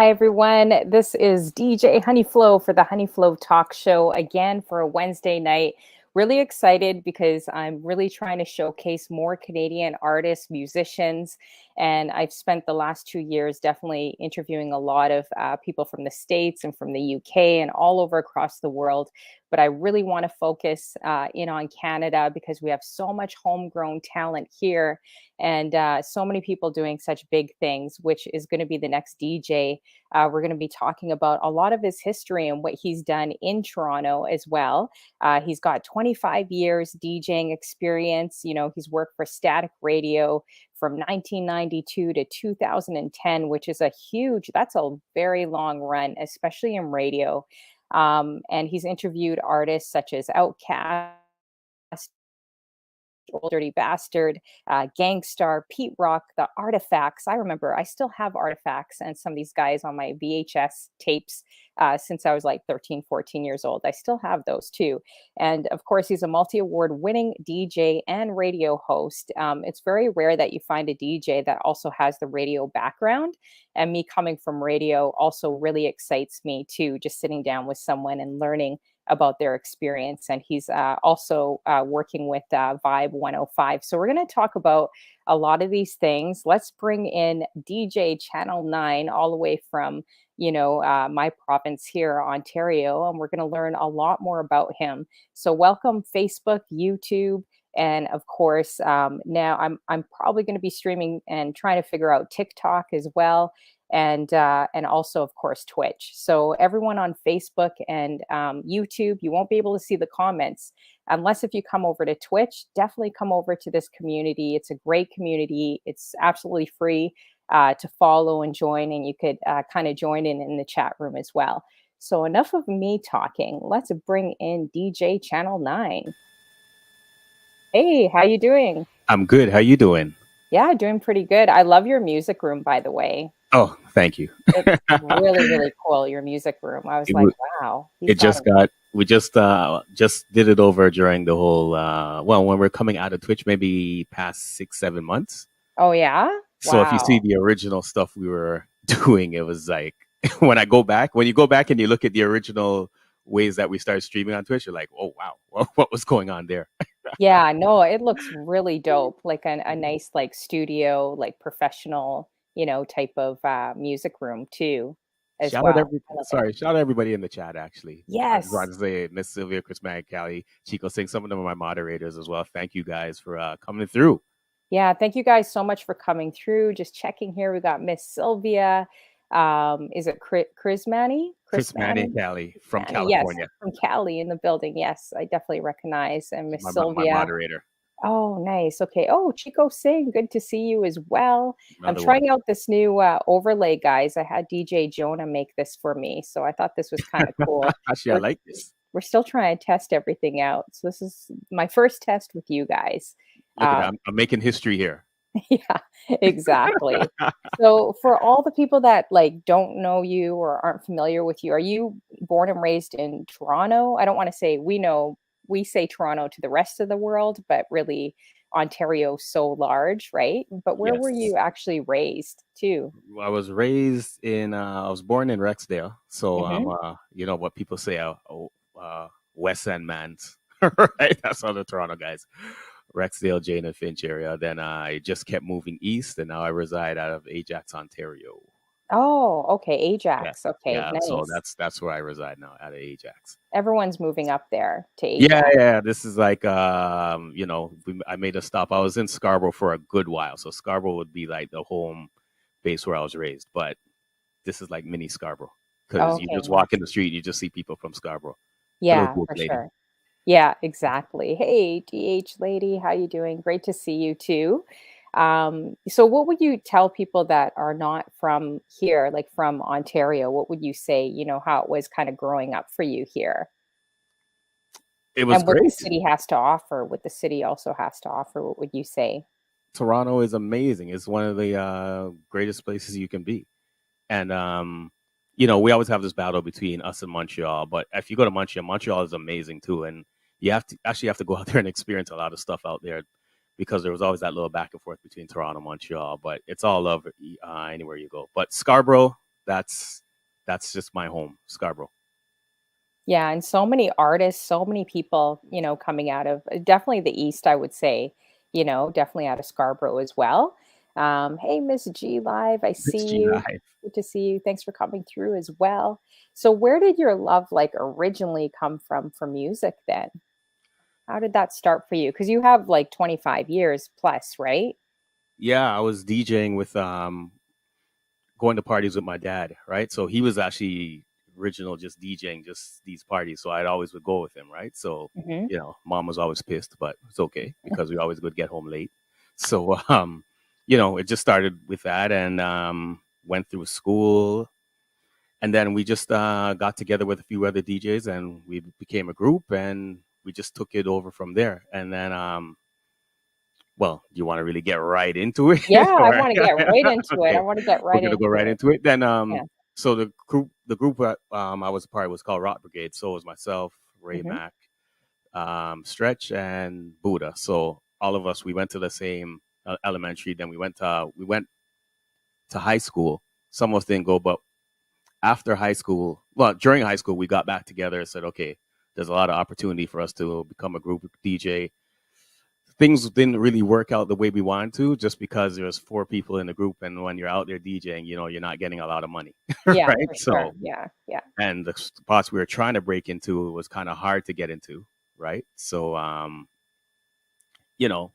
Hi, everyone. This is DJ Honeyflow for the Honeyflow Talk Show again for a Wednesday night. Really excited because I'm really trying to showcase more Canadian artists, musicians, and I've spent the last 2 years definitely interviewing a lot of people from the States and from the UK and all over across the world. But I really want to focus in on Canada because we have so much homegrown talent here and so many people doing such big things, which is going to be the next DJ. We're going to be talking about a lot of his history and what he's done in Toronto as well. He's got 25 years DJing experience. You know, he's worked for Static Radio from 1992 to 2010, which is that's a very long run, especially in radio. And he's interviewed artists such as Outkast, Old Dirty Bastard, Gangstar, Pete Rock, the Artifacts. I remember I still have Artifacts and some of these guys on my VHS tapes since I was like 13, 14 years old. I still have those too. And of course, he's a multi-award winning DJ and radio host. It's very rare that you find a DJ that also has the radio background. And me coming from radio also really excites me too, just sitting down with someone and learning about their experience. And he's also working with Vibe 105. So we're going to talk about a lot of these things. Let's bring in DJ Channelnine all the way from, my province here, Ontario. And we're going to learn a lot more about him. So welcome Facebook, YouTube. And of course, now I'm probably going to be streaming and trying to figure out TikTok as well, and also of course Twitch. So everyone on Facebook and YouTube, you won't be able to see the comments unless if you come over to Twitch. Definitely come over to this community. It's a great community. It's absolutely free to follow and join, and you could kind of join in the chat room as well. So enough of me talking. Let's bring in DJ Channelnine. Hey, how you doing? I'm good. How you doing? Yeah, doing pretty good. I love your music room, by the way. Oh, thank you. It's really, really cool, your music room. I was like, wow. We just did it over during the whole, when we're coming out of Twitch, maybe past 6-7 months. Oh, yeah? So if you see the original stuff we were doing, it was like, when you go back and you look at the original ways that we started streaming on Twitch, you're like, oh, wow, what was going on there? Yeah, no, it looks really dope. Like a nice, like studio, like professional, type of music room too, as Shout well. out everybody in the chat, actually. Yes. I just want to say Miss Sylvia, Chris Mag, Callie, Chico Singh, some of them are my moderators as well. Thank you guys for coming through. Yeah, thank you guys so much for coming through. Just checking here, we got Miss Sylvia. Is it Chris Manny? Chris Manny, Callie from California. Yes, from Cali in the building. Yes, I definitely recognize. And Miss Sylvia. My moderator. Oh, nice. Okay. Oh, Chico Singh, good to see you as well. I'm trying out this new overlay, guys. I had DJ Jonah make this for me, so I thought this was kind of cool. Actually, I like this. We're still trying to test everything out. So this is my first test with you guys. Look at that. I'm making history here. Yeah, exactly. So for all the people that like don't know you or aren't familiar with you, are you born and raised in Toronto? I don't want to say we say Toronto to the rest of the world, but really Ontario's so large, right? But where were you actually raised too? I was raised I was born in Rexdale. So I'm what people say, West End man, right? That's all the Toronto guys. Rexdale, Jane and Finch area. Then I just kept moving east, and now I reside out of Ajax, Ontario. Oh, okay, Ajax. Yeah. Okay, yeah. nice. So that's where I reside now, out of Ajax. Everyone's moving up there to Ajax. Yeah. This is like, I made a stop. I was in Scarborough for a good while, so Scarborough would be like the home base where I was raised. But this is like mini Scarborough because you just walk in the street, you just see people from Scarborough. Yeah, for sure. Yeah, exactly. Hey, DH lady, how you doing? Great to see you too. So what would you tell people that are not from here, like from Ontario? What would you say, how it was kind of growing up for you here? It was great. What the city has to offer, what the city also has to offer, what would you say? Toronto is amazing. It's one of the greatest places you can be. And, we always have this battle between us and Montreal. But if you go to Montreal is amazing too. And you have to go out there and experience a lot of stuff out there, because there was always that little back and forth between Toronto and Montreal. But it's all love anywhere you go. But Scarborough, that's just my home, Scarborough. Yeah, and so many artists, so many people, coming out of definitely the East, I would say, definitely out of Scarborough as well. Hey, Miss G Live, I see It's G you. Live. Good to see you. Thanks for coming through as well. So, where did your love like originally come from for music then? How did that start for you? Because you have like 25 years plus, right? Yeah, I was DJing with going to parties with my dad, right? So he was actually original just DJing just these parties. So I'd always would go with him, right? So, Hmm. mom was always pissed, but it's okay because we always would get home late. So it just started with that and went through school. And then we just got together with a few other DJs and we became a group and we just took it over from there. And then well, do you want to really get right into it? Yeah, I Or want to get right into it. I okay, want to get we're right gonna go into right it. into it. Then Yeah. so the group that I was a part of was called Rock Brigade. So it was myself, Ray Hmm. Mack, Stretch, and Buddha. So all of us we went to the same elementary. Then we went to high school. Some of us didn't go, but after high school, well, during high school, we got back together and said, okay, there's a lot of opportunity for us to become a group DJ. Things didn't really work out the way we wanted to just because there's four people in the group. And when you're out there DJing, you're not getting a lot of money. Yeah, Right. for sure. So, Yeah, yeah. and the spots we were trying to break into was kind of hard to get into. Right. So, you know,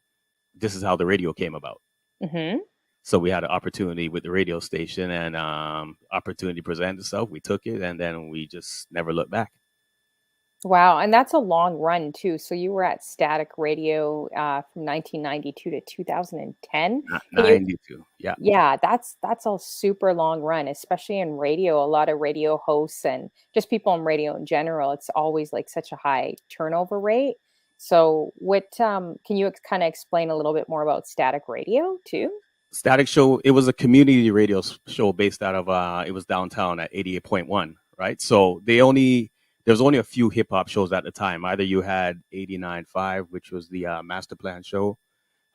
this is how the radio came about. Hmm. So we had an opportunity with the radio station and opportunity presented itself. We took it and then we just never looked back. Wow, and that's a long run too. So you were at Static Radio from 1992 to 2010. Can you? 92. Yeah. Yeah, that's a super long run, especially in radio. A lot of radio hosts and just people in radio in general, it's always like such a high turnover rate. So what can you kind of explain a little bit more about Static Radio too? Static Show, it was a community radio show based out of it was downtown at 88.1, right? So there's only a few hip hop shows at the time. Either you had 89.5, which was the Master Plan show,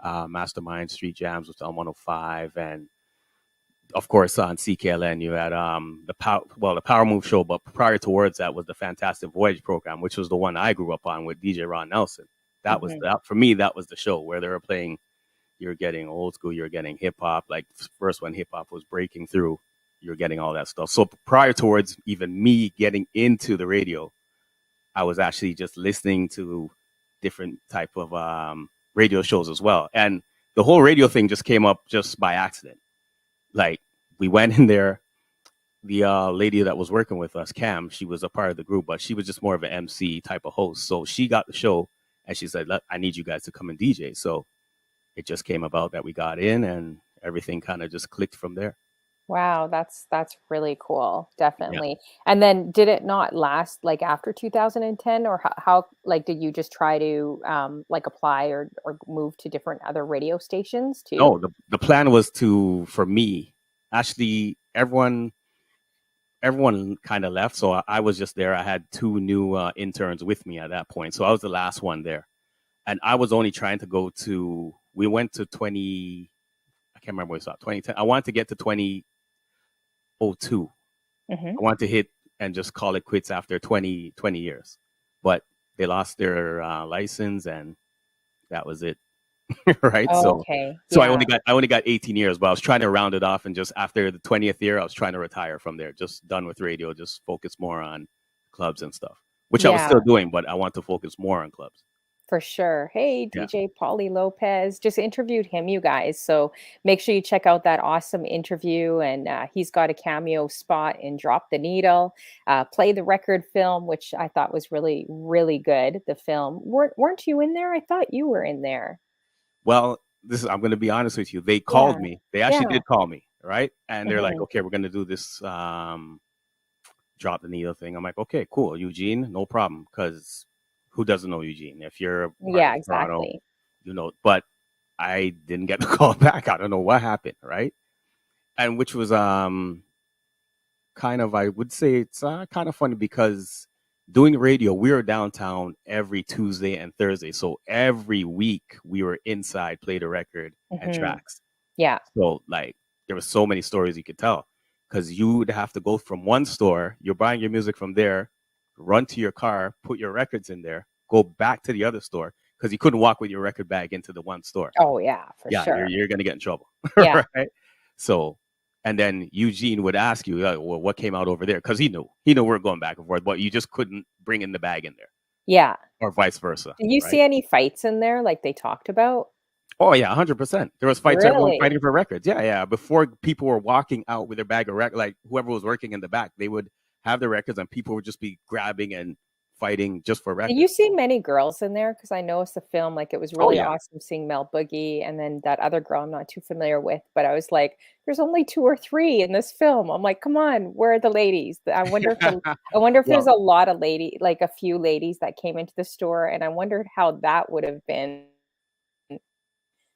Mastermind Street Jams was on 105, and of course on CKLN you had the Power Move show, but prior towards that was the Fantastic Voyage program, which was the one I grew up on with DJ Ron Nelson. That was Hmm. that for me. That was the show where they were playing. You're getting old school. You're getting hip hop. Like first when hip hop was breaking through, you're getting all that stuff. So prior towards even me getting into the radio, I was actually just listening to different type of radio shows as well. And the whole radio thing just came up just by accident. Like we went in there. The lady that was working with us, Cam, she was a part of the group, but she was just more of an MC type of host. So she got the show, and she said, "I need you guys to come and DJ." So it just came about that we got in and everything kind of just clicked from there. Wow, that's really cool. Yeah. Definitely. And then did it not last like after 2010 or how like did you just try to like apply or move to different other radio stations too? No, the plan was for me, actually everyone kind of left. So I was just there. I had two new interns with me at that point. So I was the last one there. And I was only trying to we went to 20, I can't remember what it's at, 2010. I wanted to get to 2002. Hmm. I wanted to hit and just call it quits after 20 years. But they lost their license and that was it. Right. So Okay. so Yeah. I only got 18 years, but I was trying to round it off and just after the 20th year, I was trying to retire from there. Just done with radio, just focus more on clubs and stuff. Which I was Yeah. still doing, but I want to focus more on clubs. For sure. Hey, Yeah. DJ Paulie Lopez. Just interviewed him, you guys. So make sure you check out that awesome interview. And he's got a cameo spot in Drop the Needle, Play the Record film, which I thought was really, really good. The film. Weren't you in there? I thought you were in there. Well, I'm gonna be honest with you. They called Yeah. me. They actually Yeah. did call me, right? And they're like, Hmm. okay, we're gonna do this drop the needle thing. I'm like, okay, cool, Eugene, no problem. Because who doesn't know Eugene? If you're a part of Yeah, Toronto, exactly. But I didn't get the call back. I don't know what happened, right? And which was kind of, I would say it's kind of funny because doing radio, we were downtown every Tuesday and Thursday. So every week we were inside, play the record and Hmm. tracks. Yeah. So like there were so many stories you could tell. because you would have to go from one store, you're buying your music from there, run to your car, put your records in there, go back to the other store because you couldn't walk with your record bag into the one store. Oh yeah, for Yeah, sure. you're gonna get in trouble, Yeah. right? So, and then Eugene would ask you, well, what came out over there? Because he knew we are going back and forth, but you just couldn't bring in the bag in there, Yeah. or vice versa, Did you see right? any fights in there like they talked about? Oh yeah, 100%. There was fights, everyone Really? fighting for records. Yeah, yeah. Before people were walking out with their bag of records, like whoever was working in the back, they would have the records, and people would just be grabbing and fighting just for Did you records. see many girls in there? Because I noticed the film, like, it was Oh really yeah, awesome seeing Mel Boogie and then that other girl I'm not too familiar with, but I was like, "There's only 2 or 3 in this film." I'm like, "Come on, where are the ladies?" I wonder if there's well, a lot of like, a few ladies that came into the store, and I wondered how that would have been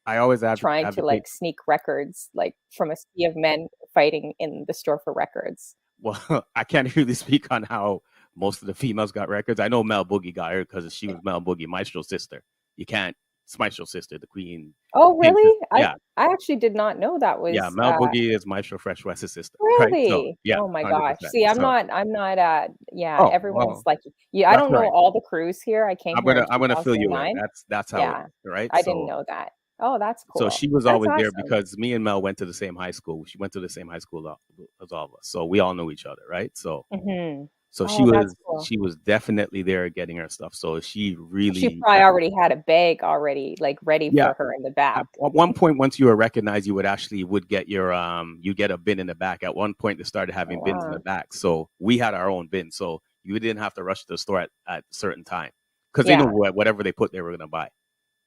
I always trying to, advocate. like, sneak records, like, from a sea of men fighting in the store for records. Well, I can't really speak on how most of the females got records. I know Mel Boogie got her because she was Mel Boogie, Maestro's sister. You can't. It's Maestro's sister, the Queen, Oh, King's really? sister. Yeah, I actually did not know that yeah. was, Mel Boogie is Maestro Fresh West's sister, right? So really? yeah, Oh my gosh. 100%. See, So I'm not, yeah, oh everyone's well, like, yeah, I that's don't know right. all the crews here. I came here in I'm gonna fill you in. 2009. That's how it Yeah, is, right? I didn't know that. Oh, that's So cool. she was That's always there awesome. because me and Mel went to the same high school. She went to the same high school as all of us, so we all knew each other, right? So Mhm. so Oh, that's cool. she was definitely there getting her stuff. So she She really probably already had a bag already, like, ready yeah. for her in the back. At one point, once you were recognized, you would get your you get a bin in the back. At one point, they started Oh, having bins in the wow. back, so we had our own bin, so you didn't have to rush to the store at a certain time because they know Yeah. whatever they put, they were gonna buy.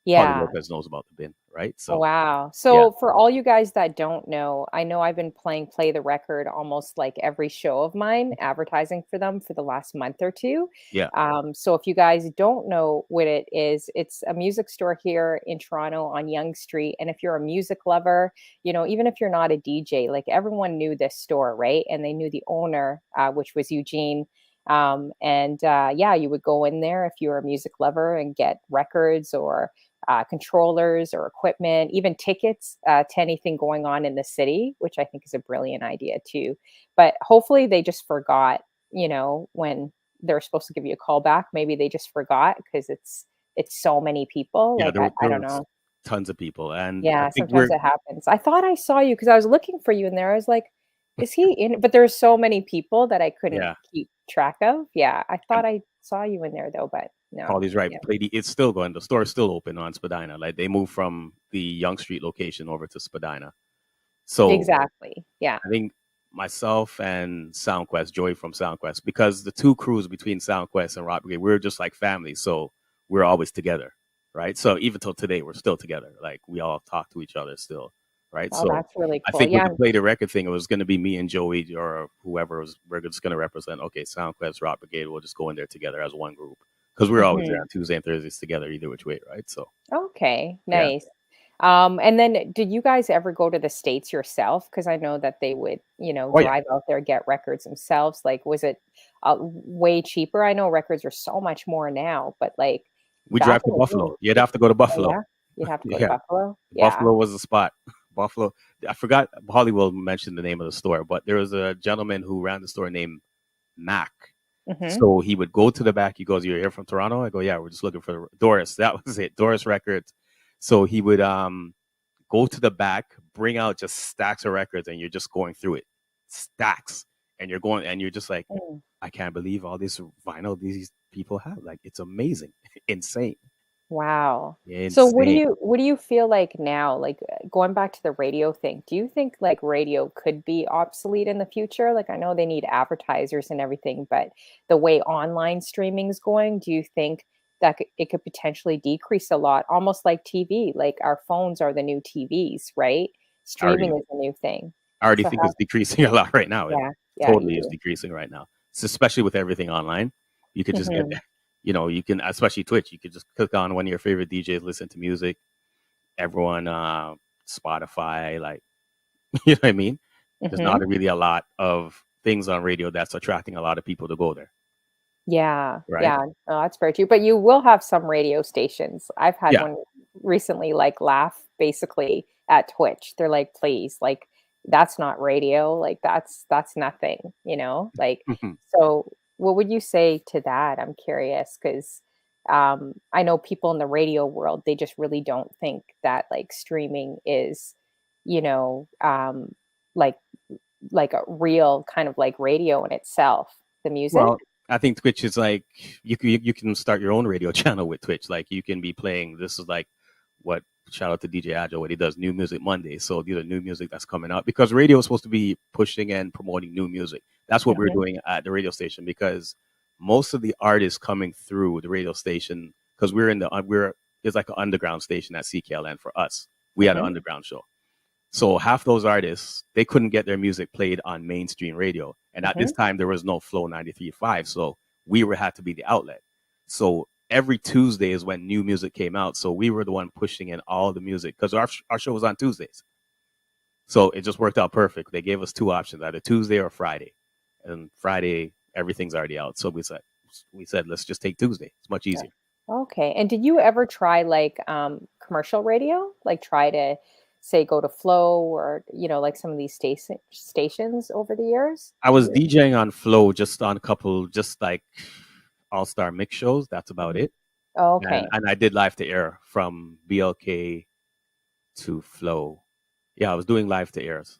Holly Yeah. Lopez knows about the bin, right? So Wow. yeah, So for all you guys that don't know, I know I've been playing Play the Record almost like every show of mine, advertising for them for the last month or two. yeah, So if you guys don't know what it is, it's a music store here in Toronto on Yonge Street. And if you're a music lover, even if you're not a DJ, like everyone knew this store, right? And they knew the owner, which was Eugene. Yeah, you would go in there if you're a music lover and get records or controllers or equipment, even tickets to anything going on in the city, which I think is a brilliant idea too. But hopefully they just forgot, when they're supposed to give you a call back, maybe they just forgot because it's so many people. yeah. Like I There don't was know. tons of people, and I Yeah, think sometimes it happens. I thought I saw you because I was looking for you in there. I was like, is he in? But there's so many people that I couldn't yeah. keep track of. Yeah, I And thought I saw you in there though, but no. Holly's right. Yeah, Lady, it's still going. The store is still open on Spadina. Like they moved from the Young Street location over to Spadina. So exactly. Yeah. I think myself and SoundQuest, Joey from SoundQuest, because the two crews between SoundQuest and Rock Brigade, we're just like family. So we're always together, right? So even till today, we're still together. Like we all talk to each other still, right? Oh, So that's really I cool. think with Yeah. the Play the Record thing, it was going to be me and Joey or whoever was, we're just going to represent, okay, SoundQuest, Rock Brigade, we'll just go in there together as one group. Because we're always there Mhm. on Tuesday and Thursdays together, either which way, right? So, Okay, yeah. nice. And then did you guys ever go to the States yourself? Because I know that they would, Oh, yeah. drive out there, get records themselves. Like, was it way cheaper? I know records are so much more now, but like We back drive in to the Buffalo. You'd day, have to go to oh Buffalo. yeah, you'd have to go to Yeah. Buffalo. Yeah. Buffalo was the spot. Buffalo. I forgot. Holly will mention the name of the store, but there was a gentleman who ran the store named Mac. Hmm. So he would go to the back. He goes, "You're here from Toronto?" I go, "Yeah, we're just looking for Doris." That was it, Doris Records. So he would go to the back, bring out just stacks of records, and you're just going through it, stacks, and you're going, and you're just like, I can't believe all this vinyl these people have. Like, it's amazing, insane, Wow. So insane. what do you feel like now? Like going back to the radio thing, do you think like radio could be obsolete in the future? Like I know they need advertisers and everything, but the way online streaming is going, do you think that it could potentially decrease a lot, almost like TV? Like our phones are the new TVs, right? I already Streaming is the new thing. I already So think how, it's decreasing a lot right now. It yeah, yeah, you totally is do. decreasing right now. So especially with everything online. You could just get, Hmm. you can, especially Twitch, you could just click on one of your favorite DJs, listen to music. Everyone, Spotify, like, you know what I mean? There's not Hmm. really a lot of things on radio that's attracting a lot of people to go there, Yeah, right? yeah, no, that's very true, but you will have some radio stations. I've had Yeah. one recently, like, laugh basically at Twitch. They're like, "Please," like, that's not radio. Like that's nothing, like, so what would you say to that? I'm curious because I know people in the radio world, they just really don't think that like streaming is, you know, like like a real kind of like radio in itself, the music. Well, I think Twitch is like you can start your own radio channel with Twitch. Like you can be playing. This is like what shout out to DJ Agile what he does new music Monday. So these are new music that's coming out because radio is supposed to be pushing and promoting new music. That's what we're Mhm, doing at the radio station because most of the artists coming through the radio station because we're it's like an underground station at CKLN for us. We had an mhm, underground show. So half those artists, they couldn't get their music played on mainstream radio. And at this mhm. time, there was no Flow 93.5. So had to be the outlet. So every Tuesday is when new music came out. So we were the one pushing in all the music because our show was on Tuesdays. So it just worked out perfect. They gave us two options, either Tuesday or Friday. And Friday, everything's already out. So we said, let's just take Tuesday. It's much Yeah. easier. Okay. And did you ever try like commercial radio? Like try to say go to Flow or like some of these stations over the years? I was DJing on Flow just on a couple, just like all-star mix shows. That's about Mhm. it. And Okay. and I did live to air from BLK to Flow. Yeah, I was doing live to airs.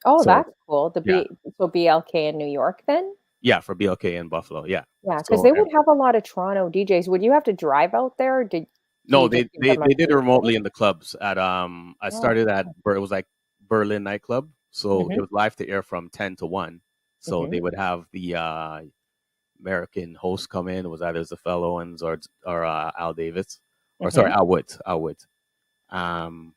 Oh, So that's cool. yeah, So BLK in New York then? yeah, for BLK in Buffalo. Yeah. Yeah, because So they would have a lot of Toronto DJs. Would you have to drive out there? Or do no, you they, just give they them a they did it free remotely ticket? in the clubs. At I Oh, started at it was like Berlin nightclub. So it hmm was live to air from 10 to 1. So hmm they would have the American host come in. It was either Zafel Owens or Al Davis, or sorry, hmm Al Woods. Al Woods. Um,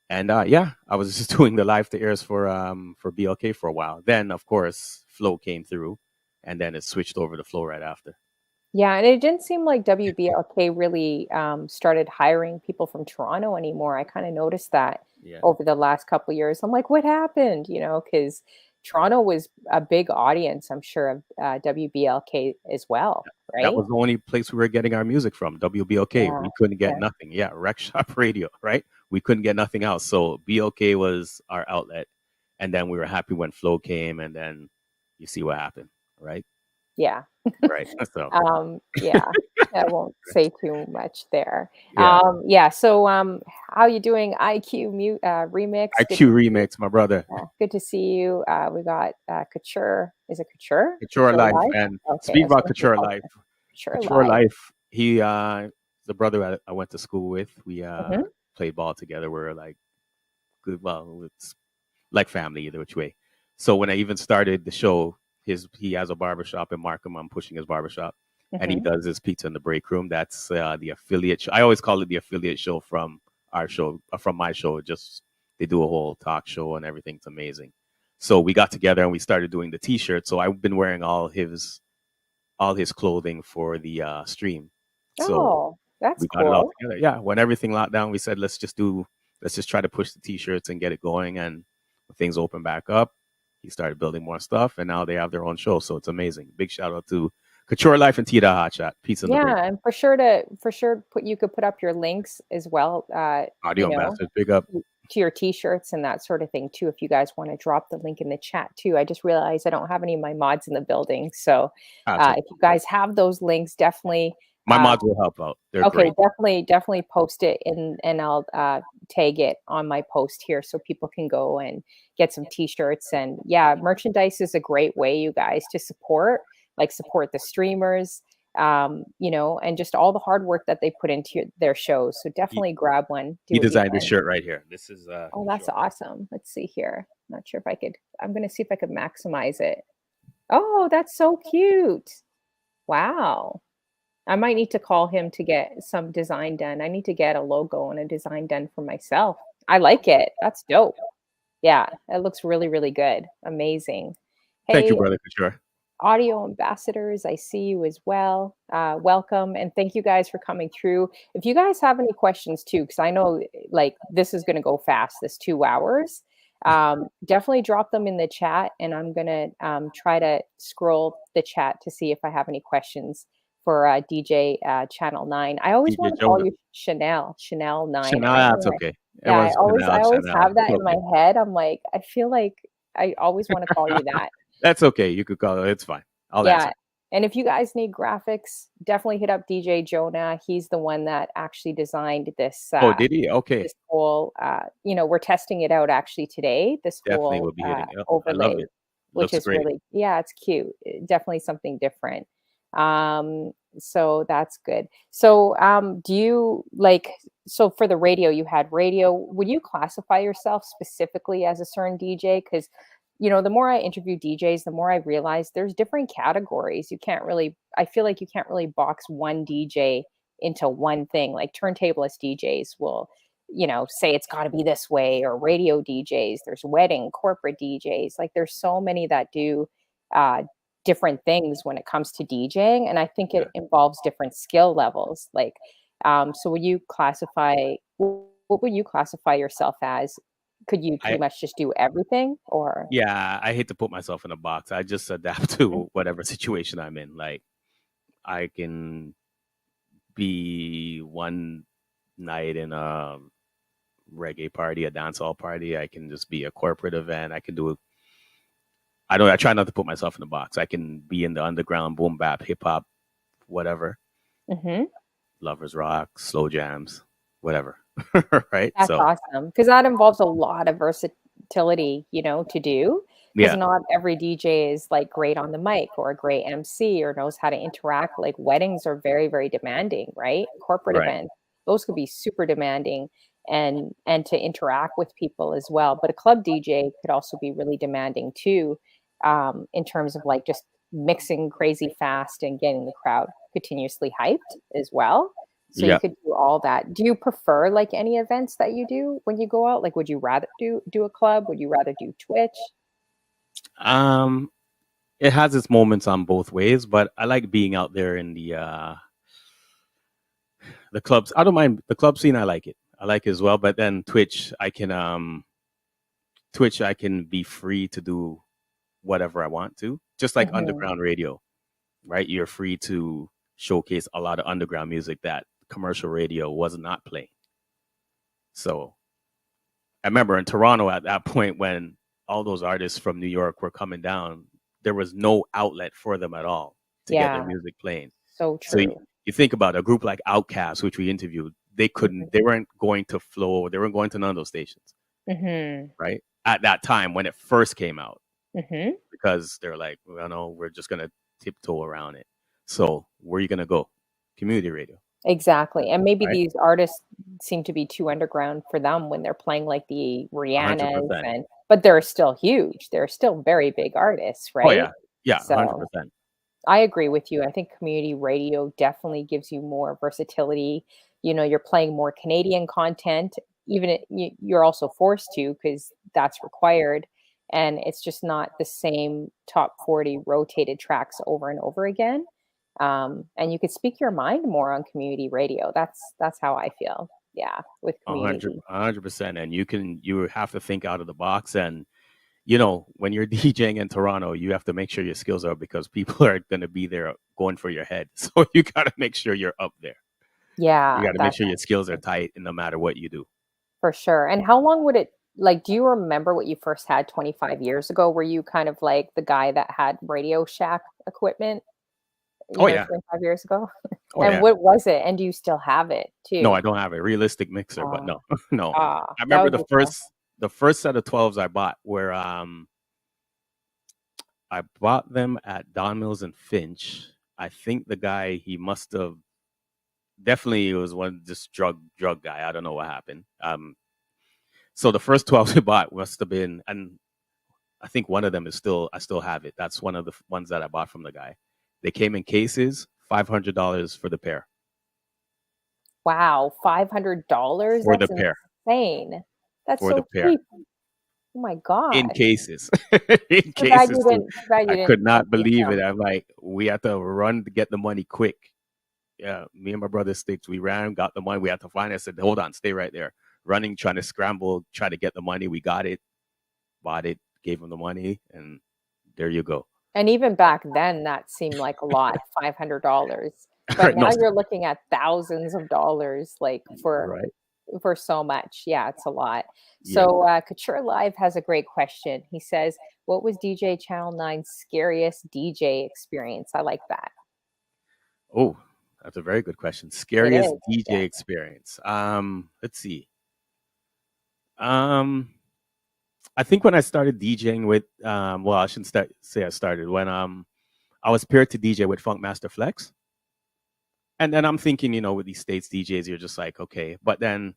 And yeah, I was just doing the live to airs for BLK for a while. Then of course Flow came through, and then it switched over to Flow right after. Yeah, and it didn't seem like WBLK really started hiring people from Toronto anymore. I kind of noticed that Yeah, over the last couple of years. I'm like, what happened? Because Toronto was a big audience, I'm sure, of WBLK as well, that right? was the only place we were getting our music from. WBLK, Yeah, we couldn't get yeah, nothing. Yeah, Rec Shop Radio, right? We couldn't get nothing else. So BLK was our outlet, and then we were happy when Flow came, and then you see what happened, right? yeah. Right. So Yeah, I won't say too much there. yeah, Yeah, so how you doing? Remix. IQ Remix, my brother. Good to see you. We got Couture. Is it Couture? Couture Couture Life. Live? And Okay, I speaking was about gonna say Couture called Life, Couture Couture Live. Life, he the brother I went to school with. We Mhm, played ball together. We're like good, well, it's like family either which way. So when I even started the show, he has a barbershop in Markham. I'm pushing his barbershop, and he mhm. does his pizza in the break room. That's the affiliate show. I always call it the affiliate show from our show, from my show. Just they do a whole talk show and everything's amazing. So we got together and we started doing the T-shirt. So I've been wearing all his clothing for the stream. So Oh, that's we got it all cool. together. Yeah, when everything locked down, we said let's just try to push the T-shirts and get it going. And when things open back up, he started building more stuff, and now they have their own show. So it's amazing. Big shout out to Couture Life and Tita Hotshot. Pizza in the break. Yeah, and for sure you could put up your links as well. Audio ambassadors, big up. To your t-shirts and that sort of thing too, if you guys want to drop the link in the chat too. I just realized I don't have any of my mods in the building, so That's okay. if you guys have those links, definitely My mods will help out. They're okay, great. definitely post it in, and I'll tag it on my post here so people can go and get some t-shirts. And yeah, merchandise is a great way, you guys, to support the streamers, and just all the hard work that they put into their shows. So He, definitely grab one, do he what you designed this can. shirt right here. This is Oh, his that's show. awesome. Let's see here. Not sure if I could. I'm going to see if I could maximize it. Oh, that's so cute. Wow. I might need to call him to get some design done. I need to get a logo and a design done for myself. I like it. That's dope. Yeah, it looks really, really good. Amazing. Thank you, Hey, brother Couture. audio ambassadors, I see you as well. Welcome and thank you guys for coming through. If you guys have any questions too, because I know like this is going to go fast, this 2 hours. Definitely drop them in the chat, and I'm going to try to scroll the chat to see if I have any questions for DJ Channel 9. I always DJ want to call Jonah. you Chanel 9. I Shania, don't that's know. okay. Yeah, Everyone's I Chanel, always Chanel. have It's that in my okay. head. I'm like, I feel like I always want to call you that. That's okay. You could call it. It's fine. I'll Yeah. answer. And if you guys need graphics, definitely hit up DJ Jonah. He's the one that actually designed Oh, did he? Okay. this whole we're testing it out actually today, this Definitely whole will be hitting it up. I love overlay, it. which Looks is great. really, yeah, it's cute. Definitely something different. So that's good. So do you like, so for the radio, you had radio, would you classify yourself specifically as a certain DJ? Because the more I interview DJs, the more I realize there's different categories. You can't really, I feel like you can't really box one DJ into one thing. Like turntablist DJs will, say it's got to be this way, or radio DJs, there's wedding, corporate DJs. Like there's so many that do uh, different things when it comes to DJing. And I think Yeah. it involves different skill levels. Like, so would you classify, what would you classify yourself as? Could you pretty I much just do everything or? yeah, I hate to put myself in a box. I just adapt Mhm. to whatever situation I'm in. Like I can be one night in a reggae party, a dancehall party. I can just be a corporate event. I can do I try not to put myself in a box. I can be in the underground, boom bap, hip hop, whatever. Mhm. Lovers rock, slow jams, whatever. Right? That's So awesome, because that involves a lot of versatility, to do. Because yeah, not every DJ is, like, great on the mic or a great MC or knows how to interact. Like, weddings are very, very demanding, right? Corporate right. events, those could be super demanding and to interact with people as well. But a club DJ could also be really demanding too, in terms of, like, just mixing crazy fast and getting the crowd continuously hyped as well. So you Yeah. could do all that. Do you prefer like any events that you do when you go out? Like, would you rather do a club? Would you rather do Twitch? Um it has its moments on both ways, but I like being out there in the clubs. I don't mind the club scene. I like it. I like it as well. But then Twitch I can be free to do whatever I want to. Just like Mhm. underground radio, right? You're free to showcase a lot of underground music that commercial radio was not playing. So I remember in Toronto at that point when all those artists from New York were coming down, there was no outlet for them at all to get their Yeah, music playing. so So true. you think about a group like Outkast, which we interviewed, Mhm. they weren't going to Flow, they weren't going to none of those stations, Mhm. right? At that time when it first came out, Mhm. because they're like, well, no, we're just gonna tiptoe around it. So where are you gonna go? Community radio, Exactly. And maybe right? these artists seem to be too underground for them when they're playing like the 100%. Rihannas, but they're still huge. They're still very big artists, Oh right? yeah, yeah, hundred So percent. I agree with you. I think community radio definitely gives you more versatility. You're playing more Canadian content, even you're also forced to because that's required. And it's just not the same top 40 rotated tracks over and over again. And you could speak your mind more on community radio. That's how I feel. Yeah, with A hundred, community. 100%. And you have to think out of the box. And when you're DJing in Toronto, you have to make sure your skills are because people are going to be there going for your head. So you got to make sure you're up there. You Yeah, got to make that's sure your skills are tight, no matter what you do. for sure. And how long would it like, do you remember what you first had 25 years ago? Were you kind of like the guy that had Radio Shack equipment, Oh yeah, 25 years ago? oh And yeah. what was it? And do you still have it No, too? I don't have a realistic mixer, but Uh, no, no. I that remember would be cool. the first set of 12s I bought were I bought them at Don Mills and Finch. I think the guy he must have definitely was one this drug guy. I don't know what happened. So the first 12 we bought must have been, and I think one of them is still I still have it. That's one of the ones that I bought from the guy. They came in cases, $500 for the pair. Wow, $500? For the That's pair. insane. That's For the so pair. cheap. Oh my In gosh. cases. In Too bad cases you too. didn't too bad you I didn't could not replace believe it. them. I'm like, we had to run to get the money quick. Yeah, me and my brother Sticks, we ran, got the money. We had to find it. I said, hold on, stay right there. Running, trying to scramble, try to get the money. We got it, bought it, gave him the money, and there you go. And even back then, that seemed like a lot, $500. But Right? No, now you're looking at thousands of dollars, like, for right? for so much. Yeah, it's a lot. Yeah. So Couture Live has a great question. He says, "What was DJ Channel Nine's scariest DJ experience?" I like that. Oh, that's a very good question. It Scariest is. Yeah. DJ experience. Let's see. Um, I think when I started DJing with, well, I shouldn't say I started when I was paired to DJ with Funkmaster Flex, and then I'm thinking, with these States DJs, you're just like, okay, but then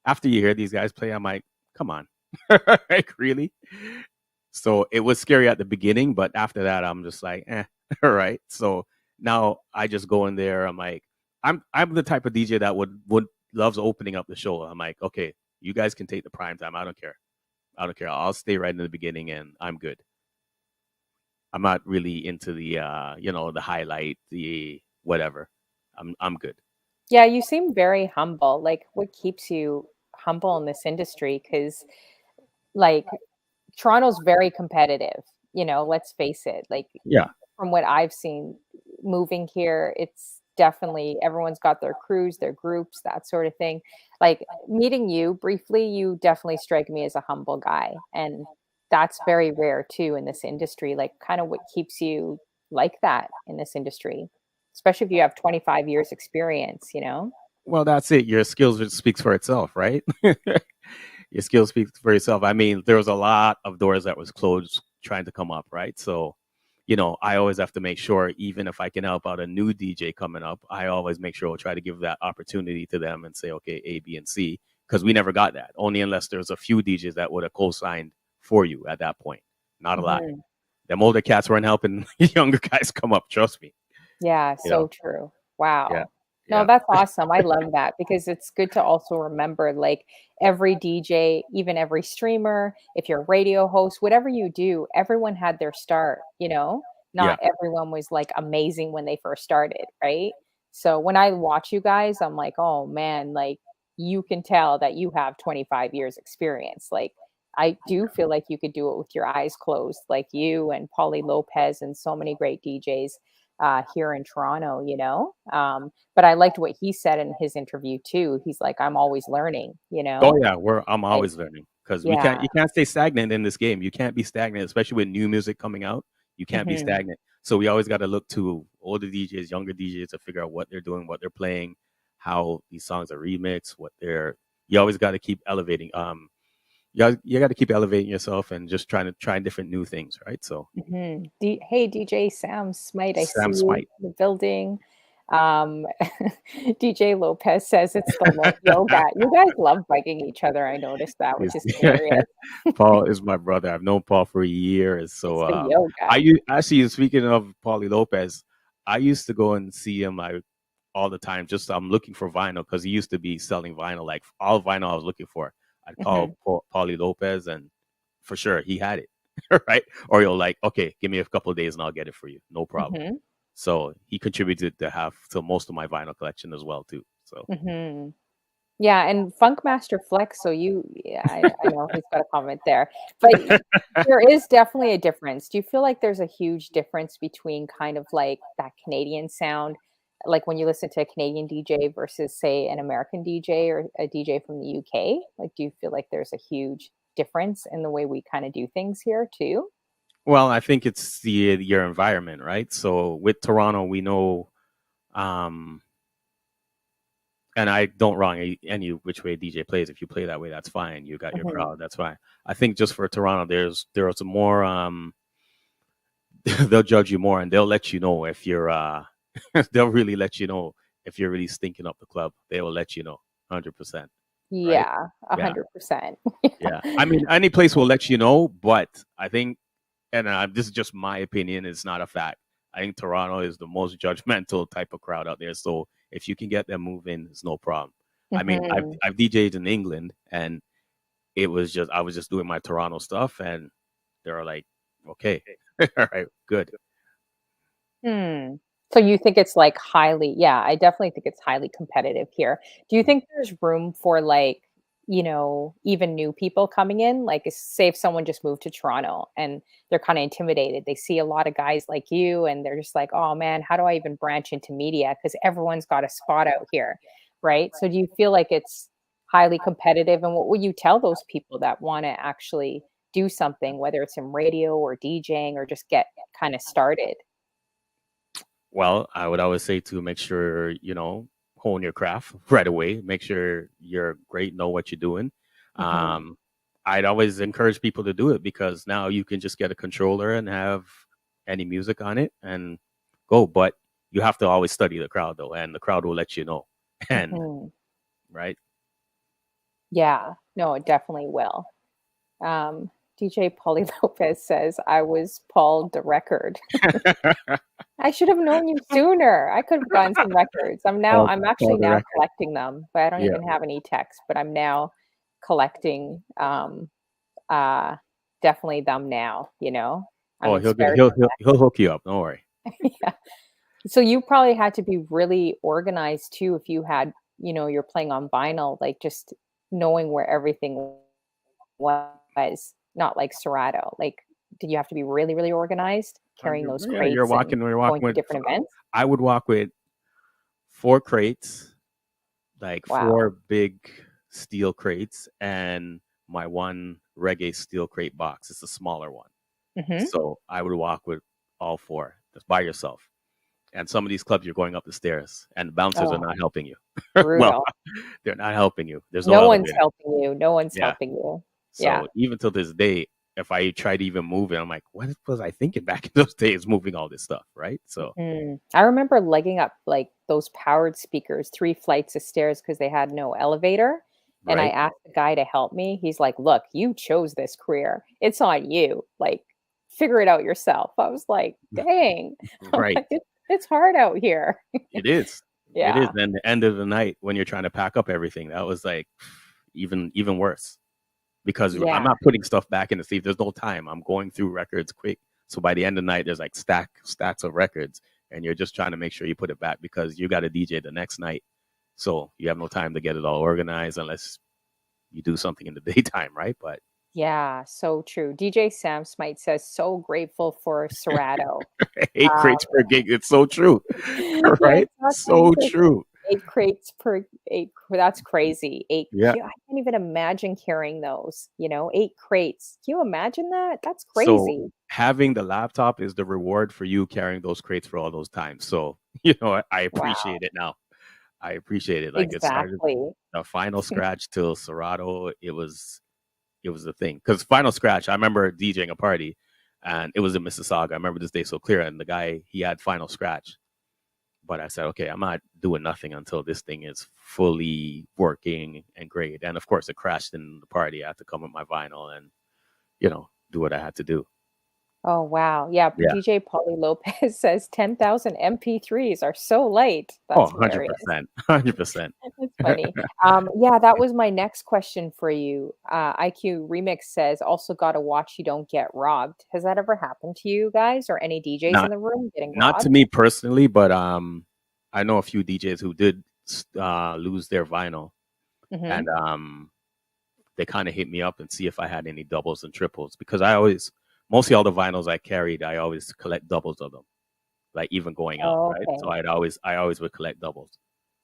after you hear these guys play, I'm like, come on, like really? So it was scary at the beginning, but after that, I'm just like, all right. So now I just go in there. I'm like, I'm the type of DJ that would loves opening up the show. I'm like, okay, you guys can take the prime time. I don't care. I don't care. I'll stay right in the beginning, and I'm good. I'm not really into the the highlight, the whatever. I'm good. Yeah, you seem very humble. Like, what keeps you humble in this industry? Because, like, Toronto's very competitive, let's face it. Like, Yeah. from what I've seen moving here, it's definitely everyone's got their crews, their groups, that sort of thing. Like, meeting you briefly, you definitely strike me as a humble guy. And that's very rare too in this industry. Like, kind of what keeps you like that in this industry, especially if you have 25 years experience. Well, that's it. Your skills just speaks for itself, right? Your skills speak for yourself. I mean, there was a lot of doors that was closed trying to come up, right? So, I always have to make sure, even if I can help out a new DJ coming up, I always make sure I'll try to give that opportunity to them and say, okay, A, B, and C, because we never got that. Only unless there's a few DJs that would have co-signed for you at that point. Not a lot. Mhm. Them older cats weren't helping younger guys come up. Trust me. Yeah, You know. so true. Yeah. Wow. No, Yeah. that's awesome. I love that because it's good to also remember, like, every DJ, even every streamer, if you're a radio host, whatever you do, everyone had their start. Yeah. Not everyone was like amazing when they first started, right? So when I watch you guys, I'm like, oh man, like, you can tell that you have 25 years experience. Like, I do feel like you could do it with your eyes closed, like you and Paulie Lopez and so many great DJs here in Toronto. But I liked what he said in his interview too. He's like, I'm always learning, Oh yeah, I'm like, always learning because yeah. you can't stay stagnant in this game. You can't be stagnant, especially with new music coming out. You can't be Hmm. stagnant. So we always got to look to older DJs, younger DJs to figure out what they're doing, what they're playing, how these songs are remixed, what they're. You always got to keep elevating. You got to keep elevating yourself and just trying different new things, right? So Hey, DJ Sam Smite, I see Sam you Smite. in the building. Um, DJ Lopez says it's the yoga. You guys love bugging each other. I noticed that, which Is is hilarious. Paul is my brother. I've known Paul for years. So It's the yoga. actually, speaking of Paulie Lopez, I used to go and see him like all the time. Just I'm looking for vinyl because he used to be selling vinyl, like all vinyl I was looking for. I'd call Hmm. Paulie Lopez, and for sure he had it, right? Or you'll like, okay, give me a couple of days and I'll get it for you, no problem. Hmm. So he contributed to most of my vinyl collection as well too. So Hmm. Yeah, and Funkmaster Flex, so yeah, I know he's got a comment there. But there is definitely a difference. Do you feel like there's a huge difference between kind of like that Canadian sound, like when you listen to a Canadian DJ versus, say, an American DJ or a DJ from the UK? Like, do you feel like there's a huge difference in the way we kind of do things here too? well, I think it's the your environment, right? So with Toronto, we know, um, and I don't wrong any which way DJ plays. If you play that way, that's fine. You got your Hmm. crowd, that's fine. I think just for Toronto, there's more. They'll judge you more, and they'll let you know if you're. They'll really let you know if you're really stinking up the club. They will let you know, 100%. Right? Yeah, Yeah, 100%. yeah. I mean, any place will let you know, but I think, and this is just my opinion, it's not a fact. I think Toronto is the most judgmental type of crowd out there. So if you can get them moving, it's no problem. I mean, Hmm. I've DJed in England, and I was just doing my Toronto stuff, and they were like, okay, all right, good. Hmm. So you think it's like yeah, I definitely think it's highly competitive here. Do you think there's room for, like, even new people coming in? Like, say if someone just moved to Toronto and they're kind of intimidated. They see a lot of guys like you and they're just like, "Oh man, how do I even branch into media? Because everyone's got a spot out here." Right? So do you feel like it's highly competitive, and what would you tell those people that want to actually do something, whether it's in radio or DJing or just get kind of started? Well, I would always say to make sure, hone your craft right away. Make sure you're great, know what you're doing. Hmm. Um, I'd always encourage people to do it because now you can just get a controller and have any music on it and go. But you have to always study the crowd though, and the crowd will let you know. And Hmm. right. Yeah, no, it definitely will. Um, DJ Paulie Lopez says, I was Paul the record. I should have known you sooner. I could have gotten some records. I'm All actually the now record. collecting them, but I don't Yeah. even have any text, but I'm now collecting uh definitely them now, you know. I'm Oh, inspired he'll hook you up. Don't worry. to yeah. So you probably had to be really organized too if you had, you're playing on vinyl, like just knowing where everything was, not like Serato. Like, did you have to be really, really organized carrying those Yeah, you're crates and walking. You're going walking to with. different events? I would walk with 4 crates, like Wow. 4 big steel crates, and my one reggae steel crate box. It's a smaller one. Hmm. So I would walk with all 4 just by yourself. And some of these clubs, you're going up the stairs, and the bouncers are Oh, not helping you. Well, brutal. they're not helping you. There's no No one's elevator. helping you. No one's Yeah. helping you. Yeah. So even till this day, if I try to even move it, I'm like, what was I thinking back in those days, moving all this stuff, right? So, I remember legging up like those powered speakers, 3 flights of stairs because they had no elevator. And I right, asked the guy to help me. He's like, "Look, you chose this career. It's on you. Like, figure it out yourself." I was like, "Dang." I'm right. like, it's hard out here. It is. It is. Yeah. Then the end of the night when you're trying to pack up everything, that was like even worse because I'm Yeah. not putting stuff back in the sleeve. There's no time. I'm going through records quick. So by the end of the night, there's like stacks of records, and you're just trying to make sure you put it back because you got to DJ the next night. So you have no time to get it all organized unless you do something in the daytime, right? But Yeah, so true. DJ Sam Smite says, "So grateful for Serato." 8 crates per gig. It's so true, Yeah, right? exactly. So He says true. 8 crates per 8 that's crazy. 8 Yeah. I can't even imagine carrying those, 8 crates. Can you imagine that? That's So crazy. having the laptop is the reward for you carrying those crates for all those times. So, I Wow. appreciate it now. I appreciate it. Like it started Exactly. the final scratch till Serato. It was the thing. Because final scratch, I remember DJing a party and it was in Mississauga. I remember this day so clear. And the guy, he had final scratch. But I said, okay, I'm not doing nothing until this thing is fully working and great. And of course, it crashed in the party. I had to come with my vinyl and, do what I had to do. Oh, wow. Yeah, Yeah. DJ Paulie Lopez says 10,000 MP3s are so light. Oh, That's hilarious. 100%. 100%. That's funny. Yeah, that was my next question for you. IQ Remix says, also got to watch you don't get robbed. Has that ever happened to you guys or any DJs in Not the room getting not to robbed? me personally, but I know a few DJs who did lose their vinyl, Hmm. and they kind of hit me up and see if I had any doubles and triples because I always mostly all the vinyls I carried, I always collect doubles of them, like even going out, Oh, right? So okay. I always would collect doubles,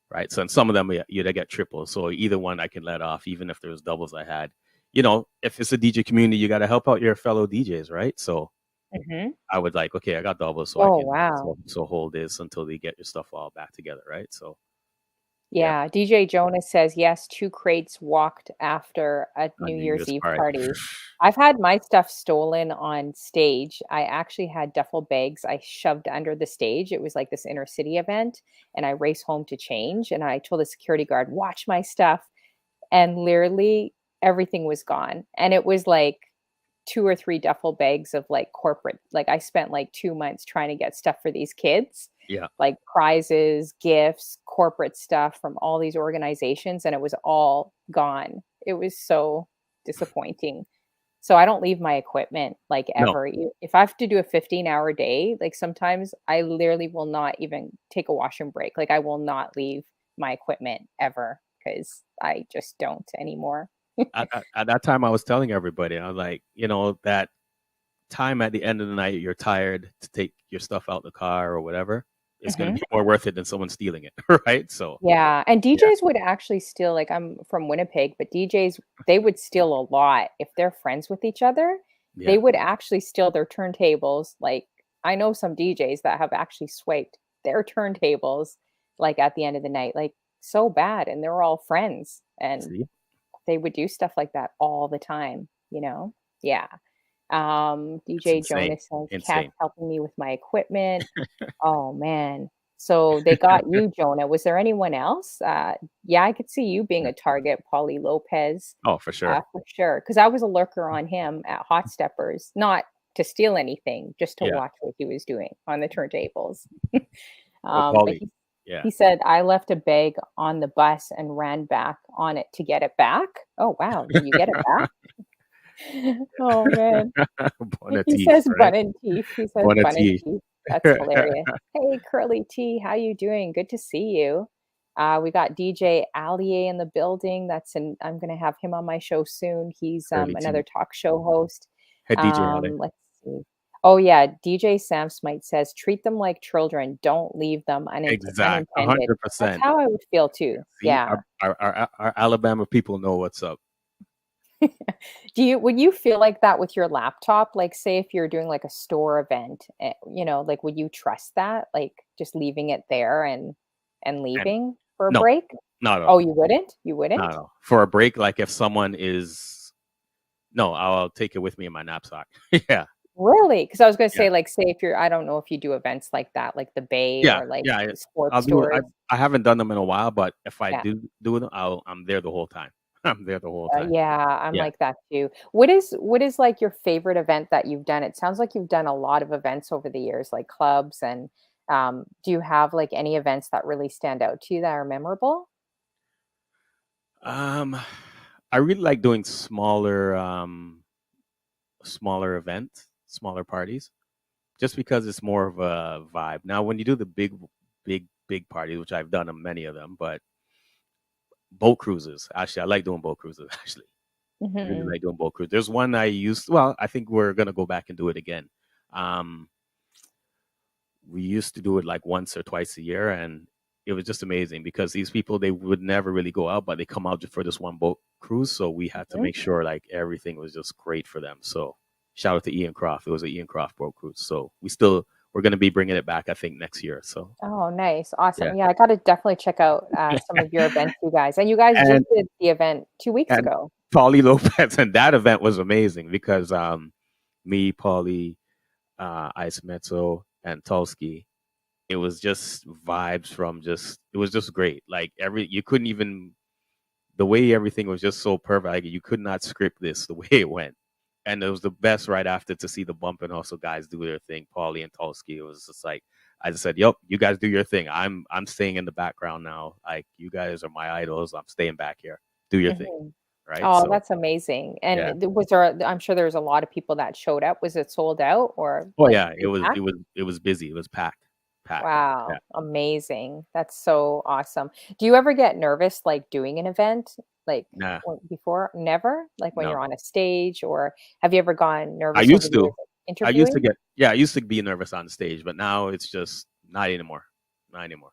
right? So in some of them, you'd get triples. So either one I can let off, even if there's doubles I had. If it's a DJ community, you got to help out your fellow DJs, right? So Hmm. I would like, okay, I got doubles, so I Oh, can wow. so hold this until they get your stuff all back together, right? So yeah, Yeah, DJ Jonas says, yes, 2 crates walked after a on New New Year's Year's Eve party. party. I've had my stuff stolen on stage. I actually had duffel bags I shoved under the stage. It was like this inner city event, and I raced home to change, and I told the security guard, "Watch my stuff." And literally everything was gone. And it was like 2 or 3 duffel bags of like corporate, like I spent like 2 months trying to get stuff for these kids, Yeah, like prizes, gifts, corporate stuff from all these organizations, and it was all gone. It was so disappointing. So I don't leave my equipment like no, ever. If I have to do a 15-hour day, like sometimes I literally will not even take a washroom break. Like I will not leave my equipment ever because I just don't anymore. at that time I was telling everybody, I was like, that time at the end of the night, you're tired to take your stuff out the car or whatever. it's going to be more worth it than someone stealing it, right? So Yeah, and yeah, DJs would actually steal, like, I'm from Winnipeg, but DJs, they would steal a lot if they're friends with each other. They yeah, would actually steal their turntables. Like, I know some DJs that have actually swiped their turntables, like, at the end of the night, like, so bad, and they're all friends, and see, they would do stuff like that all the time, you know? Yeah. it's DJ insane, Jonas says, "Cat's insane. helping me with my equipment." Oh, man. So they got you, Jonah. Was there anyone else? Yeah, I could see you being a target, Paulie Lopez, Oh, for sure. for sure. Because I was a lurker on him at Hot Steppers, not to steal anything, just to Yeah. watch what he was doing on the turntables. Oh, But Paulie. he Yeah. he said, "I left a bag on the bus and ran back on it to get it back." Oh, wow. Did you get it back? Oh, man. He Bonatif, says right? bun and teeth. He says bun and Bonatif. teeth. That's hilarious. Hey, Curly T, how you doing? Good to see you. We got DJ Allier in the building. I'm gonna have him on my show soon. He's Curly another T. talk show host. Head DJ out there. Let's see. Oh yeah, DJ Sam Smite says, treat them like children. Don't leave them Exact. unintended. That's 100%. how I would feel too. See, Yeah. our Alabama people know what's up. Would you feel like that with your laptop? Like, say if you're doing like a store event, like would you trust that? Like just leaving it there and And leaving for a no, break? not at Oh, all. you wouldn't? You Not wouldn't? at all. For a break, like if someone is, no, I'll take it with me in my knapsack. Yeah. Really? Because I was gonna Yeah. say, like, say if you're I don't know if you do events like that, like the Bay Yeah. or like Yeah. I'll sports do it. stores. I haven't done them in a while, but if I Yeah. do it, I'm there the whole time. I'm there the whole time. Yeah, I'm Yeah. like that too. What is like your favorite event that you've done? It sounds like you've done a lot of events over the years, like clubs and do you have like any events that really stand out to you that are memorable? Um, I really like doing smaller events, smaller parties, just because it's more of a vibe. Now, when you do the big parties, which I've done many of them, but boat cruises, actually, I like doing boat cruises. Actually, really Mhm. like doing boat cruises. There's one I used. Well, I think we're gonna go back and do it again. Um, we used to do it like once or twice a year, and it was just amazing because these people they would never really go out, but they come out just for this one boat cruise. So we had to Mhm. make sure like everything was just great for them. So shout out to Ian Croft. It was an Ian Croft boat cruise. So we're going to be bringing it back. I think next year. So Oh, nice. yeah, Awesome. Yeah, I gotta definitely check out some of your events, you guys. And you guys just and did the event 2 weeks and ago. Paulie Lopez and that event was amazing because me, Paulie, Ice Metzo, and Tulski. It was just vibes from just it was just great. Like you couldn't even the way everything was just so perfect. Like you could not script this the way it went. And it was the best right after to see the bump and also guys do their thing, Paulie and Tulski. It was just like I just said, "Yep, you guys do your thing. I'm staying in the background now. Like you guys are my idols. I'm staying back here. Do your thing." Mhm. Right? Oh, So that's amazing. yeah. And was there I'm sure there was a lot of people that showed up. Was it sold out or Oh like yeah, it pretty was it packed? was it was busy. It was packed. Packed. Yeah. Wow, amazing. That's so awesome. Do you ever get nervous like doing an event like Nah, before? Never? Like when no. you're on a stage or have you ever gone I nervous over used the years to. I used to interviewing? get yeah, I used to be nervous on stage, but now it's just not anymore. Not anymore.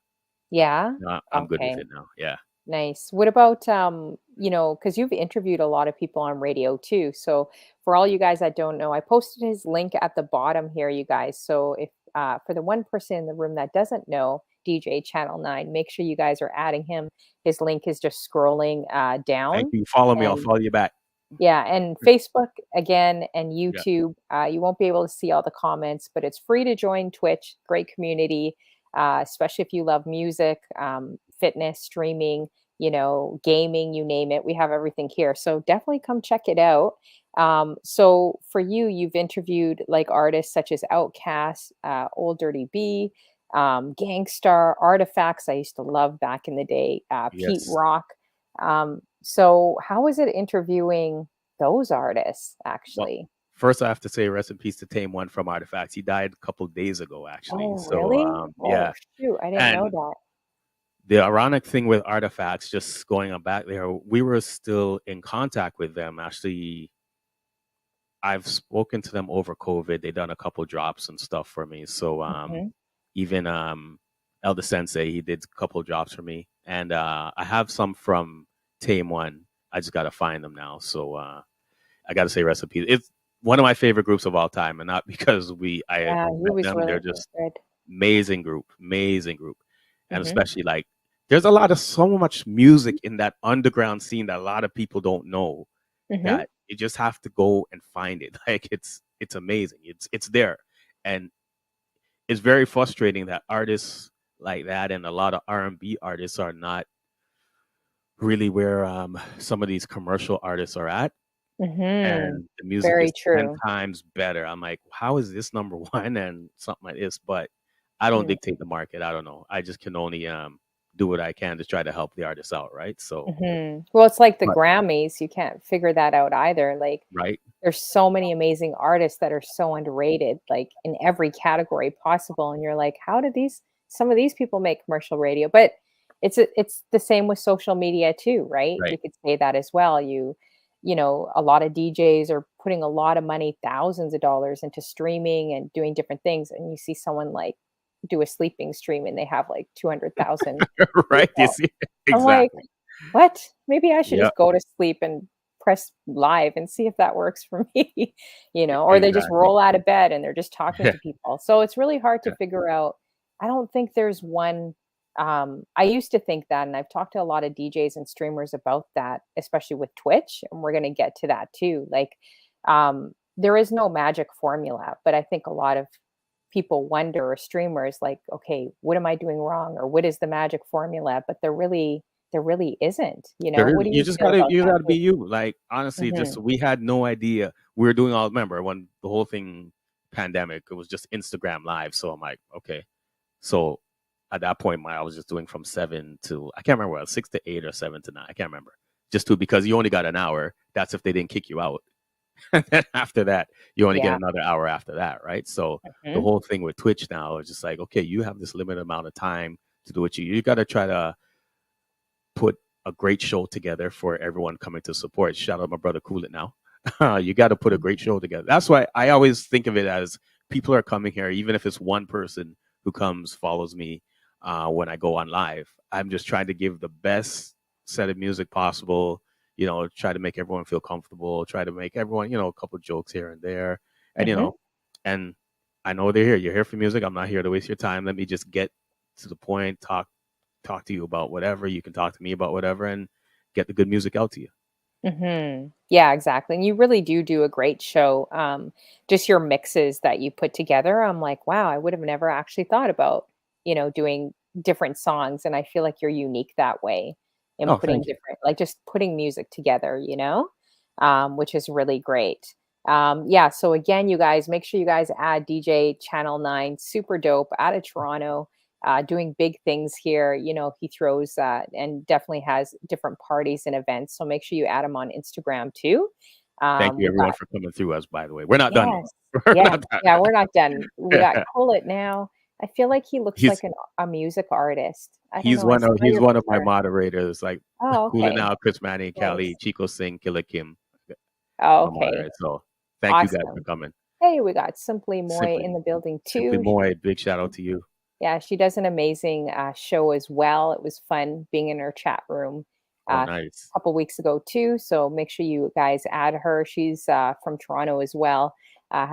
Yeah. No, I'm good with Okay. it now. Yeah. Nice. What about because you've interviewed a lot of people on radio too. So for all you guys that don't know, I posted his link at the bottom here, you guys. So if for the one person in the room that doesn't know DJ Channel 9, make sure you guys are adding him. His link is just scrolling Thank down. you. Follow me. I'll And follow you back. yeah, and Facebook again and Yeah. YouTube. You won't be able to see all the comments, but it's free to join Twitch. Great community, especially if you love music, fitness, streaming, gaming, you name it. We have everything here. So definitely come check it out. So for you, you've interviewed like artists such as Outkast, Old Dirty B, Gangstar, Artifacts. I used to love back in the day, Pete Yes. Rock. So how is it interviewing those artists Well, actually? first I have to say rest in peace to Tame One from Artifacts. He died a couple days ago, actually. Oh, So really? Oh, yeah. shoot, I didn't know And that. the ironic thing with Artifacts, just going on back there, we were still in contact with them. Actually, I've spoken to them over COVID. They done a couple drops and stuff for me. So Mhm. even Elder Sensei. He did a couple of drops for me, and I have some from Tame One. I just gotta find them now. So I gotta say recipes. It's one of my favorite groups of all time, and not because I Yeah, he met was them. They're really just good. amazing group, and Mm-hmm. especially like there's a lot of so much music in that underground scene that a lot of people don't know, Mm-hmm. that you just have to go and find it. Like it's amazing. It's there, and it's very frustrating that artists like that and a lot of R&B artists are not really where some of these commercial artists are at, Mm-hmm. and the music Very is 10 true. times better. I'm like, how is this number one and something like this? But I don't dictate the market. I don't know. I just can only do what I can to try to help the artists out, right? So, Well, it's like the but Grammys, you can't figure that out either. Like, right, there's so many amazing artists that are so underrated, like in every category possible. And you're like, how did some of these people make commercial radio? But it's the same with social media too, right? right. We could say that as well. A lot of DJs are putting a lot of money, thousands of dollars into streaming and doing different things. And you see someone like do a sleeping stream and they have like 200,000 Right. You people. see, I'm like, exactly. what? Maybe I should Yeah, just go to sleep and press live and see if that works for me, or they just exactly. roll out of bed and they're just talking Yeah, to people. So it's really hard to yeah. figure out. I don't think there's one. I used to think that, and I've talked to a lot of DJs and streamers about that, especially with Twitch, and we're going to get to that too. Like, there is no magic formula, but I think a lot of people wonder, or streamers like, okay, what am I doing wrong, or what is the magic formula? But there really isn't. There is. What do you feel about You that gotta be too? you. Like honestly, Mhm. just we had no idea we were doing all. Remember when the whole thing pandemic? It was just Instagram Live. So I'm like, okay. So at that point, I was just doing from 7 to I can't remember, 6 to 8 or 7 to 9. I can't remember. Just to because you only got an hour. That's if they didn't kick you out. And then after that, you only get Yeah. another hour after that, right? So the Mhm. whole thing with Twitch now is just like, okay, you have this limited amount of time to do what you got to try to put a great show together for everyone coming to support. Shout out my brother Cool It now. You got to put a great show together. That's why I always think of it as people are coming here, even if it's one person who comes, follows me when I go on live. I'm just trying to give the best set of music possible, try to make everyone feel comfortable, try to make everyone, a couple jokes here and there. And, Mhm. and I know they're here. You're here for music. I'm not here to waste your time. Let me just get to the point, talk to you about whatever. You can talk to me about whatever and get the good music out to you. Yeah, exactly. And you really do a great show. Just your mixes that you put together. I'm like, wow, I would have never actually thought about, doing different songs. And I feel like you're unique that way in Oh, putting thank you. different, like just putting music together, which is really great. Yeah. So again, you guys, make sure you guys add DJ Channel 9, super dope, out of Toronto, doing big things here. He throws and definitely has different parties and events. So make sure you add him on Instagram too. Thank you We everyone got for coming through us, by the way. We're not done Yes, though. We're yes, not yeah. We're not done. We got done. Call It Now. I feel like he looks like he's a music artist. I don't know. I saw he's your one of my picture. moderators, like Oh, Cool It okay. Now, Chris Manny, Kelly, Nice. Chico Singh, Killer Kim, Oh, my okay. moderator. So thank you guys for Awesome. coming. Hey, we got Simply Moy Simply in the building Simply too. Moy, big shout out to you. Yeah, she does an amazing show as well. It was fun being in her chat room Oh, a nice. couple weeks ago too. So make sure you guys add her. She's from Toronto as well.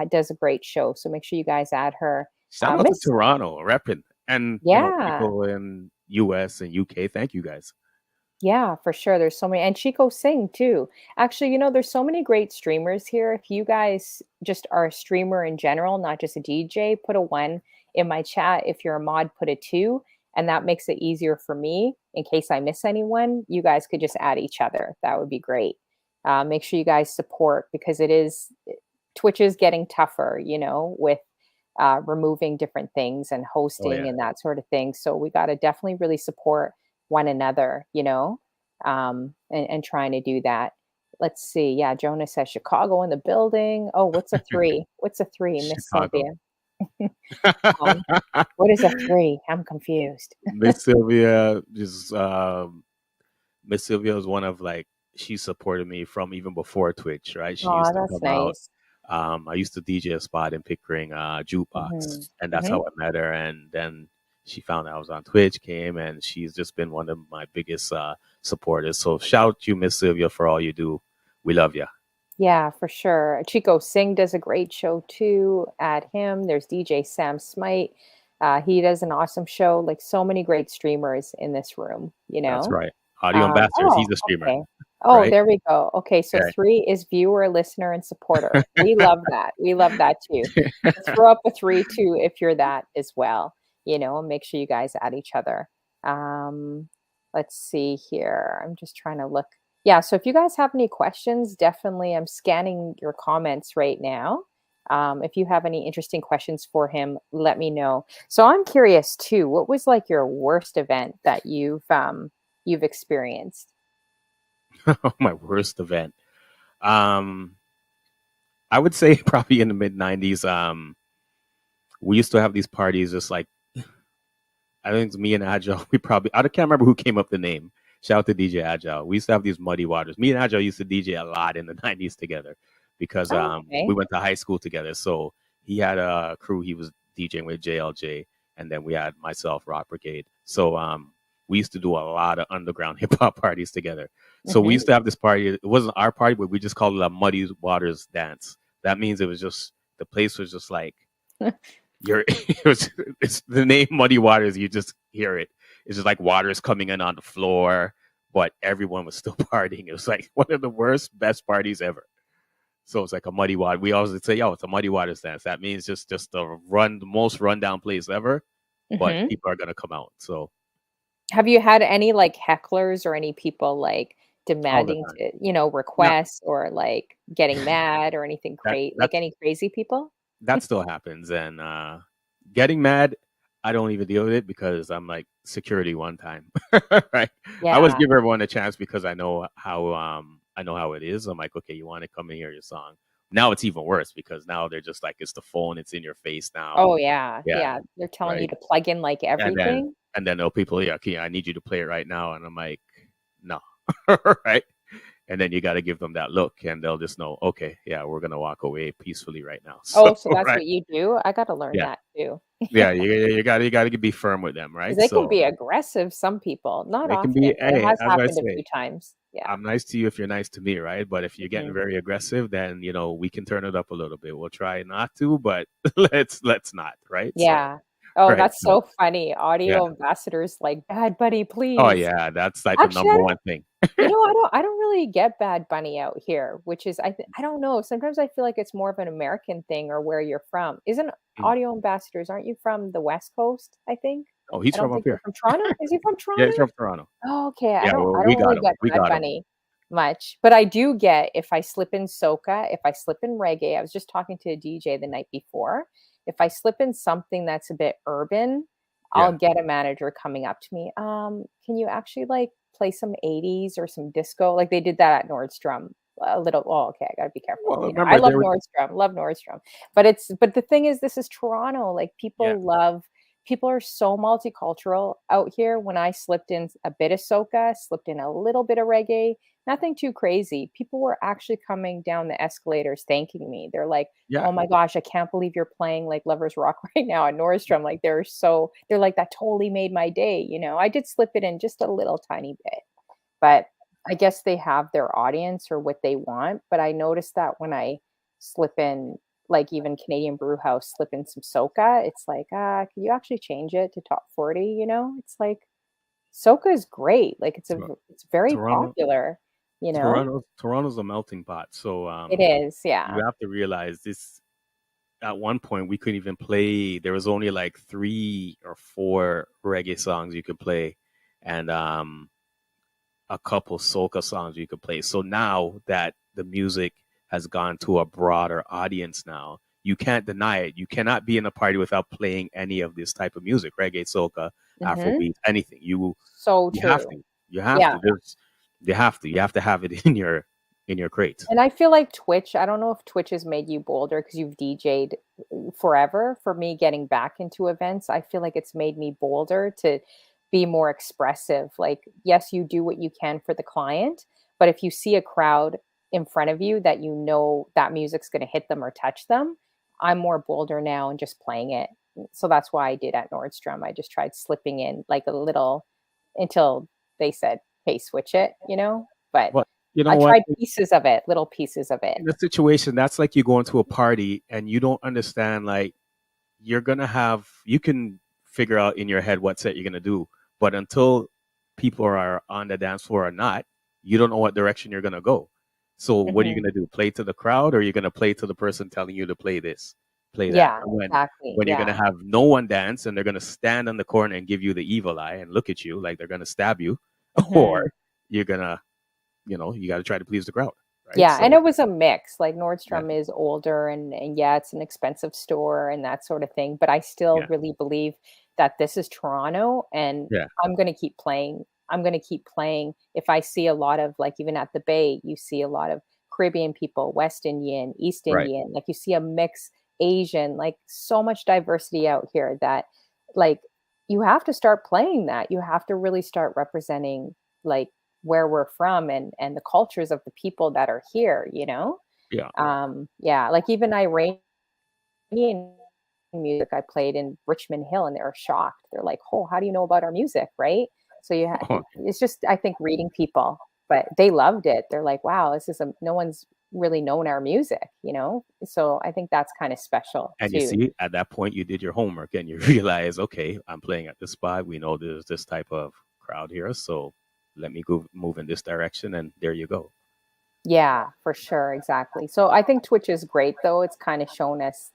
Does a great show. So make sure you guys add her. Shout out to Miss, Toronto, repping. And yeah, people in US and UK. Thank you guys. yeah, for sure. There's so many, and Chico Sing too. Actually, there's so many great streamers here. If you guys just are a streamer in general, not just a DJ, put a 1 in my chat. If you're a mod, put a 2, and that makes it easier for me in case I miss anyone. You guys could just add each other. That would be great. Make sure you guys support because Twitch is getting tougher, with removing different things and Oh hosting yeah. and that sort of thing. So we got to definitely really support one another, and trying to do that. Let's see. Yeah, Jonah says Chicago in the building. Oh, what's a 3? What's a 3, Miss Chicago. Sylvia? um, what is a 3? I'm confused. Miss Sylvia just Miss Sylvia is one of like she supported me from even before Twitch, right? She Oh, used to that's come out. nice. I used to DJ a spot in Pickering, Hmm. Jukebox, and that's Hmm. how I met her. And then she found out I was on Twitch, came, and she's just been one of my biggest supporters. So shout out to you, Miss Sylvia, for all you do. We love you. Yeah, for sure. Chico Singh does a great show too. Add him. There's DJ Sam Smite. He does an awesome show. Like so many great streamers in this room, you That's know? right. Audio Ambassadors, Oh, he's a streamer, okay. Oh, right? there we go. Okay, so Okay. 3 is viewer, listener, and supporter. We love that. We love that too. So throw up a 3 too if you're that as well, and make sure you guys add each other. Um, let's see here. I'm just trying to look. Yeah, so if you guys have any questions, definitely I'm scanning your comments right now. If you have any interesting questions for him, let me know. So I'm curious too, what was like your worst event that you've experienced? My worst event. Um, I would say probably in the mid '90s. We used to have these parties, just like I think it's me and Agile. We probably I can't remember who came up with the name. Shout out to DJ Agile. We used to have these muddy waters. Me and Agile used to DJ a lot in the '90s together because Oh, we okay. went to high school together. So he had a crew. He was DJing with JLJ, and then we had myself, Rock Brigade. So we used to do a lot of underground hip hop parties together. So we Hmm. used to have this party. It wasn't our party, but we just called it a muddy waters dance. That means it was just the place was just like you're it's the name Muddy Waters. You just hear it. It's just like water is coming in on the floor, but everyone was still partying. It was like one of the worst, best parties ever. So it's like a muddy water. We always say, "Yo, it's a muddy waters dance." That means just the most rundown place ever, but Hmm. people are gonna come out. So Have you had any like hecklers or any people like all the demanding time. to, No, requests or like getting mad or anything that like that's any crazy people? that still happens. And getting mad, I don't even deal with it because I'm like security one time. Right. I always Yeah. give everyone a chance because I know how it is. I'm like, okay, you want to come and hear your song. Now it's even worse because now they're just like it's the phone, it's in your face now. Oh, yeah. Yeah, Yeah. They're telling you right. to plug in like And then everything. people, yeah, okay, I need you to play it right now. And I'm like, no. Right. And then you got to give them that look and they'll just know, okay, yeah, we're going to walk away peacefully right now. So, Oh, so that's right. what you do? I gotta learn Yeah. that too. Yeah, you got to be firm with them, 'Cause right? they can So be aggressive, some people. Not they can be, often, but it hey, has as I happened a say, few times. Yeah. I'm nice to you if you're nice to me, right? But if you're getting Mhm. very aggressive, then we can turn it up a little bit. We'll try not to, but let's not, right? So, Yeah. Oh, right. that's So, so funny. yeah. Audio ambassadors like, "Bad Bunny, Oh please." yeah, that's like the Actually, number one thing. I don't really get Bad Bunny out here, which is I don't know, sometimes I feel like it's more of an American thing or where you're from. Isn't Mm. audio ambassadors, aren't you from the West Coast, I think? Oh, he's I don't from up think you're here. from Toronto? Is he from Yeah, Toronto? he's from Toronto. Oh, okay. I Yeah, don't well, I we don't got really him. get We Bad got him. Bunny much, but I do get if I slip in soca, if I slip in reggae. I was just talking to a DJ the night before. If I slip in something that's a bit urban, I'll Yeah. get a manager coming up to me. Can you actually like play some 80s or some disco? Like they did that at Nordstrom. A little, oh, okay, I gotta be careful. Well, I remember love there was Nordstrom, love Nordstrom. But the thing is, this is Toronto. Like yeah. people are so multicultural out here. When I slipped in a bit of soca, slipped in a little bit of reggae, nothing too crazy. People were actually coming down the escalators thanking me. They're like, Yeah. "Oh my gosh, I can't believe you're playing like Lovers Rock right now at Nordstrom." Like they're like that totally made my day. I did slip it in just a little tiny bit, but I guess they have their audience or what they want. But I noticed that when I slip in, like even Canadian Brew House, slip in some soca, it's like, can you actually change it to top 40? It's like soca is great. Like Tor- it's very Toronto popular. Toronto's a melting pot. So It is, you yeah. have to realize this at one point we couldn't even play. There was only like 3 or 4 reggae songs you could play and a couple soca songs you could play. So now that the music has gone to a broader audience now, you can't deny it. You cannot be in a party without playing any of this type of music, reggae, soca, Mhm. Afrobeat, anything. So You have true. to. You have Yeah. to. You have to have it in your crate. And I feel like Twitch, I don't know if Twitch has made you bolder because you've DJ'd forever. For me, getting back into events, I feel like it's made me bolder to be more expressive. Like, yes, you do what you can for the client, but if you see a crowd in front of you that you know that music's going to hit them or touch them, I'm more bolder now and just playing it. So that's why I did at Nordstrom. I just tried slipping in like a little until they said, "Hey, switch it," you know? But But you know I what? tried pieces of it, little pieces of it. In the situation, that's like you going to a party and you don't understand, like, you're gonna have you can figure out in your head what set you're gonna do, but until people are on the dance floor or not, you don't know what direction you're gonna go. So what are you Mhm. gonna do? Play to the crowd, or are you gonna play to the person telling you to play this, play that? Yeah, And exactly. when you're gonna Yeah. have no one dance and they're gonna stand on the corner and give you the evil eye and look at you like they're gonna stab you, or Mhm. you're gonna, you got to try to please the crowd, right? Yeah, and So it was a mix. Like yeah, Nordstrom is older and yeah, it's an expensive store and that sort of thing, but I still yeah, really believe that this is Toronto and yeah, I'm going to keep playing. I'm going to keep playing. If I see a lot of like even at the Bay, you see a lot of Caribbean people, West Indian, East right, Indian, like you see a mix Asian, like so much diversity out here that like you have to start playing that. You have to really start representing like where we're from and the cultures of the people that are here, you know? yeah. Yeah, like even Iranian music I played in Richmond Hill and they were shocked. They're like, "Oh, how do you know about our music?" Right? So it's just I think reading people, but they loved it. They're like, "Wow, this is no one's really known our music," you know? So I think that's kind of special And you too. see, at that point, you did your homework and you realize, okay, I'm playing at this spot. We know there's this type of crowd here, so let me go move in this direction, and there you go. Yeah, for sure, exactly. So I think Twitch is great though. It's kind of shown us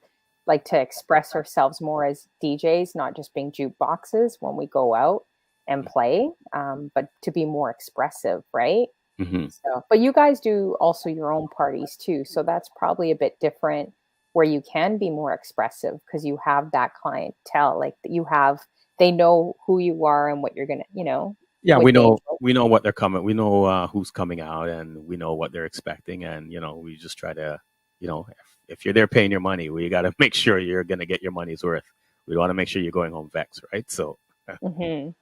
like to express ourselves more as DJs, not just being jukeboxes when we go out and play, but to be more expressive, right? Hmm. So, but you guys do also your own parties too. So that's probably a bit different where you can be more expressive because you have that clientele, like you have, they know who you are and what you're gonna, Yeah, what we they know enjoy. we know what they're coming. We know who's coming out, and we know what they're expecting, and we just try to, if you're there paying your money, we got to make sure you're gonna get your money's worth. We want to make sure you're going home vexed, right? So, Mhm.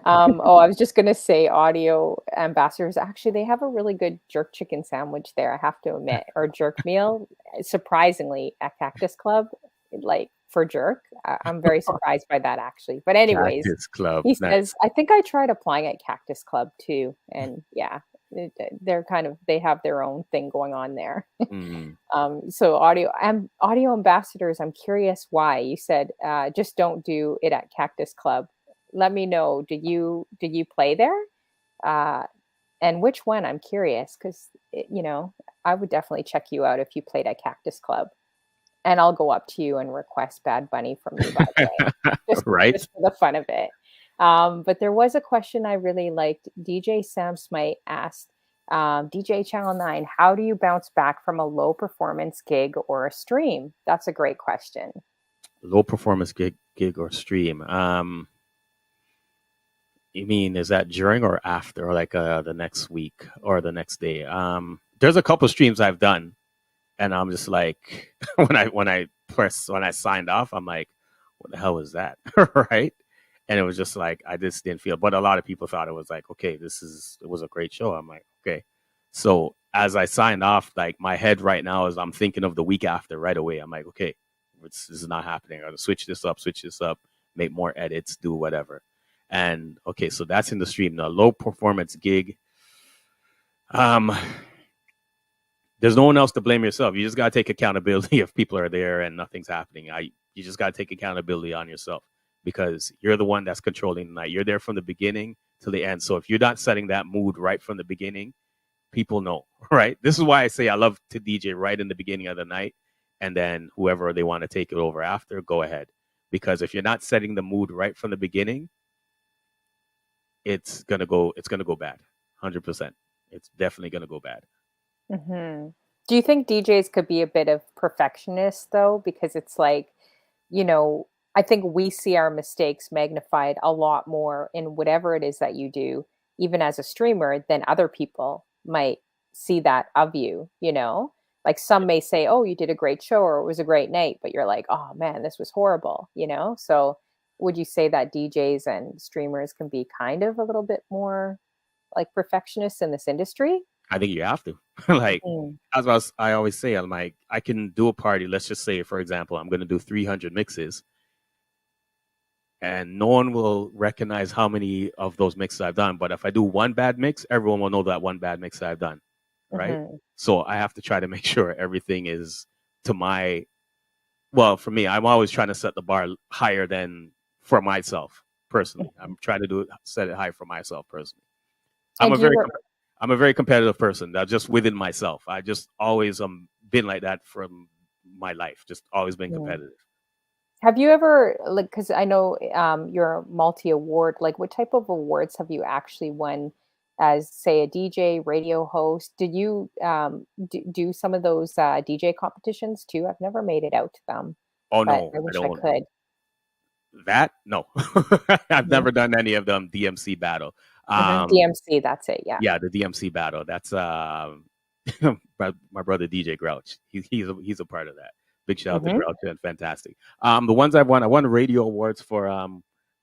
Oh, I was just gonna say audio ambassadors. Actually, they have a really good jerk chicken sandwich there, I have to admit, or jerk meal. Surprisingly, at Cactus Club, like for jerk, I'm very surprised by that actually. But anyways, Cactus Club, he says, nice. I think I tried applying at Cactus Club too, and yeah, they're they have their own thing going on there. Mm. So audio ambassadors, I'm curious why. You said just don't do it at Cactus Club. Let me know. Did you play there? Uh, and which one? I'm curious because I would definitely check you out if you played at Cactus Club, and I'll go up to you and request Bad Bunny from you. By the way, just Right? just for the fun of it. But there was a question I really liked. DJ Sam Smite asked, DJ Channel 9, how do you bounce back from a low performance gig or a stream? That's a great question. Low performance gig or stream. You mean is that during or after, or like the next week or the next day? There's a couple streams I've done, and I'm just like, when I signed off, I'm like, what the hell was that, right? And it was just like I just didn't feel. But a lot of people thought it was like, okay, it was a great show. I'm like, okay. So as I signed off, like my head right now is I'm thinking of the week after right away. I'm like, okay, this is not happening. I gotta switch this up, make more edits, do whatever. And okay, so that's in the stream. The low performance gig. Um, there's no one else to blame yourself. You just gotta take accountability if people are there and nothing's happening. You just gotta take accountability on yourself because you're the one that's controlling the night. You're there from the beginning to the end. So if you're not setting that mood right from the beginning, people know, right? This is why I say I love to DJ right in the beginning of the night, and then whoever they want to take it over after, go ahead. Because if you're not setting the mood right from the beginning, it's gonna go bad. 100%. It's definitely gonna go bad. Hmm. Do you think DJs could be a bit of perfectionists though? Because it's like, you know, I think we see our mistakes magnified a lot more in whatever it is that you do, even as a streamer, than other people might see that of you. Like some may say, oh, you did a great show or it was a great night, but you're like, oh man, this was horrible? So would you say that DJs and streamers can be kind of a little bit more like perfectionists in this industry? I think you have to. Like, Mhm. I always say, I'm like, I can do a party. Let's just say, for example, I'm going to do 300 mixes. and no one will recognize how many of those mixes I've done. But if I do one bad mix, everyone will know that one bad mix that I've done, right? Hmm. So I have to try to make sure everything is to my, well, for me, I'm always trying to set the bar higher than for myself personally. I'm trying to set it high for myself personally. I'm And a do you very I'm a very competitive person. That just within myself. I just always been like that from my life. Just always been mm. competitive. Have you ever, like, because I know you're multi-award, like what type of awards have you actually won as, say, a DJ, radio host? Did you do some of those DJ competitions too? I've never made it out to them, Oh but no, I I wish I don't. could. That no, I've Hmm. never done any of them DMC battle. Hmm. DMC, that's it. Yeah. Yeah, the DMC battle. That's my brother DJ Grouch. He's a part of that. Big shout out to Hmm. Grouch and fantastic. The ones I won radio awards for.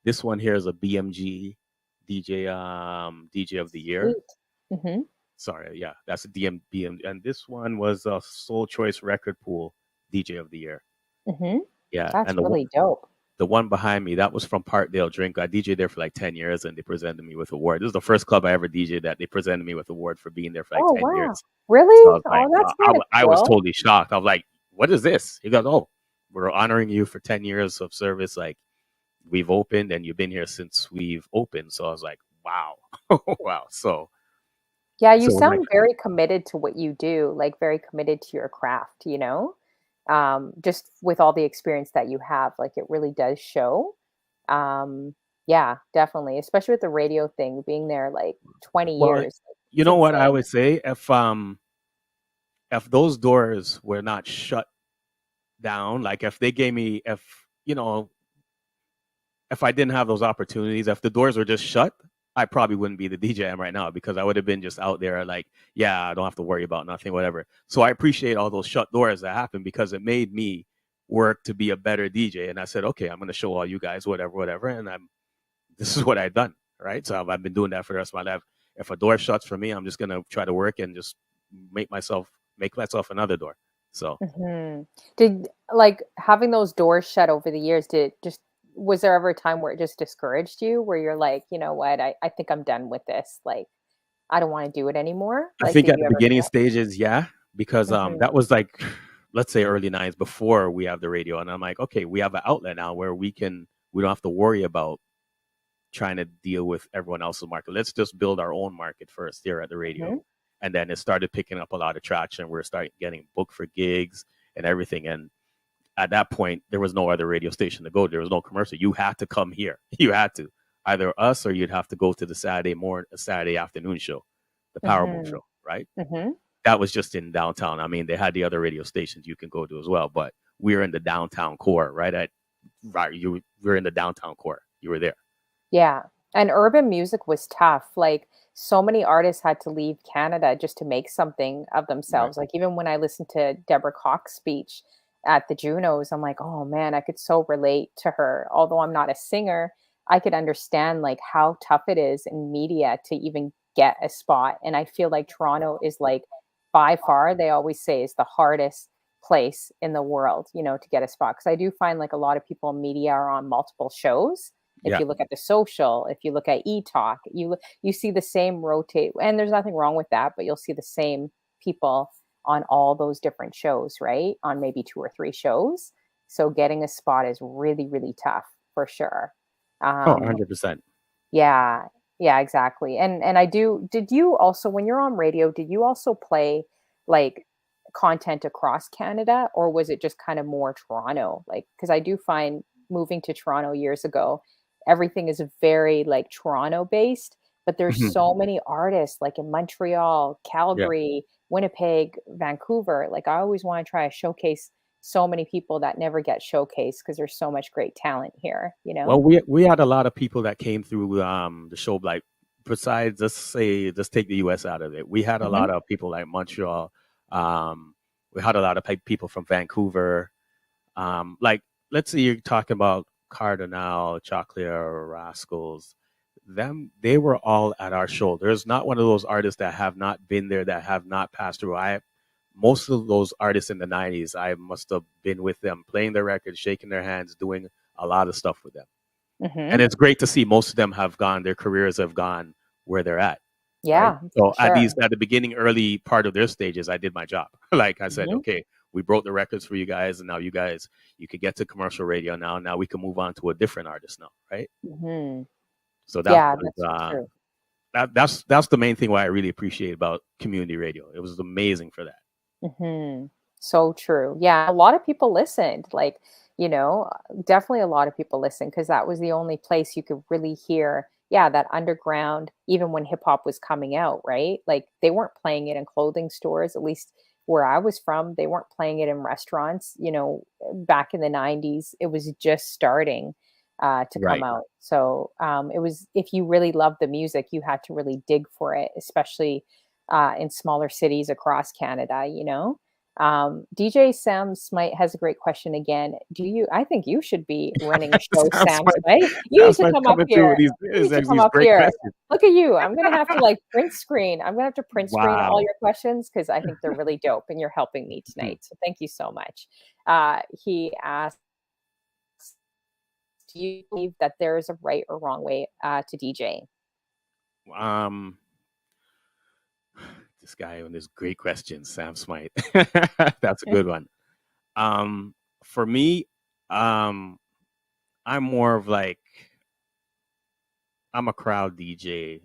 This one here is a BMG DJ of the year. Sweet. Hmm. Sorry, yeah, that's a BM, and this one was a Soul Choice Record Pool DJ of the year. Hmm. Yeah, That's and really dope. the one behind me, that was from Parkdale Drink. I DJed there for like 10 years and they presented me with an award. This is the first club I ever DJed that they presented me with an award for being there for like Oh, 10 wow. years. So I Really? was like, Oh, that's kind of I was cool. totally shocked. I was like, what is this? He goes, oh, we're honoring you for 10 years of service. Like, we've opened and you've been here since we've opened. So I was like, wow. Wow. Yeah, you So when I, sound very committed to what you do, like very committed to your craft, you know? Just with all the experience that you have, like it really does show. Yeah, definitely, especially with the radio thing, being there like 20 well, years. Like, you it's know what I insane. would say? If those doors were not shut down, like if they gave me, you know, if I didn't have those opportunities, if the doors were just shut, I probably wouldn't be the DJ I am right now because I would have been just out there like, yeah, I don't have to worry about nothing, whatever. So I appreciate all those shut doors that happened because it made me work to be a better DJ. And I said, okay, I'm going to show all you guys whatever, whatever. And this is what I've done. Right. So I've been doing that for the rest of my life. If a door shuts for me, I'm just going to try to work and just make myself another door. So Mhm. Did like having those doors shut over the years, did just was there ever a time where it just discouraged you where you're like, you know what, I think I'm done with this. Like, I don't want to do it anymore. I Like, think did at you the ever beginning feel? stages, yeah, because Mhm. that was like, let's say early '90s before we have the radio, and I'm like, okay, we have an outlet now where we don't have to worry about trying to deal with everyone else's market. Let's just build our own market first here at the radio, Mhm. and then it started picking up a lot of traction. We're starting getting booked for gigs and everything, and at that point, there was no other radio station to go. There was no commercial. You had to come here. You had to either us or you'd have to go to the Saturday afternoon show, the Power Move Mhm. show, right? Mhm. That was just in downtown. I mean, they had the other radio stations you can go to as well, but we were in the downtown core, right? You were in the downtown core. You were there. Yeah, and urban music was tough, like, so many artists had to leave Canada just to make something of Right. themselves, like, even when I listened to Deborah Cox's speech at the Junos, I'm like, "Oh, man, I could so relate to her." Although I'm not a singer, I could understand, like, how tough it is in media to even get a spot, and I feel like Toronto is, like, by far, they always say, is the hardest place in the world, you know, to get a spot. Because I do find, like, a lot of people in media are on multiple shows, if Yeah. you look at The Social, if you look at eTalk, you see the same rotate, and there's nothing wrong with that, but you'll see the same people on all those different shows, right? On maybe 2 or 3 shows. So getting a spot is really, really tough for sure. Oh, Um, 100%. yeah, yeah, exactly. And I do did you also when you're on radio, did you also play, like, content across Canada, or was it just kinda more Toronto? Like, because I do find moving to Toronto years ago, everything is very, like, Toronto-based, but there's so many artists, like, in Montreal, Yeah. Calgary, Winnipeg, Vancouver. Like, I always wanna try to showcase so many people that never get showcased because there's so much great talent here, you Well, know? we had a lot of people that came through the show. Like besides, let's take the U.S. out of it. We had a Mhm, lot of people like Montreal. Um, we had a lot of people from Vancouver. Like let's say you're talking about Cardinal, Chocolate, or Rascals. They were all at our show. There's not one of those artists that have not been there that have not passed through. I Most of those artists in the '90s, I must have been with them, playing their records, shaking their hands, doing a lot of stuff with them. Mm-hmm. And it's great to see most of them their careers have gone where they're at. Right. Yeah, for So sure. at the beginning, early part of their stages, I did my job. Like I said, Mm-hmm. okay, we broke the records for you guys, and now you could get to commercial radio now. Now we can move on to a different artist now, right? Mm-hmm. So Yeah, that's so true. that's the main thing why I really appreciate about community radio. It was amazing for that. Hmm. So true. Yeah, a lot of people listened. Like, definitely a lot of people listened because that was the only place you could really hear, yeah, that underground, even when hip hop was coming out, right? Like, they weren't playing it in clothing stores, at least where I was from. They weren't playing it in restaurants, back in the 90s. It was just starting to come Right. out. So it was, if you really loved the music, you had to really dig for it, especially in smaller cities across Canada. DJ Sam Smite has a great question again. I think you should be running a show, Sam Smite. You need Sounds to like come up coming through here. with You need to come these up great here. questions. Look at you. I'm going to have to like print screen. I'm going to have to print screen all Wow. your questions because I think they're really dope and you're helping me Mhm. tonight. So thank you so much. He asked, do you believe that there is a right or wrong way to DJ? Um, this guy on this great question, Sam Smite. That's a good one. Um, for me, um, I'm more of like I'm a crowd DJ,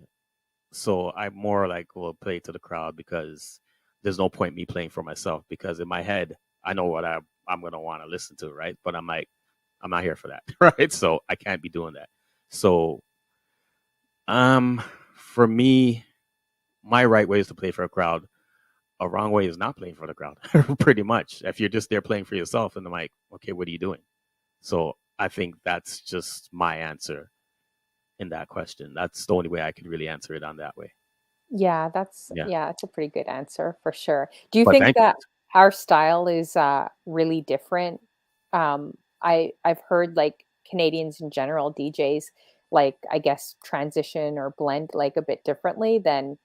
so I'm more like will play to the crowd because there's no point me playing for myself because in my head I know what I'm gonna want to listen to, right? But I'm like I'm not here for that, right? So I can't be doing that. So um, for me, my right way is to play for a crowd. A wrong way is not playing for the crowd, pretty much. If you're just there playing for yourself, and I'm like, okay, what are you doing? So I think that's just my answer in that question. That's the only way I could really answer it on that way. Yeah, Yeah. that's a pretty good answer for sure. Do you But think thank you. that our style is really different? I've heard like Canadians in general, DJs, like I guess transition or blend like a bit differently than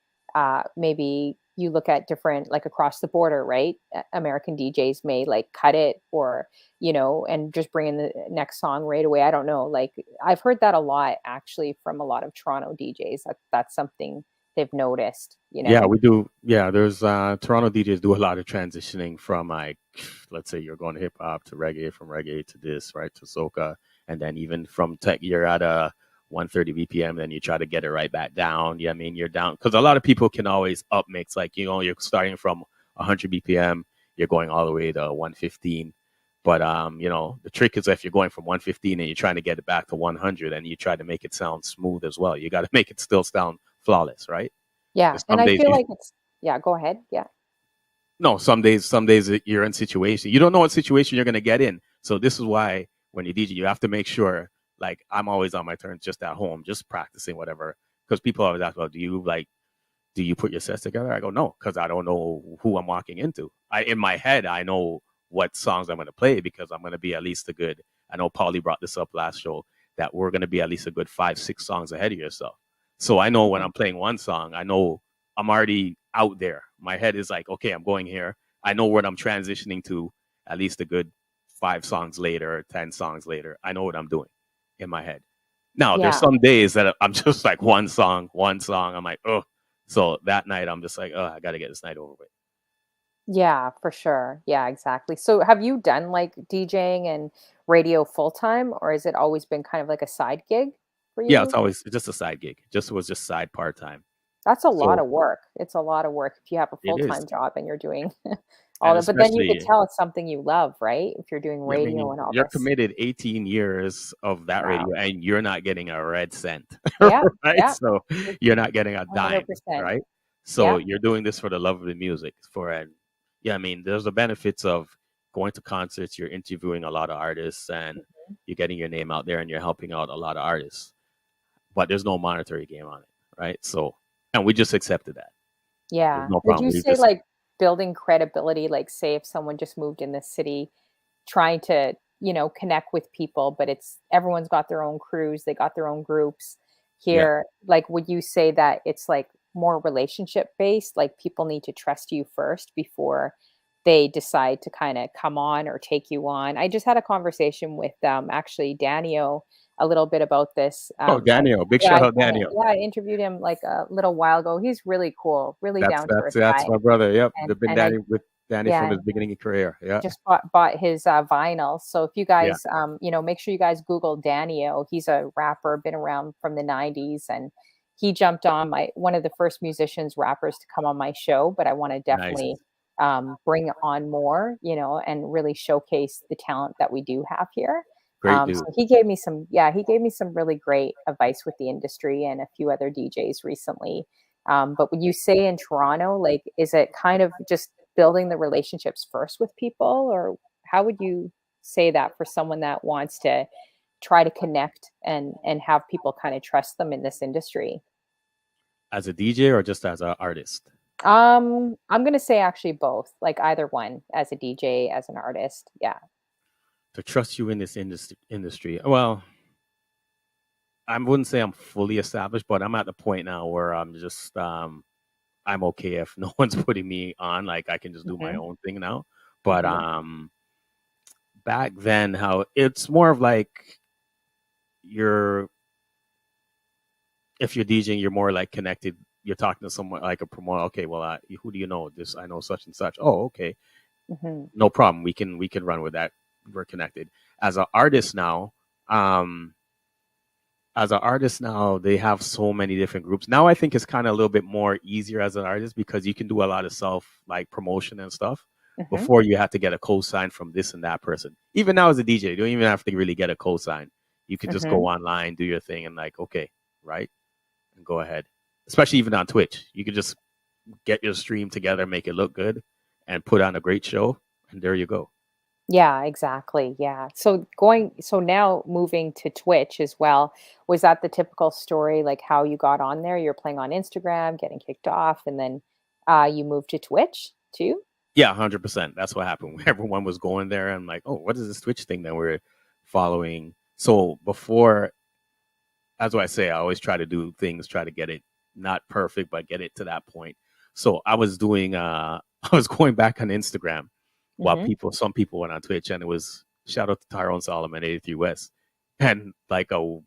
maybe you look at different like across the border, right? American DJs may like cut it or and just bring in the next song right away. I don't know. Like I've heard that a lot actually from a lot of Toronto DJs. That's something they've noticed, you Yeah, know? we do. Yeah, there's Toronto DJs do a lot of transitioning from like, let's say you're going to hip hop to reggae, from reggae to this, right, to soca, and then even from tech, you're at a 130 BPM, then you try to get it right back down. Yeah, I mean you're down because a lot of people can always up mix. Like you're starting from 100 BPM, you're going all the way to 115. But the trick is if you're going from 115 and you're trying to get it back to 100, and you try to make it sound smooth as well, you got to make it still sound flawless, right? Yeah, Because and I feel like it's yeah, go ahead. Yeah. no, some days you're in situation. You don't know what situation you're gonna get in. So this is why when you DJ, you have to make sure. Like I'm always on my turns, just at home, just practicing whatever. Because people always ask, "Well, do you put your sets together?" I go, "No," because I don't know who I'm walking into. In my head, I know what songs I'm gonna play because I'm gonna be at least a good. I know Paulie brought this up last show that we're gonna be at least a good 5, 6 songs ahead of yourself. So I know when Mhm. I'm playing one song, I know I'm already out there. My head is like, okay, I'm going here. I know what I'm transitioning to at least a good 5 songs later, or 10 songs later. I know what I'm doing in my head. Now, there's Yeah. some days that I'm just like one song. I'm like, oh. So that night, I'm just like, oh, I got to get this night over with. Yeah, for sure. Yeah, exactly. So have you done like DJing and radio full time or has it always been kind of like a side gig for Yeah, it's you? always just a side gig. Just was just side part time. That's a lot So of work. It's a lot of work if you have a it is, full-time job and you're doing all and that. But then you could especially tell it's something you love, right? If you're doing yeah, I radio mean, and all you're this. committed 18 years of that Wow. radio and you're not getting a red cent, Yeah, right? yeah. So you're not getting a dime, 100%. right? So Yeah. you're doing this for the love of the music. Yeah, I mean, there's the benefits of going to concerts, you're interviewing a lot of artists and Mhm. you're getting your name out there and you're helping out a lot of artists, but there's no monetary game on it, right? So, and we just accepted that. There's Yeah. no Would problem. you We say just, like building credibility, like say if someone just moved in the city trying to, connect with people, but it's everyone's got their own crews, they got their own groups yeah. here. Like, would you say that it's like more relationship based? Like, people need to trust you first before they decide to kind of come on or take you on. I just had a conversation with actually Danio a little bit about this. Oh, Daniel, big shout out Daniel. I interviewed him like a little while ago. He's really cool, really That's down to that's earth that's guy. my brother. Yep, they've been And I Danny with Danny from yeah, his beginning of career. Yeah, just bought his vinyl. So if you yeah, guys, make sure you guys Google Danio. He's a rapper, been around from the '90s, and he jumped on my one of the first musicians rappers to come on my show. But I want to nice, definitely bring on more, and really showcase the talent that we do have here. great So dude. he gave me some really great advice with the industry and a few other DJs recently. But when you say in Toronto, like, is it kind of just building the relationships first with people, or how would you say that for someone that wants to try to connect and have people kind of trust them in this industry? As a DJ or just as an artist? I'm gonna say actually both, like either one, as a DJ, as an artist. Yeah. To trust you in this industry. Well, I wouldn't say I'm fully established, but I'm at the point now where I'm just I'm okay if no one's putting me on. Like I can just do my Hmm. own thing now. But Hmm. back then, how it's more of like you're if you're DJing, you're more like connected. You're talking to someone like a promoter. Okay, well, who do you know? This I know such and such. Oh, okay, Hmm. no problem. We can run with that. We're connected. As an artist now, um, they have so many different groups. Now I think it's kind of a little bit more easier as an artist because you can do a lot of self like promotion and stuff. Hmm. Before you had to get a cosign from this and that person. Even now as a DJ, you don't even have to really get a cosign. You could just go Hmm. online, do your thing, and like, okay, right, and go ahead. Especially even on Twitch, you could just get your stream together, make it look good, and put on a great show, and there you go. Yeah, exactly. Yeah. So now moving to Twitch as well, was that the typical story, like how you got on there? You're playing on Instagram, getting kicked off, and then you moved to Twitch too? Yeah, 100%. That's what happened. Everyone was going there. And like, oh, what is this Twitch thing that we're following? So before, that's why I say I always try to do things, try to get it not perfect, but get it to that point. So I was doing, I was going back on Instagram while Hmm. some people went on Twitch, and it was shout out to Tyrone Solomon, 83 West. And like a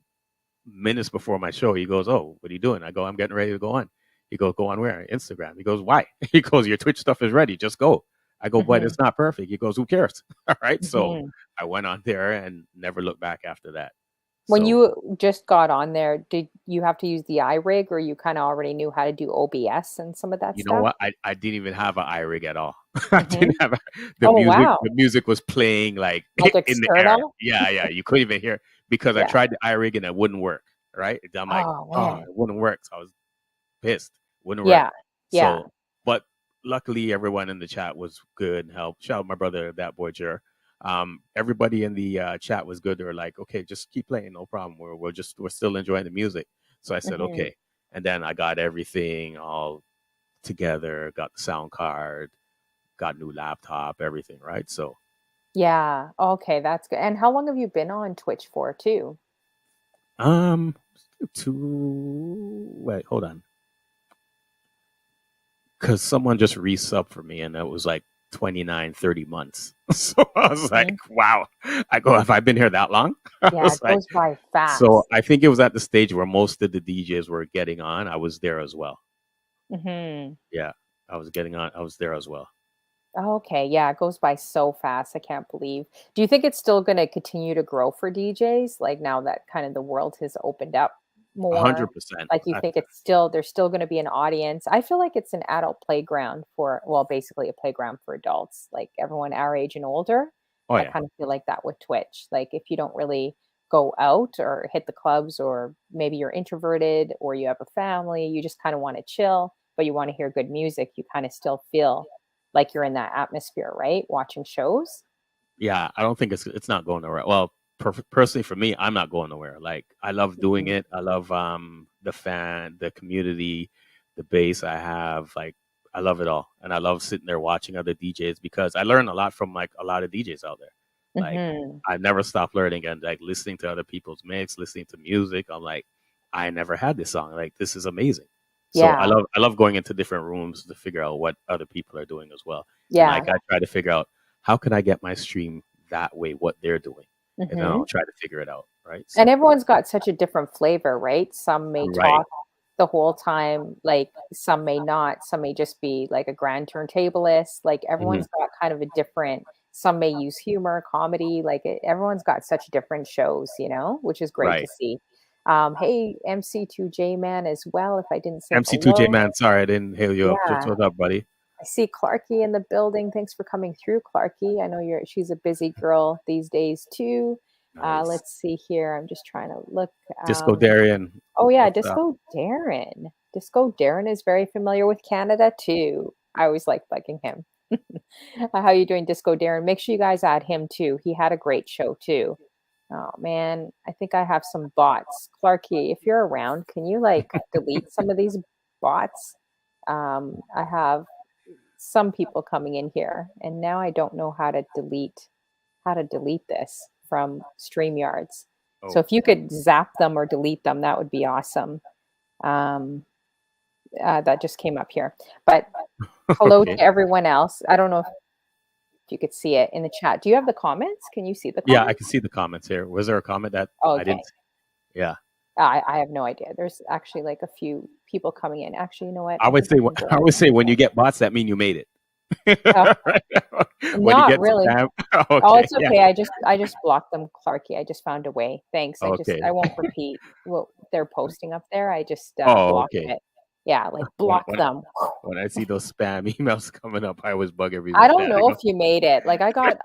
minutes before my show, he goes, "Oh, what are you doing?" I go, "I'm getting ready to go on." He goes, "Go on where?" Instagram. He goes, "Why?" He goes, "Your Twitch stuff is ready. Just go." I go, "But Hmm. it's not perfect." He goes, "Who cares?" All right. So Hmm. I went on there and never looked back after that. When So you just got on there, did you have to use the iRig, or you kind of already knew how to do OBS and some of that you know stuff? what? I didn't even have an iRig at all. I didn't Hmm. have the Oh, music. wow. The music was playing like Like in the air. external? Yeah, yeah. You couldn't even hear because I Yeah. tried the iRig and it wouldn't work. Right. I'm like, Oh, oh, man. it wouldn't work. So I was pissed. Wouldn't work. Yeah. Yeah. So, but luckily everyone in the chat was good and helped. Shout out my brother, that boy Jer. Everybody in the chat was good. They were like, okay, just keep playing, no problem. We're still enjoying the music. So I said, Hmm. okay. And then I got everything all together, got the sound card, got new laptop, everything, right? So Yeah. Okay, that's good. And how long have you been on Twitch for too? um to wait, hold on. Because someone just resub for me and it was like 29, 30 months. So I was like, Mhm. wow. I go, have I been here that long? I Yeah, was it like, goes by so fast. I think it was at the stage where most of the DJs were getting on. I was there as well. Hmm. Yeah, I was getting on. I was there as well. Okay, yeah, it goes by so fast. I can't believe. Do you think it's still going to continue to grow for DJs? Like now that kind of the world has opened up more, 100%. like you think there's still going to be an audience? I feel like it's an adult playground for, well, basically a playground for adults, like everyone our age and older. Oh, I yeah. kind of feel like that with Twitch. Like if you don't really go out or hit the clubs, or maybe you're introverted or you have a family, you just kind of want to chill, but you want to hear good music, you kind of still feel like you're in that atmosphere, right? Watching shows. Yeah, I don't think it's not going nowhere. Well, personally for me, I'm not going nowhere. Like I love doing Mhm. it. I love the community, the base I have. Like I love it all, and I love sitting there watching other DJs because I learn a lot from like a lot of DJs out there. Like Mhm. I never stop learning and like listening to other people's mix, listening to music. I'm like, I never had this song. Like this is amazing. So Yeah. I love going into different rooms to figure out what other people are doing as well. And Yeah. like I try to figure out how can I get my stream that way, what they're doing, and then I'll Mhm. try to figure it out. right? And So everyone's got such a different flavor, right? Some may right. talk the whole time, like some may not. Some may just be like a grand turntablist. Like Mhm. everyone's got kind of a different, some may use humor, comedy. Like everyone's got such different shows, which is great to Right. see. Hey, MC2J man as well, if I didn't say MC2J hello. man, sorry I didn't hail you up. Just Yeah. what's up, buddy? I see Clarky in the building. Thanks for coming through, Clarky. I know she's a busy girl these days too. Nice. Let's see here. I'm just trying to look. Disco Um, Darian. oh yeah, What's up? Disco Darren. Disco Darren is very familiar with Canada too. I always like bugging him. How you doing, Disco Darren? Make sure you guys add him too. He had a great show too. Oh man, I think I have some bots. Clarky, if you're around, can you like delete some of these bots? I have some people coming in here, and now I don't know how to delete this from StreamYards. So Oh, if you could zap them or delete them, that would be awesome. Um, that just came up here. But hello okay. to everyone else. I don't know if you could see it in the chat. Do you have the comments? Can you see the Yeah, I can comments? see the comments here. Was there a comment that Oh, I didn't okay. see? Yeah. I have no idea. There's actually like a few people coming in. Actually, you know what? I I would think say I can go I out would and say when you check. get bots, that mean you made it. Oh, When you not get really. spam, Oh, okay, it's yeah, okay. I just blocked them, Clarky. I just found a way. Thanks. I okay. won't repeat what they're posting up there. I just Oh, blocked okay. it. Yeah, like When block when them. when I see those spam emails coming up, I always bug I everyone's don't bad. I know go, if you made it. Like I got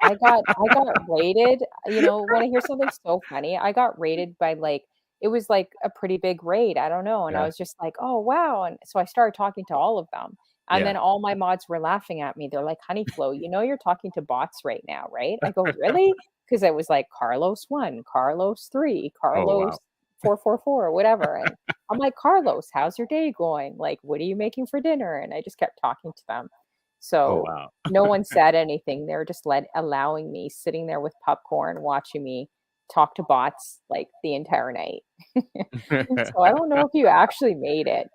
rated. Want to hear something so funny? I got rated by like it was like a pretty big raid. I don't know. And I yeah, was just like, oh wow. And so I started talking to all of them. And yeah. then all my mods were laughing at me. They're like, Honeyflow, you're talking to bots right now, right? I go, really? Because it was like Carlos 1, Carlos 3, Oh wow. Carlos 444, whatever. And I'm like, Carlos, how's your day going? Like, what are you making for dinner? And I just kept talking to them. Oh So wow. no one said anything. They were just allowing me sitting there with popcorn, watching me talk to bots like the entire night. So I don't know if you actually made it.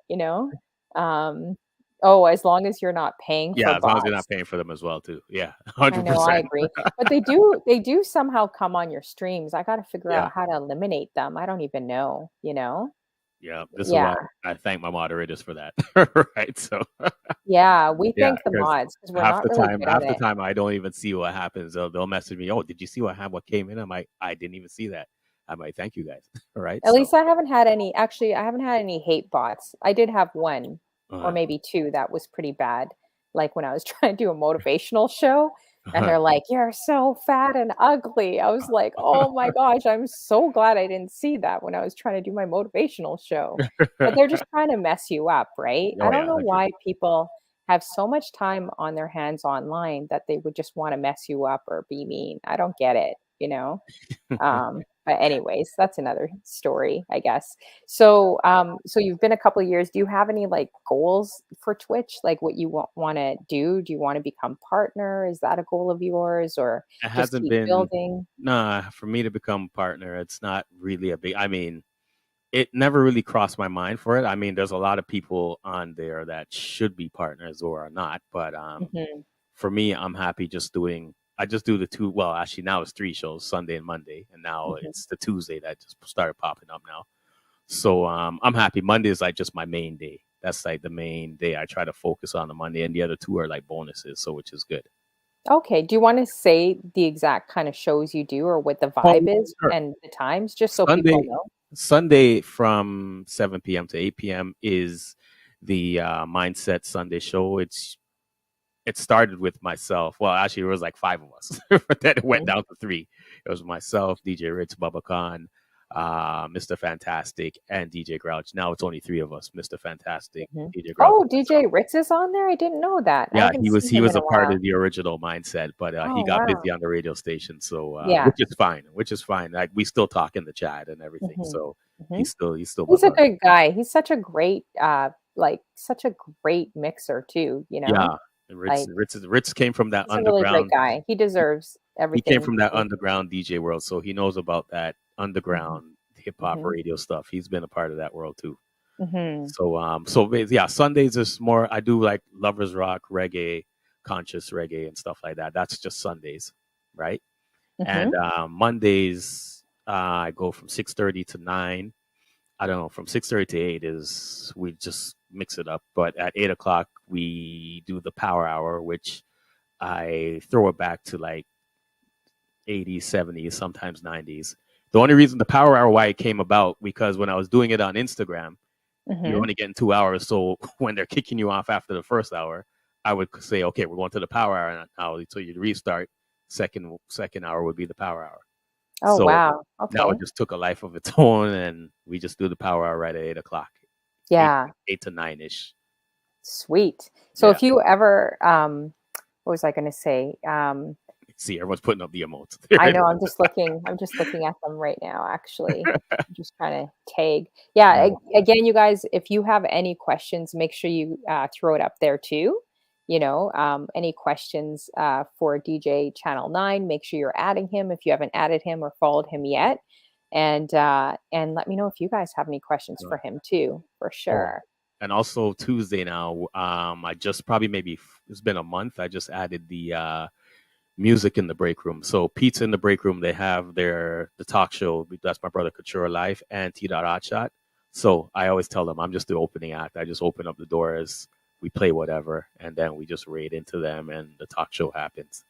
Um, oh, as long as you're not paying for Yeah, as long as you're bots. not paying for them as well, too. Yeah, I know, I 100%. agree. But they do somehow come on your streams. I got to figure Yeah, out how to eliminate them. I don't even know. yeah. This is Yeah. why I thank my moderators for that. Right. So Yeah, we yeah, thank the because mods because we're not really good at half the it. time I don't even see what happens. They'll message me, "Oh, did you see what came in?" I'm like, "I didn't even see that." I'm like, "Thank you guys." All right. At So least I haven't had any hate bots. I did have one or uh, maybe two that was pretty bad. Like when I was trying to do a motivational show and uh, they're like, "You're so fat and ugly." I was like, "Oh my gosh, I'm so glad I didn't see that when I was trying to do my motivational show." But they're just trying to mess you up, right? I oh don't yeah, know 100. why people have so much time on their hands online that they would just want to mess you up or be mean. I don't get it. But anyways, that's another story, I guess. So you've been a couple of years. Do you have any like goals for Twitch? Like what you want to do? Do you want to become partner? Is that a goal of yours, or It just hasn't keep been building? nah for me to become partner. It's not really a big. I mean, it never really crossed my mind for it. I mean, there's a lot of people on there that should be partners or are not, but Hmm. for me, I'm happy just doing. I just do the two. Well, actually, now it's three shows: Sunday and Monday, and now Hmm. it's the Tuesday that just started popping up now. So I'm happy. Monday is like just my main day. That's like the main day. I try to focus on the Monday, and the other two are like bonuses, so which is good. Okay. Do you want to say the exact kind of shows you do, or what the Oh, vibe is sure. and the times, just so people Sunday, know? Sunday from 7 p.m. to 8 p.m. is the Mindset Sunday show. It started with myself. Well, actually, it was like five of us, but then it went Hmm. down to three. It was myself, DJ Rich, Bubba Khan, Mr. Fantastic, and DJ Grouch. Now it's only three of us: Mr. Fantastic, Hmm. DJ Grouch, Oh, and DJ myself. Ritz is on there. I didn't know that. I Yeah, haven't he was seen he him was in a a part while. of the original Mindset, but he Oh got wow. busy on the radio station, so Yeah. which is fine. Which is fine. Like we still talk in the chat and everything. Hmm. So Hmm. he's still my He's a brother. good guy. He's such a great, such a great mixer too. Yeah, and Like Ritz came from that he's a really great underground. guy. He deserves He came everything. from that underground DJ world, so he knows about that Mhm, underground hip hop mhm, radio stuff. He's been a part of that world too. mhm, So Sundays is more. I do like lovers rock, reggae, conscious reggae, and stuff like that. That's just Sundays, right? And mhm, Mondays, I go from 6:30 to 9. I don't know, from 6:30 to 8 is we just mix it up. But at 8 o'clock, we do the power hour, which I throw it back to like 80s, 70s, sometimes 90s. The only reason the power hour why it came about because when I was doing it on Instagram, you're Mm-hmm. only getting 2 hours. So when they're kicking you off after the first hour, I would say, okay, we're going to the power hour now. So you'd restart. Second hour would be the power hour. Oh, So wow. now Okay. it just took a life of its own, and we just do the power hour right at 8 o'clock, eight Yeah. 8 to 9 ish. Sweet. So Yeah. if you ever, what was I going to say? See, everyone's putting up the emotes. I know I'm just looking at them right now, actually. I'm just trying to tag. Yeah, again, you guys, if you have any questions, make sure you throw it up there too. Any questions for DJ Channel 9, make sure you're adding him if you haven't added him or followed him yet. And let me know if you guys have any questions for him too, for Oh, sure. and also Tuesday now. I just probably maybe it's been a month. I just added the music in the break room. So Pizza in the break room, they have the talk show. That's my brother Couture Life and T. Hotshot. So I always tell them I'm just the opening act. I just open up the doors, we play whatever, and then we just raid into them, and the talk show happens.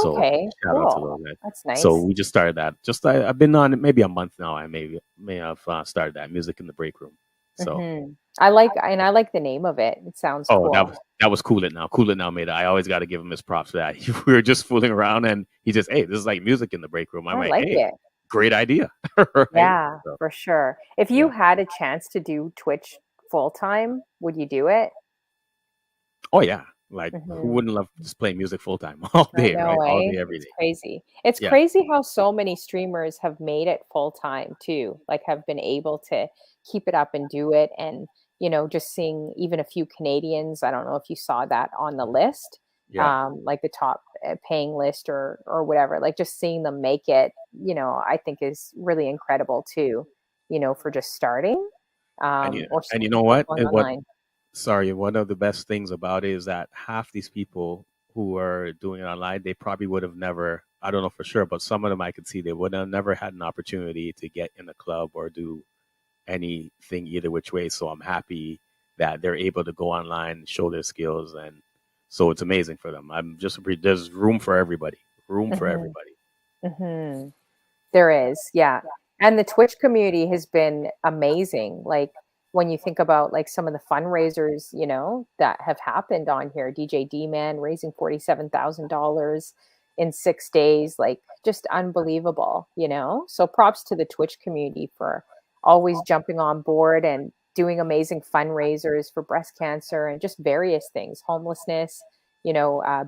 So Okay, shout out to cool. those guys. That's So nice. we just started that. I've been on it maybe a month now. I may have started that music in the break room. So I like the name of it. It sounds oh, that cool. was Cool It Now. Cool It Now made it. I always got to give him his props for that. We were just fooling around, and he just, hey, this is like music in the break room. I'm I like, like hey, it. great idea, right? Yeah, So for sure. If you yeah. had a chance to do Twitch full time, would you do it? Oh yeah. Like who Hmm. wouldn't love just playing music full time all I day, right? know, All eh? day, every It's day. crazy. It's Yeah. crazy how so many streamers have made it full time too, like have been able to keep it up and do it. And, just seeing even a few Canadians, I don't know if you saw that on the list, Yeah. like the top paying list or whatever, like just seeing them make it, I think is really incredible too, for just starting, or And you know or what? going And what online. sorry, one of the best things about it is that half these people who are doing it online, they probably would have never, I don't know for sure, but some of them I could see they would have never had an opportunity to get in a club or do anything either which way. So I'm happy that they're able to go online, show their skills, and so it's amazing for them. There's room for everybody. Room for Hmm. everybody. Hmm. There is, yeah. And the Twitch community has been amazing. Like when you think about like some of the fundraisers, that have happened on here, DJ D-Man raising $47,000 in 6 days, like just unbelievable. So props to the Twitch community for always jumping on board and doing amazing fundraisers for breast cancer and just various things, homelessness,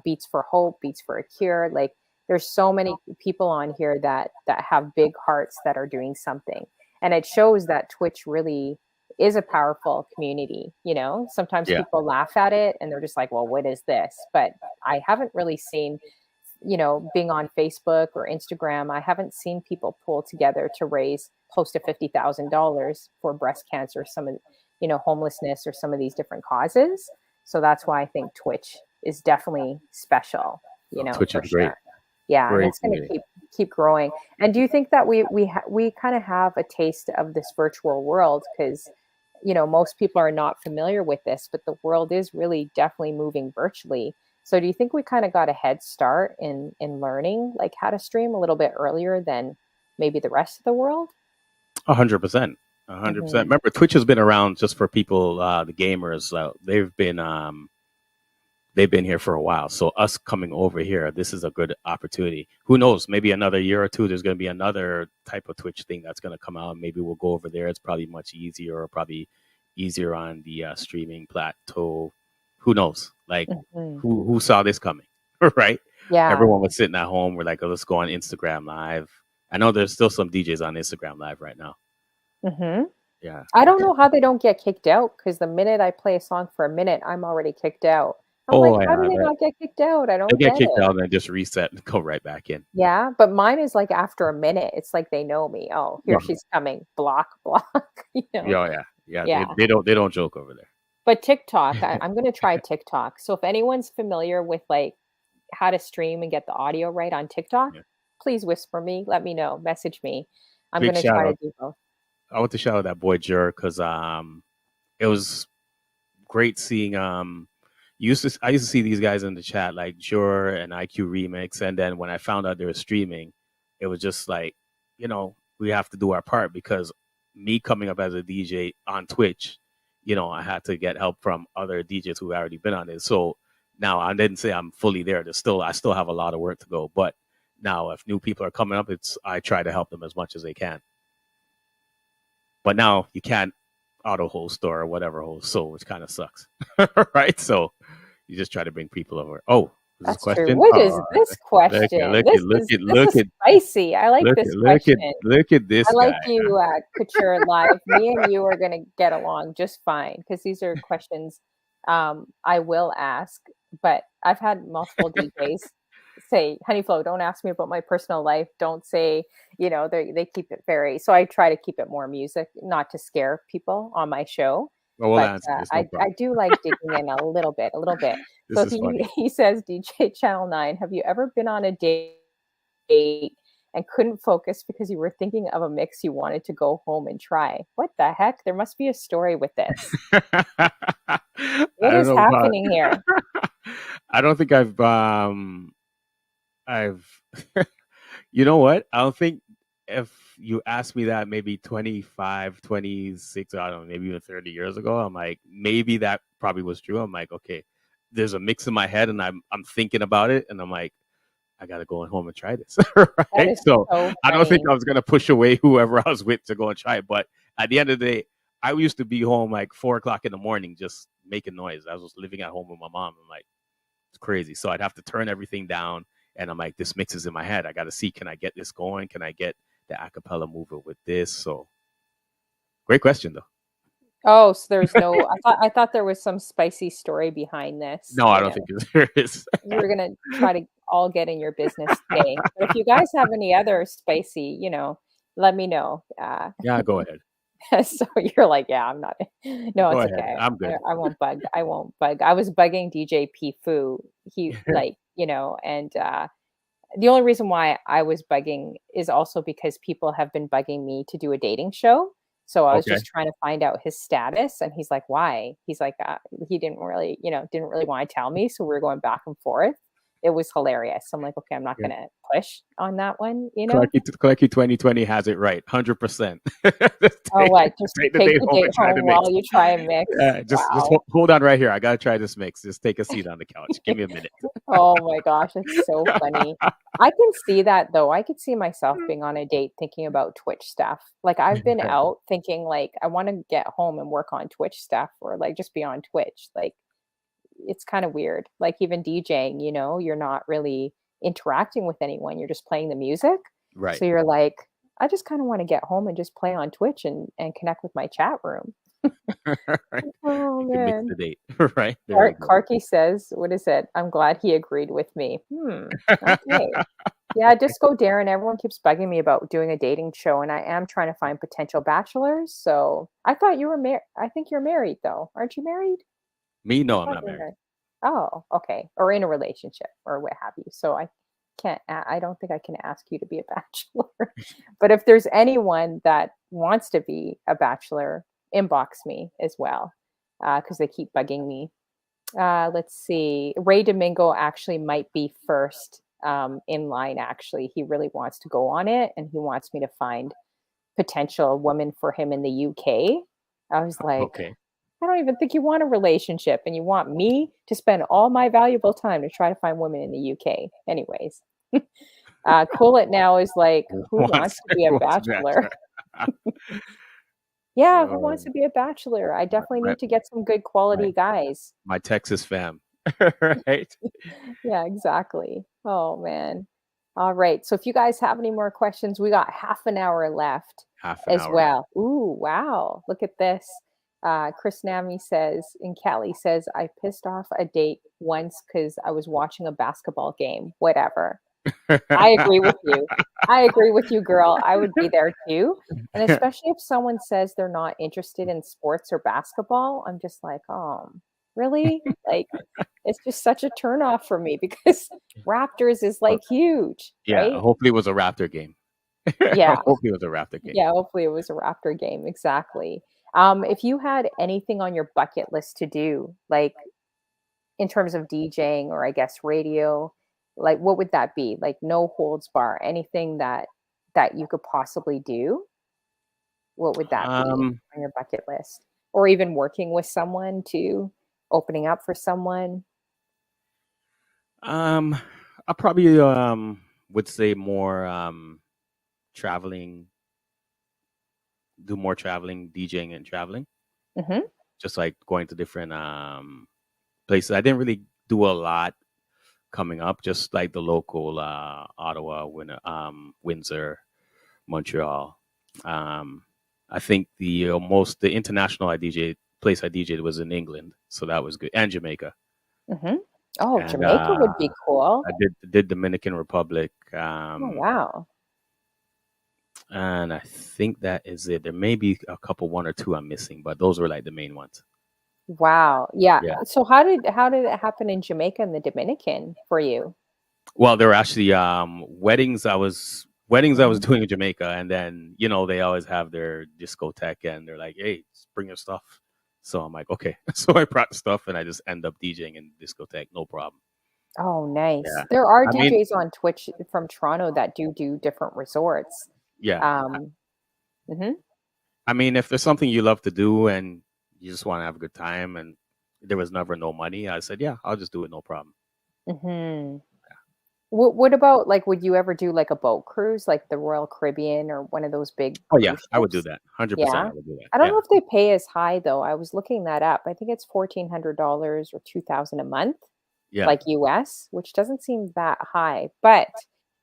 Beats for Hope, Beats for a Cure. Like there's so many people on here that have big hearts that are doing something, and it shows that Twitch really is a powerful community. Sometimes Yeah. people laugh at it and they're just like, well, what is this? But I haven't really seen, being on Facebook or Instagram, I haven't seen people pull together to raise close to $50,000 for breast cancer, some of, homelessness, or some of these different causes. So that's why I think Twitch is definitely special, Oh, Twitch for is great. sure. Yeah, and Great it's going to community. keep growing. And do you think that we kind of have a taste of this virtual world, because most people are not familiar with this, but the world is really definitely moving virtually. So do you think we kind of got a head start in learning like how to stream a little bit earlier than maybe the rest of the world? 100%. 100%. Hmm. Remember, Twitch has been around just for people, the gamers. They've been here for a while. So us coming over here, this is a good opportunity. Who knows? Maybe another year or two, there's going to be another type of Twitch thing that's going to come out. Maybe we'll go over there. It's probably much easier, or probably easier on the streaming plateau. Who knows? Like, Hmm. who saw this coming? Right? Yeah. Everyone was sitting at home. We're like, oh, let's go on Instagram Live. I know there's still some DJs on Instagram Live right now. Hmm. Yeah. I don't know how they don't get kicked out, because the minute I play a song for a minute, I'm already kicked out. I'm like, Oh how do yeah, they not get kicked out? I they don't get get kicked it. out and then just reset and go right back in. Yeah, but mine is like after a minute, it's like they know me. Oh, here Uh-huh. she's coming. Block, block. Yeah, yeah, yeah. Yeah. They don't joke over there. But TikTok, I'm gonna try TikTok. So if anyone's familiar with like how to stream and get the audio right on TikTok, Yeah. please whisper me, let me know, message me. I'm Big gonna shout try to out. do both. I want to shout out that boy Jer because it was great seeing I used to see these guys in the chat like Jure and IQ Remix, and then when I found out they were streaming, it was just like, we have to do our part because me coming up as a DJ on Twitch, I had to get help from other DJs who already been on it. So now I didn't say I'm fully there. I still have a lot of work to go. But now if new people are coming up, I try to help them as much as they can. But now you can't auto host or whatever host, so which kind of sucks, right? So you just try to bring people over. Oh, is this a That's true. question? What is Oh, this look at question? look at look at This look is at spicy. I like look this at look at question. look at I this like guy. you, Couture Live. Me and you are going to get along just fine because these are questions I will ask. But I've had multiple DJs say, Honeyflow, don't ask me about my personal life. Don't say, they keep it very. So I try to keep it more music, not to scare people on my show. Well, we'll But answer this. No I problem. do like digging in a little bit, a little bit. This So is funny. he says, DJ Channel 9, have you ever been on a date and couldn't focus because you were thinking of a mix you wanted to go home and try? What the heck? There must be a story with this. I What don't is know about. happening here? I don't think I've you know what? I don't think if you asked me that maybe 25, 26, I don't know, maybe even 30 years ago, I'm like, maybe that probably was true. I'm like, okay, there's a mix in my head and I'm thinking about it and I'm like, I gotta go home and try this. That Right. is So so I don't think funny. I was gonna push away whoever I was with to go and try it. But at the end of the day, I used to be home like 4 o'clock in the morning just making noise. I was living at home with my mom. I'm like, it's crazy. So I'd have to turn everything down. And I'm like, this mix is in my head. I got to see, can I get this going? Can I get the acapella movement with this? So great question, though. Oh, so there's no, I thought there was some spicy story behind this, No, I don't think there is. We were gonna try to all get in your business today. But if you guys have any other spicy, let me know. Yeah, go ahead. So you're like, yeah, I'm not. No, Go it's ahead. okay. I'm good. I won't bug. I won't bug. I was bugging DJ P Fu. He and the only reason why I was bugging is also because people have been bugging me to do a dating show. So I was Okay. just trying to find out his status, and he's like, "Why?" He's like, he didn't really want to tell me. So we were going back and forth. It was hilarious. I'm like, okay, I'm not Yeah. gonna push on that one, Clarky 2020 has it right. 100%. Oh, what? Just Take the take date the home date and try the home mix. while you try and mix. Just Wow. hold on right here. I got to try this mix. Just take a seat on the couch. Give me a minute. Oh my gosh, it's so funny. I can see that though. I could see myself being on a date thinking about Twitch stuff. Like I've been out thinking like I want to get home and work on Twitch stuff or like just be on Twitch. Like it's kind of weird. Like even DJing, you're not really interacting with anyone. You're just playing the music. Right. So you're like, I just kind of want to get home and just play on Twitch and connect with my chat room. Right. Oh You can mix the man. date. Right. There you go. Karki says, what is it? I'm glad he agreed with me. Okay. Yeah, Disco Darren, everyone keeps bugging me about doing a dating show, and I am trying to find potential bachelors. So I thought you were married. I think you're married, though. Aren't you married? Me? I No, I'm thought not you were married. married. Oh, okay. Or in a relationship or what have you. So I don't think I can ask you to be a bachelor. But if there's anyone that wants to be a bachelor, inbox me as well because they keep bugging me. Let's see. Ray Domingo actually might be first in line. Actually, he really wants to go on it, and he wants me to find potential woman for him in the UK. I was like, Okay. I don't even think you want a relationship, and you want me to spend all my valuable time to try to find women in the UK. Anyways, Cool It Now is like, who wants to be a Who wants to be bachelor? bachelor? Yeah, who wants Oh, to be a bachelor? I definitely my, need to get some good my, quality guys. my Texas fam. Right. Yeah, exactly. Oh man. All right. So if you guys have any more questions, we got half an hour left Half an as hour left. well. Ooh, wow. Look at this. Chris Nami says, and Callie says, I pissed off a date once because I was watching a basketball game. Whatever. I agree with you. I agree with you, girl. I would be there too. And especially if someone says they're not interested in sports or basketball, I'm just like, oh, really? Like, it's just such a turnoff for me because Raptors is Well, like huge, yeah. right? Hopefully, it was a Raptor game. Yeah. Hopefully it was a Raptor game. Yeah, hopefully it was a Raptor game, exactly. If you had anything on your bucket list to do, like in terms of DJing or I guess radio, like what would that be? Like no holds bar, anything that you could possibly do, what would that be Um, on your bucket list? Or even working with someone too, opening up for someone? um, I probably would say more traveling, do more traveling, DJing and traveling, Mhm. just like going to different places. I didn't really do a lot coming up, just like the local Ottawa, Windsor, Montreal. Um, I think the international place I DJed was in England, so that was good, and Jamaica, Mhm. Oh, and Jamaica would be cool. I did Dominican Republic, Oh, wow. and I think that is it. There may be a couple, one or two I'm missing, but those were like the main ones. Wow. Yeah. Yeah. So how did it happen in Jamaica and the Dominican for you? Well, there were actually weddings I was Mhm. doing in Jamaica, and then they always have their discotheque, and they're like, "Hey, just bring your stuff." So I'm like, "Okay." So I brought stuff, and I just end up DJing in the discotheque, no problem. Oh, nice. Yeah, There are I mean, DJs on Twitch from Toronto that do different resorts. yeah, Um, mhm, I mean, if there's something you love to do and you just want to have a good time, and there was never no money, I said, "Yeah, I'll just do it, no problem." mhm. What about like would you ever do like a boat cruise like the Royal Caribbean or one of those big Oh yeah, cruise I would do ships? that. 100%, Yeah. I would do that. I don't Yeah, know if they pay as high though. I was looking that up. I think it's $1,400 or 2,000 a month, yeah, like US, which doesn't seem that high, but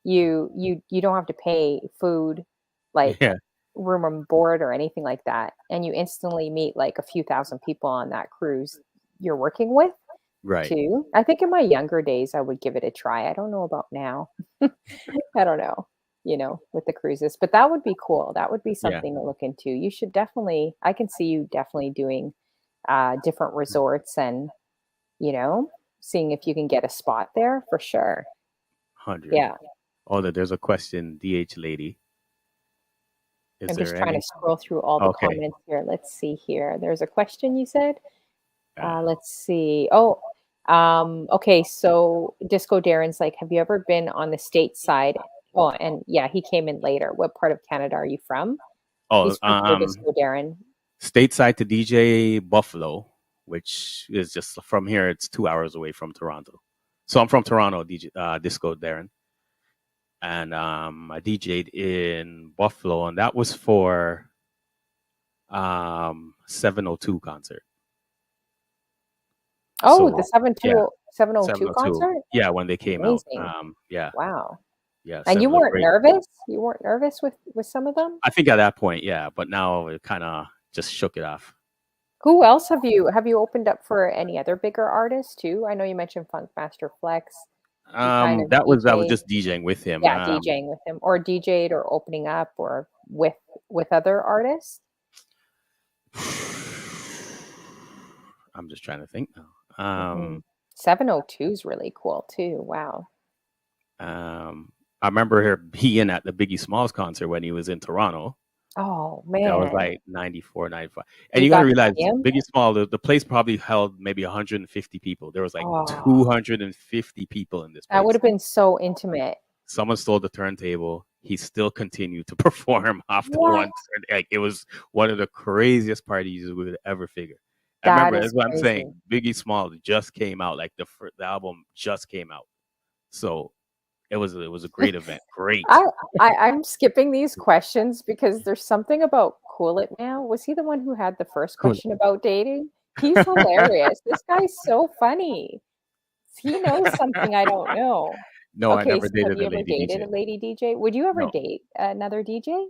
you don't have to pay food, like yeah. room and board or anything like that, and you instantly meet like a few thousand people on that cruise you're working with Right. too. I think in my younger days I would give it a try. I don't know about now. I don't know, with the cruises, but that would be cool. That would be Yeah. something to look into. You should definitely I can see you definitely doing different resorts and, you know, seeing if you can get a spot there for sure. 100. Yeah. Oh, there's a question, DH lady. Is I'm there just trying to any? scroll through all the Okay. comments here. Let's see here. There's a question you said. Yeah. Let's see. Oh, okay. So Disco Darren's like, have you ever been on the state side? Oh, and yeah, he came in later. What part of Canada are you from? Oh, He's from here, Disco Darren. stateside to DJ Buffalo, which is just from here. It's 2 hours away from Toronto. So I'm from Toronto, DJ Disco Darren, and I DJ'd in Buffalo, and that was for 702 concert. Oh, the So yeah, 72 702 702. concert? Yeah, when they came out. Amazing. Yeah, Wow. yeah, And you seven. weren't Great. nervous? You weren't nervous with some of them? I think at that point, yeah, but now it kind of just shook it off. Who else have you opened up for any other bigger artists too? I know you mentioned Funk Master Flex. You kind of I was DJ, just DJing with him. yeah, DJing with him or DJ'd or opening up or with other artists? I'm just trying to think now. Mhm. 702 is really cool too. Wow. I remember her being at the Biggie Smalls concert when he was in Toronto. Oh That was man. like 94, 95. And You you got to got to realize see him? Biggie Small, the place probably held maybe 150 people. There was like Oh, 250 people in this that would place. have been so intimate. Someone stole the turntable. He still continued to perform after What? once. Like it was one of the craziest parties you would ever figure. I That remember is that's what I'm saying. crazy. Biggie Small just came out, like the album just came out. So it was a great event. I, Great. I'm skipping these questions because there's something about Cool It Now. Was he the one who had the first Cool. question about dating? He's hilarious. This guy's so funny. He knows something I don't know. No, I Okay, never so have dated you a ever lady dated DJ. a lady DJ? Would you ever No, date another DJ?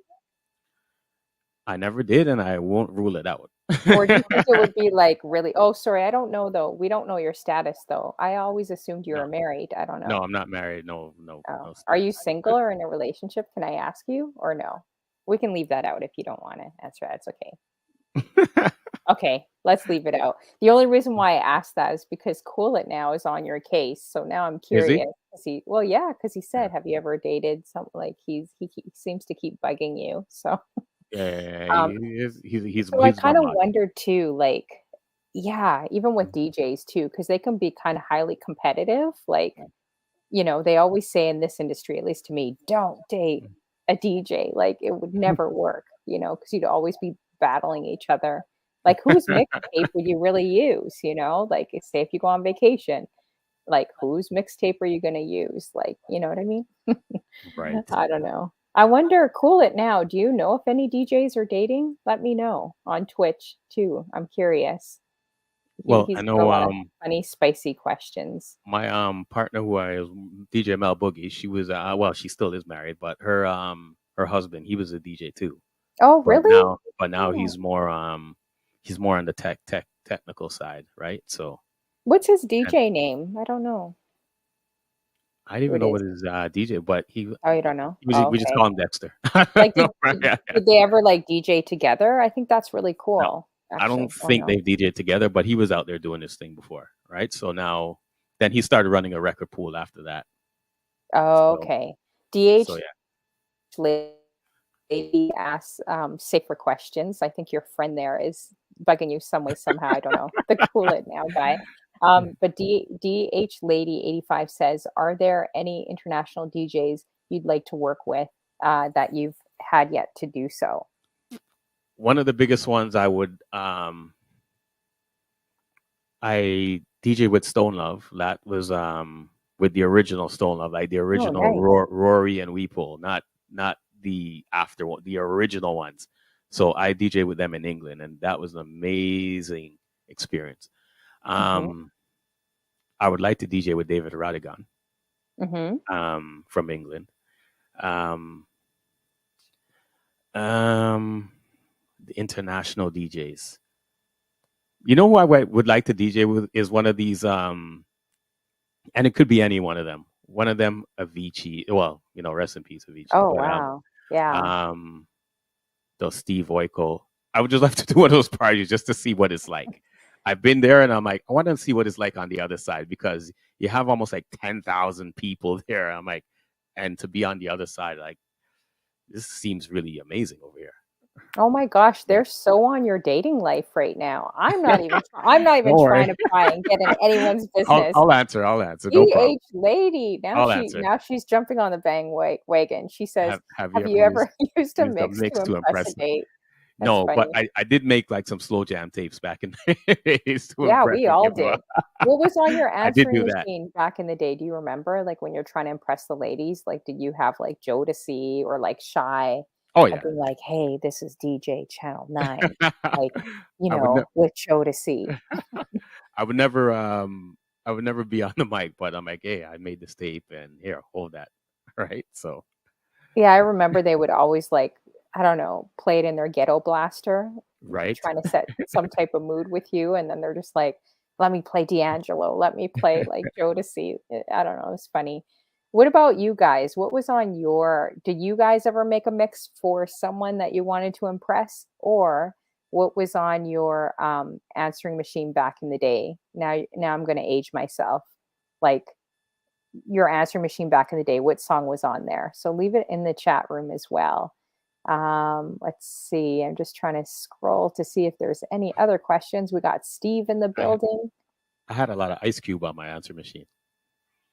I never did, and I won't rule it out. Or do you think it would be like really, oh, sorry, I don't know though. We don't know your status though. I always assumed you No, were married. I don't no, know. I'm not married. No, no, Oh, no are you status. single or in a relationship? Can I ask you or no? We can leave that out if you don't want to answer that. It's okay. Okay, let's leave it out. The only reason why I asked that is because Cool It Now is on your case. So now I'm Is he? curious. Well, yeah, because he Yeah. said, "Have you ever dated some like he seems to keep bugging you." So, Yeah, um, so I he's kind one of mod. wondered too, like, yeah, even with DJs too, because they can be kind of highly competitive. Like, they always say in this industry, at least to me, don't date a DJ. Like, it would never work, because you'd always be battling each other. Like, whose mixtape would you really use? Like, say if you go on vacation, like, whose mixtape are you going to use? Like, you know what I mean? Right. I don't know. I wonder, Cool It Now. Do you know if any DJs are dating? Let me know on Twitch too. I'm curious. Well, He's I got a know lot of funny, spicy questions. my partner who I was DJ Mel Boogie, she was well, she still is married, but her husband, he was a DJ too. Oh, But really? now Oh. he's more on the technical side, right? So What's his and DJ name? I don't know I didn't who even it know is. what his DJ, but Oh, you don't know? we Oh, just okay. call him Dexter. Like, No, did right, did yeah, yeah. did they ever, like, DJ together? I think that's really No, cool, I don't actually. Oh, think no. they've DJed together, but he was out there doing his thing before, right? So now, then he started running a record pool after that. Oh, So okay. so DH yeah. lady asks, safer questions. I think your friend there is bugging you some way, somehow. I don't know. The Cool It Now guy. But DH Lady 85 says, are there any international DJs you'd like to work with that you've had yet to do so? One of the biggest ones I DJ with Stone Love. That was with the original Stone Love, like the Oh, original nice. Rory and Weeple, not the after one, the original ones. So I DJ with them in England, and that was an amazing experience. Hmm. Um, I would like to DJ with David Radigan Hmm. from England. Um, um, the international DJs. You know who I would like to DJ with is one of these and it could be any one of them. One of them, Avicii. Well, rest in peace, Avicii. Oh, But wow. Yeah. um, the Steve Oiko. I would just like to do one of those parties just to see what it's like. I've been there, and I'm like, I want to see what it's like on the other side because you have almost like 10,000 people there. I'm like, and to be on the other side, like this seems really amazing over here. Oh my gosh, So, they're so on your dating life right now. I'm not even don't trying worry, to pry and get in anyone's I'll business. I'll answer. I'll answer. No problem. DH lady. Now I'll she answer. now she's jumping on the wagon. She says, Have you "Have ever you ever used a used a mix to mix to impress a impress me? date?" That's No, but funny. I did make like some slow jam tapes back in the days to Yeah, impress we and all give them did. a What was on your I did answering do that. machine back in the day? Do you remember? Like when you're trying to impress the ladies, like did you have like Jodeci or like Shy? Oh, I'd yeah. be like, "Hey, this is DJ Channel 9." Like, I would never with Jodeci. I would never, I would never be on the mic, but I'm like, "Hey, I made this tape and here, hold that." Right? So, Yeah, I remember they would always, like, I don't know, play it in their ghetto blaster, right? trying to set some type of mood with you, and then they're just like, "Let me play D'Angelo, let me play, like, Jodeci." I don't know, it's funny. What about you guys? What was on your did you guys ever make a mix for someone that you wanted to impress? Or what was on your, answering machine back in the day? Now I'm gonna age myself. Like, your answering machine back in the day, what song was on there? So leave it in the chat room as well. Let's see. I'm just trying to scroll to see if there's any other questions. We got Steve in the I building. I had a lot of Ice Cube on my answer machine.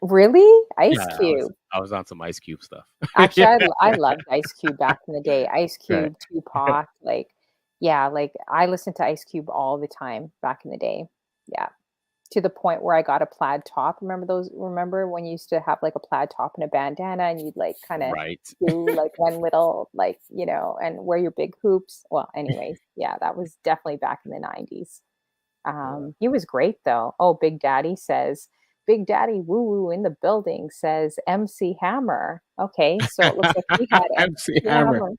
Really? Ice Yeah, Cube. I was on some Ice Cube stuff. Actually, Yeah, I loved Ice Cube back in the day. Ice right. Cube, Tupac, like, yeah, like I listened to Ice Cube all the time back in the day. Yeah. To the point where I got a plaid top. Remember when you used to have like a plaid top and a bandana and you'd like kind of Right. do like one little like, and wear your big hoops. Well, anyways, yeah, that was definitely back in the 90s. Yeah. He was great though. Oh, Big Daddy Woo Woo in the building says MC Hammer. Okay, so it looks like he had MC MC Hammer. Hammer.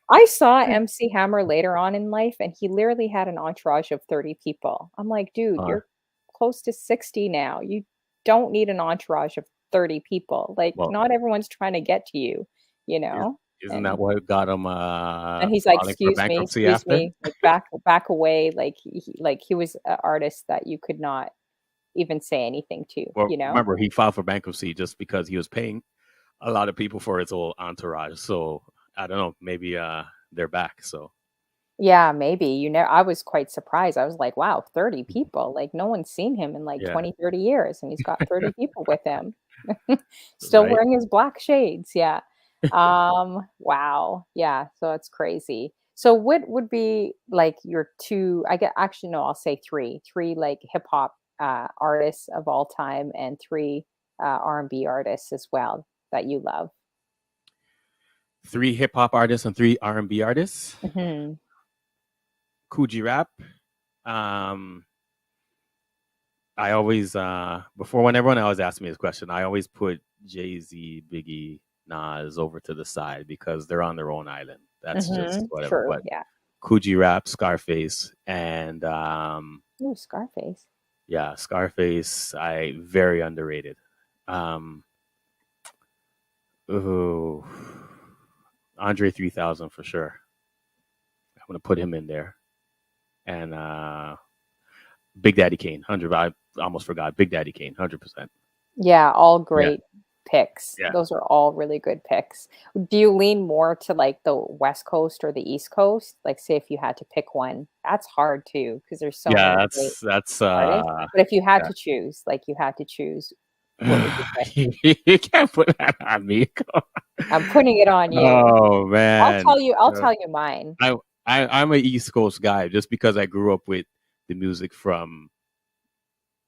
I saw MC Hammer later on in life, and he literally had an entourage of 30 people. I'm like, dude, Uh, you're close to 60 now. You don't need an entourage of 30 people. Like, well, not everyone's trying to get to you, you here's know? Isn't that what got him And he's like, filing for bankruptcy excuse after? me, like back away." Like he was an artist that you could not even say anything to, Well, you know? remember he filed for bankruptcy just because he was paying a lot of people for his whole entourage. So I don't know, maybe they're back. So Yeah, maybe. I was quite surprised. I was like, wow, 30 people. Like no one's seen him in like yeah, 20, 30 years and he's got 30 people with him. Still right. wearing his black shades. Yeah. Wow. Yeah, so it's crazy. So what would be like your two, I get actually no, I'll say three. Three like hip hop artists of all time and three R&B artists as well that you love. 3 hip hop artists and 3 R&B artists. Mhm. Coogee Rap. Um, I always before when everyone always asks me this question, I always put Jay-Z, Biggie, Nas over to the side because they're on their own island. That's just Mhm. whatever. True. But Yeah. Coogee Rap, Scarface, and Ooh, Scarface. yeah, Scarface, I very underrated. Um, ooh, Andre 3000 for sure. I'm gonna put him in there, and Big Daddy Kane, 100. I almost forgot Big Daddy Kane, 100%. Yeah, all Yeah, great picks. yeah, Those are all really good picks. Do you lean more to like the West Coast or the East Coast? Like, say if you had to pick one, that's hard too, because there's so yeah. many great That's artists. But if you had yeah. to choose, like you had to choose, what would you pick? You can't put that on me. I'm putting it on you. Oh man, I'll tell you mine. I, I'm an East Coast guy just because I grew up with the music from.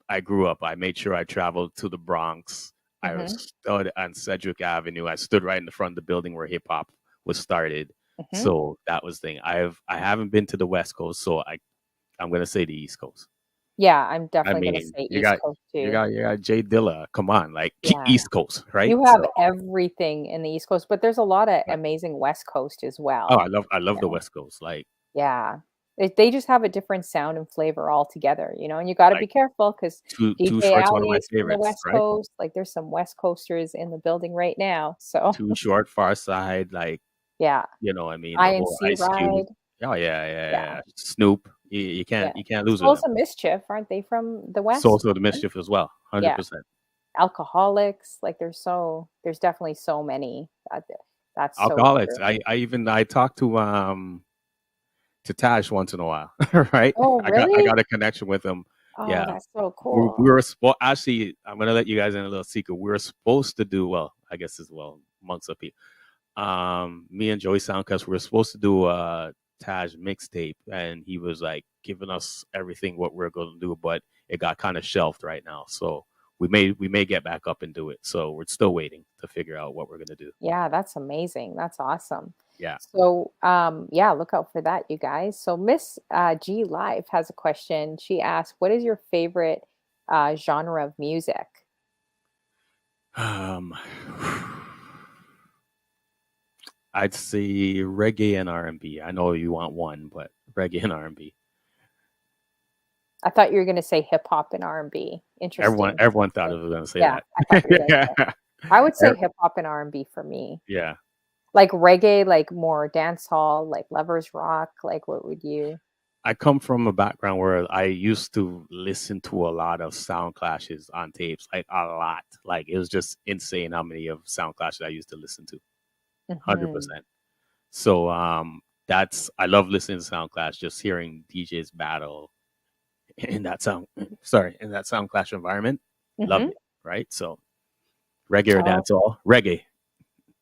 I grew up. I made sure I traveled to the Bronx. I Hmm. stood on Sedgwick Avenue. I stood right in the front of the building where hip hop was started. Hmm. So that was the thing. I haven't been to the West Coast, so I'm gonna say the East Coast. Yeah, I'm I definitely gonna mean, say East Coast too. you got Jay Dilla. Come on, like Yeah. East Coast, right? You have So everything in the East Coast, but there's a lot of right. amazing West Coast as Oh, well. I You love the know? West Coast. Yeah. They just have a different sound and flavor altogether, and you gotta Like be careful because Too DJ Short's one of Ali my is from the favorites, West right? Coast, like, there's some West Coasters in the building right now, so Too Short, Far Side, like yeah. I mean, the whole INC Ice Cube. Ride, Oh yeah, yeah, yeah, yeah. Snoop. yeah. You can't lose with Souls them. of Mischief, aren't they from the West? Soul of the Mischief as well, Yeah. 100%. Alcoholics, like, there's definitely so many out there. That's so Alcoholics. true. I talk to Taj once in a while, right? Oh, I really? got a connection with him. Oh, Yeah, that's so we cool. were actually. I'm gonna let you guys in a little secret. We were supposed to do well. I guess as well amongst the people. Me and Joey Soundcast we were supposed to do a Taj mixtape, and he was like giving us everything what we're going to do, but it got kind of shelved right now. So we may get back up and do it. So we're still waiting to figure out what we're going to do. Yeah, that's amazing. That's awesome. Yeah. So, yeah, look out for that, you guys. So, Miss G Live has a question. She asked, "What is your favorite genre of music?" Um, I'd say reggae and R&B. I know you want one, but reggae and R&B. I thought you were going to say hip hop and R&B. Interesting. Everyone thought I Okay. was going to say Yeah, I thought you were going to say. that. I would say hip hop and R&B for me. Yeah. Like reggae, like more dance hall, like lovers rock. Like, what would you? I come from a background where I used to listen to a lot of sound clashes on tapes, like a lot. Like it was just insane how many of sound clashes I used to listen to. Hmm. 100%. So that's I love listening to sound clash, just hearing DJs battle in that sound in that sound clash environment. Love Hmm. it. Right. So reggae or Oh, dancehall. Reggae.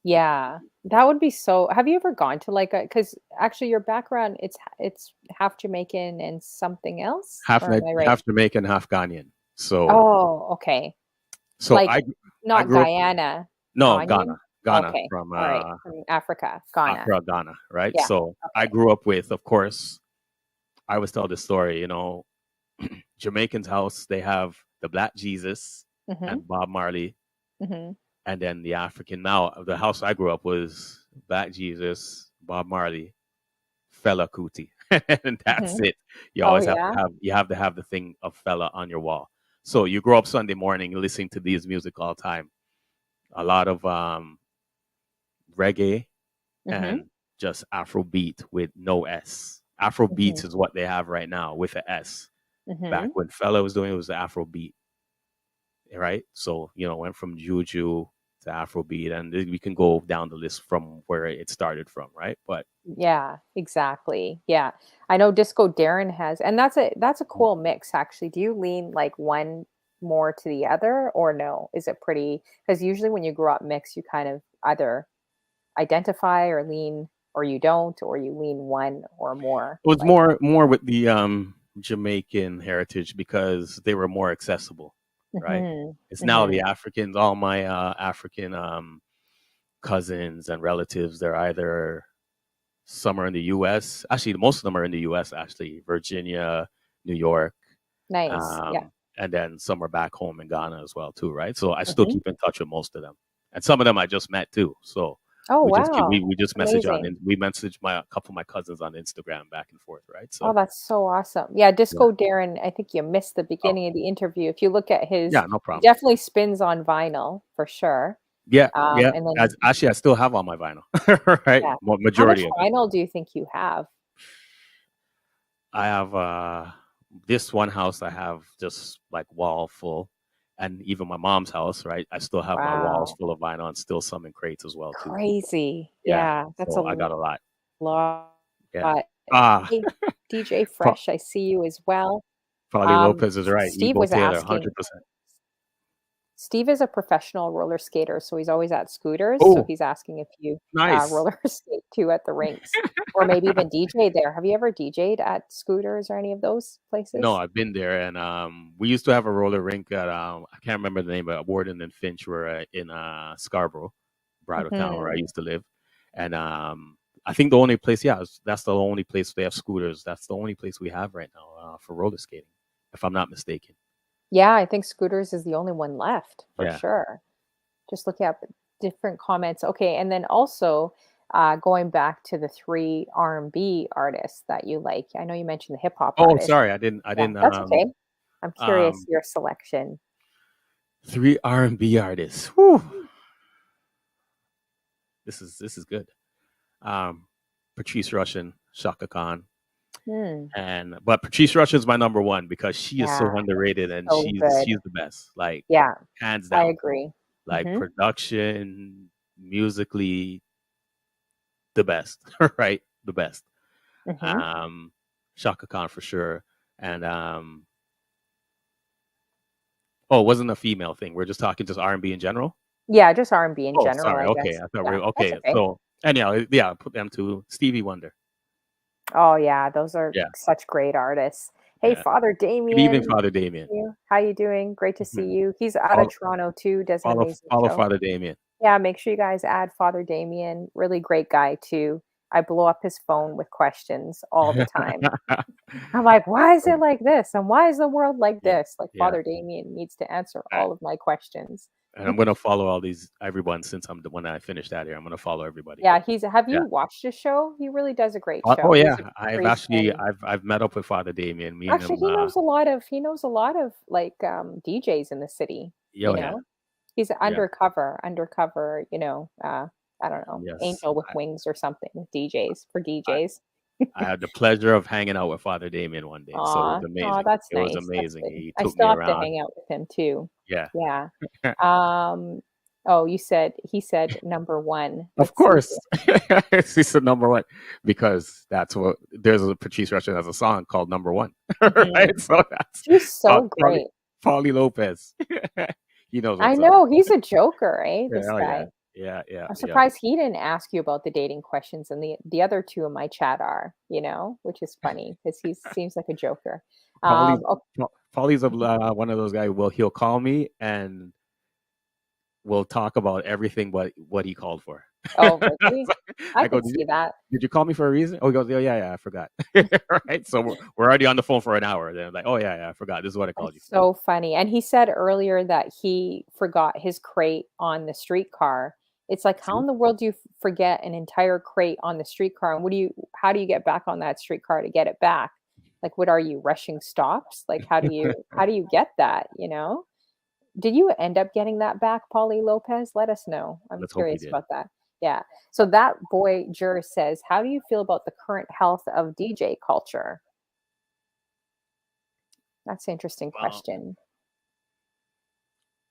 yeah, that would be so. Have you ever gone to like a? Because actually, your background it's half Jamaican and something else, or am I right? Half Jamaican, half Ghanaian. So Oh, okay. so Like I not grew up Guyana, no Ghanaian? Ghana Okay, from all right, from Africa, Ghana. Accra, Ghana, right? Yeah, So I okay. grew up with, of course, I always tell this story, Jamaicans house, they have the Black Jesus Mhm, and Bob Marley, mhm, and then the African. Now, the house I grew up was Black Jesus, Bob Marley, Fela Kuti, and that's mhm. it. You Oh, always yeah? have to have the thing of Fela on your wall. So you grow up Sunday morning listening to these music all the time. A lot of reggae, Mm-hmm. and just Afrobeat with no S. Afrobeats Mm-hmm. is what they have right now with a S. Mm-hmm. Back when Fella was doing it was the Afrobeat, right? So, went from Juju to Afrobeat, and we can go down the list from where it started from, right? But Yeah, exactly. Yeah. I know Disco Darren has, and that's a cool mix actually. Do you lean like one more to the other or no? Is it pretty, because usually when you grow up mixed, you kind of either identify or lean or you don't, or you lean one or more. it was Like, more with the Jamaican heritage because they were more accessible, right? hmm It's now hmm the Africans, all my African cousins and relatives, they're either some are in the US. Actually, most of them are in the US, actually, Virginia, New York, nice. Yeah. and then some are back home in Ghana as well, too, right? So I still hmm keep in touch with most of them. And some of them I just met too. So Oh, we just wow. we just message Amazing. we message my a couple of my cousins on Instagram back and forth, right? Oh, So that's so awesome. Yeah, yeah. Disco Darren, I think you missed the Oh, beginning of the interview. If you look at his, yeah, no he problem. definitely spins on vinyl for sure. Yeah, yeah. And then, Actually, I still have all my vinyl, right? yeah. How much Majority of it. vinyl do you think you have? I have this one house. I have just like wall full, and even my mom's house, right? I still have my walls Wow. full of vinyl, and still some in crates as well too. Crazy. Yeah, Yeah, that's a so I got a lot. lot. Yeah. Ah, Hey, DJ Pa- Fresh, I see you as well. Paulie Lopez is right. Steve Ebo was Taylor, asking, 100%. Steve is a professional roller skater, so he's always at scooters. So Oh, he's asking if you nice. roller skate too at the rinks, or maybe even DJ there. Have you ever DJ'd at scooters or any of those No, places? I've been there, and we used to have a roller rink at I can't remember the name, but Warden and Finch were in Scarborough, Bridletown, where I Hmm used to live, and I think the only place, yeah, that's the only place they have scooters. That's the only place we have right now for roller skating, if I'm not mistaken. Yeah, I think scooters is the only one left for Yeah. sure. Just looking up different comments. Okay, and then also going back to the three R&B artists that you like. I know you mentioned the hip hop Oh, artists. sorry, I Yeah, didn't. that's okay. I'm curious Um, your selection. three R&B artists. Whew, this is good. Um, Patrice Rushen, Shaka Khan. Hmm. And but Patrice Rushen's my number one because she is so Yeah, underrated and so she's good. she's the best, like Yeah, hands I down. agree. Like Hmm production, musically, the best, right? The best. hmm Um, Shaka Khan for sure. And oh, it wasn't a female thing. We're just talking just R&B in general. Yeah, just R&B in Oh, general, sorry. I Okay, guess. I thought we Yeah, were that's okay. okay. So anyhow, yeah, put them to Stevie Wonder. Oh yeah, those are Yeah, such great artists. Hey, yeah. Father Good evening, Damien, Father Damien. how you doing? Great to see Mhm. you. He's out of Follow, Toronto too, does an follow, amazing follow show. Father Damien. Yeah, make sure you guys add Father Damien. Really great guy too. I blow up his phone with questions all the time. I'm like, why is it like this? And why is the world like Yeah, this? Like yeah. Father Damien needs to answer I, all of my questions. and I'm gonna follow all these everyone since I'm the when I finish that here. I'm gonna follow everybody. Yeah, have Yeah. you watched his show? He really does a great Oh show. He's a yeah, I've priest actually and I've met up with Father Damien. Me and actually him. he knows a lot of like DJs in the city, you Oh yeah, know. He's yeah, undercover, I don't know, yes. angel with wings or something with DJs for I, DJs. I had the pleasure of hanging out with Father Damien one day, so it was Aw, aw, amazing. that's It was nice. That's amazing. good. He I took me still have to around. hang out with him too. Yeah. Yeah. Oh, he said number one. Of Let's see course, he's the number one because that's what there's a Patrice Rushen has a song called Number One, here. right? So that's He's so Paulie great. Lopez. He knows I what's up. know he's a joker, eh? Yeah, This oh yeah, guy. yeah, yeah, I'm yeah. surprised he didn't ask you about the dating questions, and the other two in my chat are, which is funny because he seems like a joker. Paulie's Oh, Paulie's one of those guys. Well, he'll call me and we'll talk about everything but what he called for. oh, really? I I go, could see that. did you call me for a reason? Oh, he goes, oh yeah, yeah, I forgot. Right, so we're already on the phone for an hour. Then I'm like, oh yeah, yeah, I forgot. This is what I called you That's for. so funny. And he said earlier that he forgot his crate on the streetcar. It's like, how See, in the world do you forget an entire crate on the streetcar? And how do you get back on that streetcar to get it back? Like, what are you rushing stops? Like, how do you get that? Did you end up getting that back, Paulie Lopez? Let us know. I'm let's hope he curious did. about that. Yeah. So that boy Jur says, how do you feel about the current health of DJ culture? That's an interesting Well, question.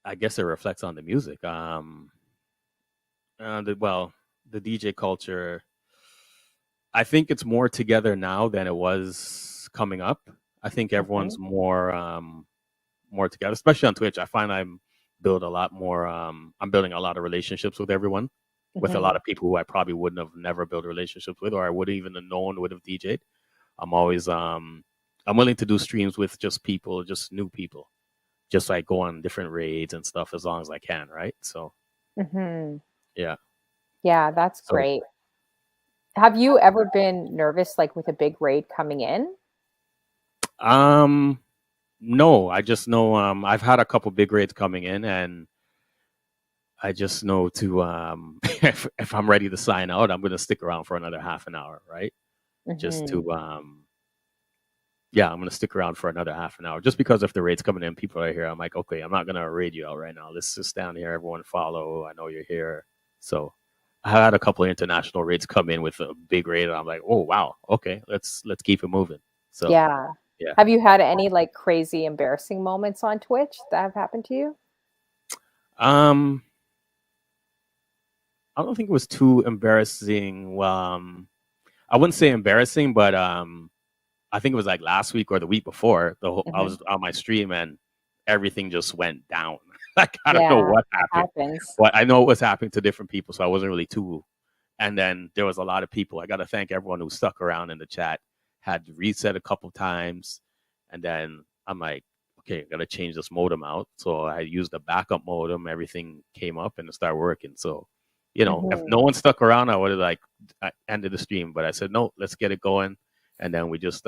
I guess it reflects on the music. Well, the DJ culture, I think it's more together now than it was coming up. I think Hmm. everyone's more together, especially on Twitch. I find I'm building a lot of relationships with everyone, with a Hmm. lot of people who I probably wouldn't have never built relationships with, or I wouldn't even have known would have DJ'd. I'm always I'm willing to do streams with just people, just new people, just like go on different raids and stuff as long as I can, right? So Hmm. yeah. Yeah, that's So great. Have you ever been nervous, like with a big raid coming in? um no, I just know I've had a couple big raids coming in, and I just know to if I'm ready to sign out, I'm gonna stick around for another half an hour, right? Just Hmm. to yeah, I'm gonna stick around for another half an hour. Just because if the raid's coming in, people are here. I'm like, okay, I'm not gonna raid you out right now. Let's just down here, everyone follow. I know you're here. So I had a couple of international raids come in with a big raid, and I'm like, oh wow, okay, let's keep it moving. So Yeah. yeah. Have you had any like crazy embarrassing moments on Twitch that have happened to you? Um I don't think it was too embarrassing. I wouldn't say embarrassing, but I think it was like last week or the week before. I Hmm. was on my stream and everything just went down. Like I don't know Yeah, what it happened, happens. but I know it was happening to different people, so I wasn't really too. And then there was a lot of people. I got to thank everyone who stuck around in the chat. Had to reset a couple times, and then I'm like, okay, I got to change this modem out. So I used the backup modem. Everything came up and it started working. So, if Hmm. no one stuck around, I would have like ended the stream. But I said no, let's get it going, and then we just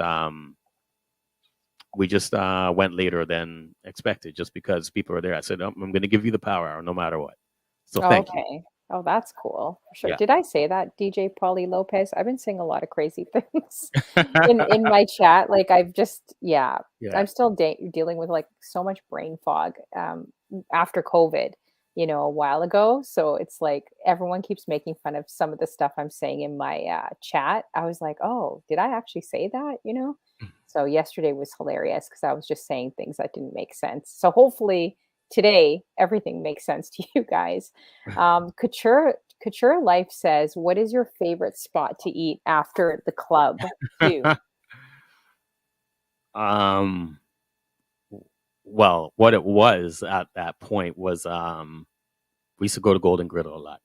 went later than expected just because people are there. I said, I'm going to give you the power hour no matter what. So Oh, thank you. okay. Oh, that's cool. For sure. Yeah. Did I say that, DJ Pauly Lopez? I've been saying a lot of crazy things in my chat. Like I've just, yeah, Yeah. I'm still dealing with like so much brain fog after COVID, a while ago. So it's like everyone keeps making fun of some of the stuff I'm saying in my chat. I was like, oh, did I actually say that? So yesterday was hilarious because I was just saying things that didn't make sense. So hopefully today everything makes sense to you guys. Couture Life says, "What is your favorite spot to eat after the club?" Too. um, well, what it was at that point was we used to go to Golden Griddle a lot.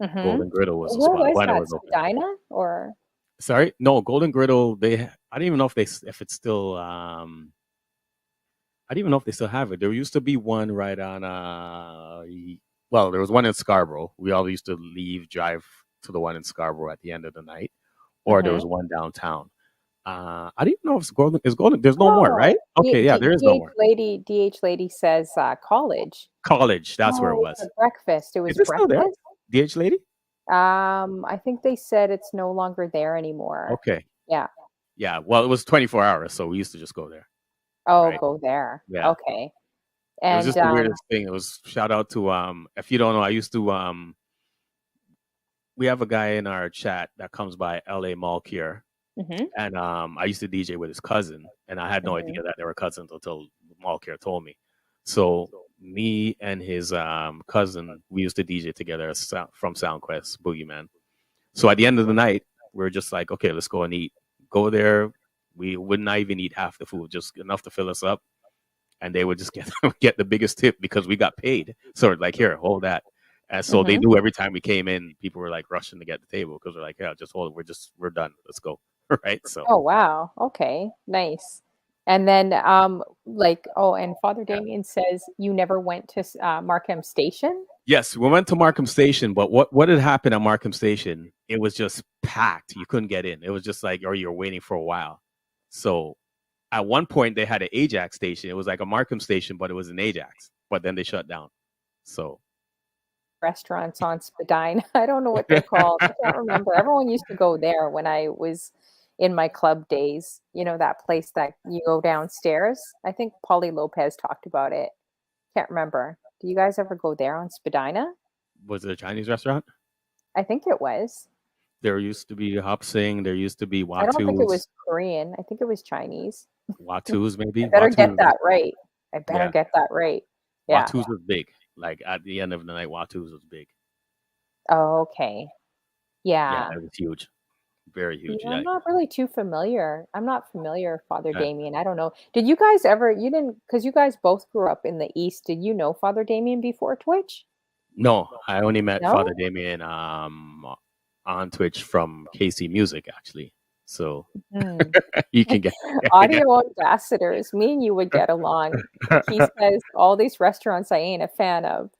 Hmm. Golden Griddle was a Where spot was when it that? was open. Spadina or? Sorry, no, Golden Griddle. I didn't even know if it's still. I didn't even know if they still have it. There used to be one right on. Well, there was one in Scarborough. We all used to drive to the one in Scarborough at the end of the night, or there Hmm. was one downtown. I didn't know if it's Golden. Is Golden? There's no more, Oh, right? Okay, yeah, there is no more. DH lady says college. College. That's where it Oh, was. for breakfast. It was Is it still there? breakfast. DH lady? I think they said it's no longer there anymore. Okay. Yeah. Yeah. Well, it was 24 hours, so we used to just go there. Oh, Right. go there. Yeah. Okay. It was And just the weirdest thing. It was shout out to if you don't know, I used to we have a guy in our chat that comes by LA Malkier, mhm, and I used to DJ with his cousin, and I had no mhm, idea that they were cousins until Malkier told me. So me and his cousin, we used to DJ together from SoundQuest Boogeyman. So at the end of the night, we are just like, okay, let's go and eat. Go there. We would not even eat half the food, just enough to fill us up, and they would just get get the biggest tip because we got paid. So like, here, hold that. And so they mhm. knew every time we came in, people were like rushing to get the table because we're like, yeah, just hold it. We're done. Let's go. Right. So Oh, wow. Okay, nice. And then, and Father yeah. Damien says you never went to Markham Station? Yes, we went to Markham Station, but what had happened at Markham Station? It was just packed. You couldn't get in. It was just like, or you're waiting for a while. So at one point they had an Ajax station. It was like a Markham station, but it was an Ajax. But then they shut down. So Restaurants on Spadina. I don't know what they're called. I can't remember. Everyone used to go there when I was in my club days. That place that you go downstairs? I think Paulie Lopez talked about it. Can't remember. Do you guys ever go there on Spadina? was it a Chinese restaurant? I think it was. There used to be Hopsing. There used to be I don't think it Watu's. was Korean. I think it was Chinese. Watu's I maybe. better get Watu's. that right. I better Yeah. get that right. Yeah. Watu's was big. Like at the end of the night, Watu's was big. Oh, okay. Yeah, Yeah. it was huge. Very Yeah, huge. I'm Yeah. not really too familiar. I'm not familiar, Father Yeah. Damien. I don't know. Did you guys ever, you didn't, because you guys both grew up in the East. Did you know Father Damien before Twitch? No, I only met Father No? Damien on Twitch from KC Music actually. So Hmm. you can get Audio ambassadors. Me and you would get along. He says all these restaurants I ain't a fan of.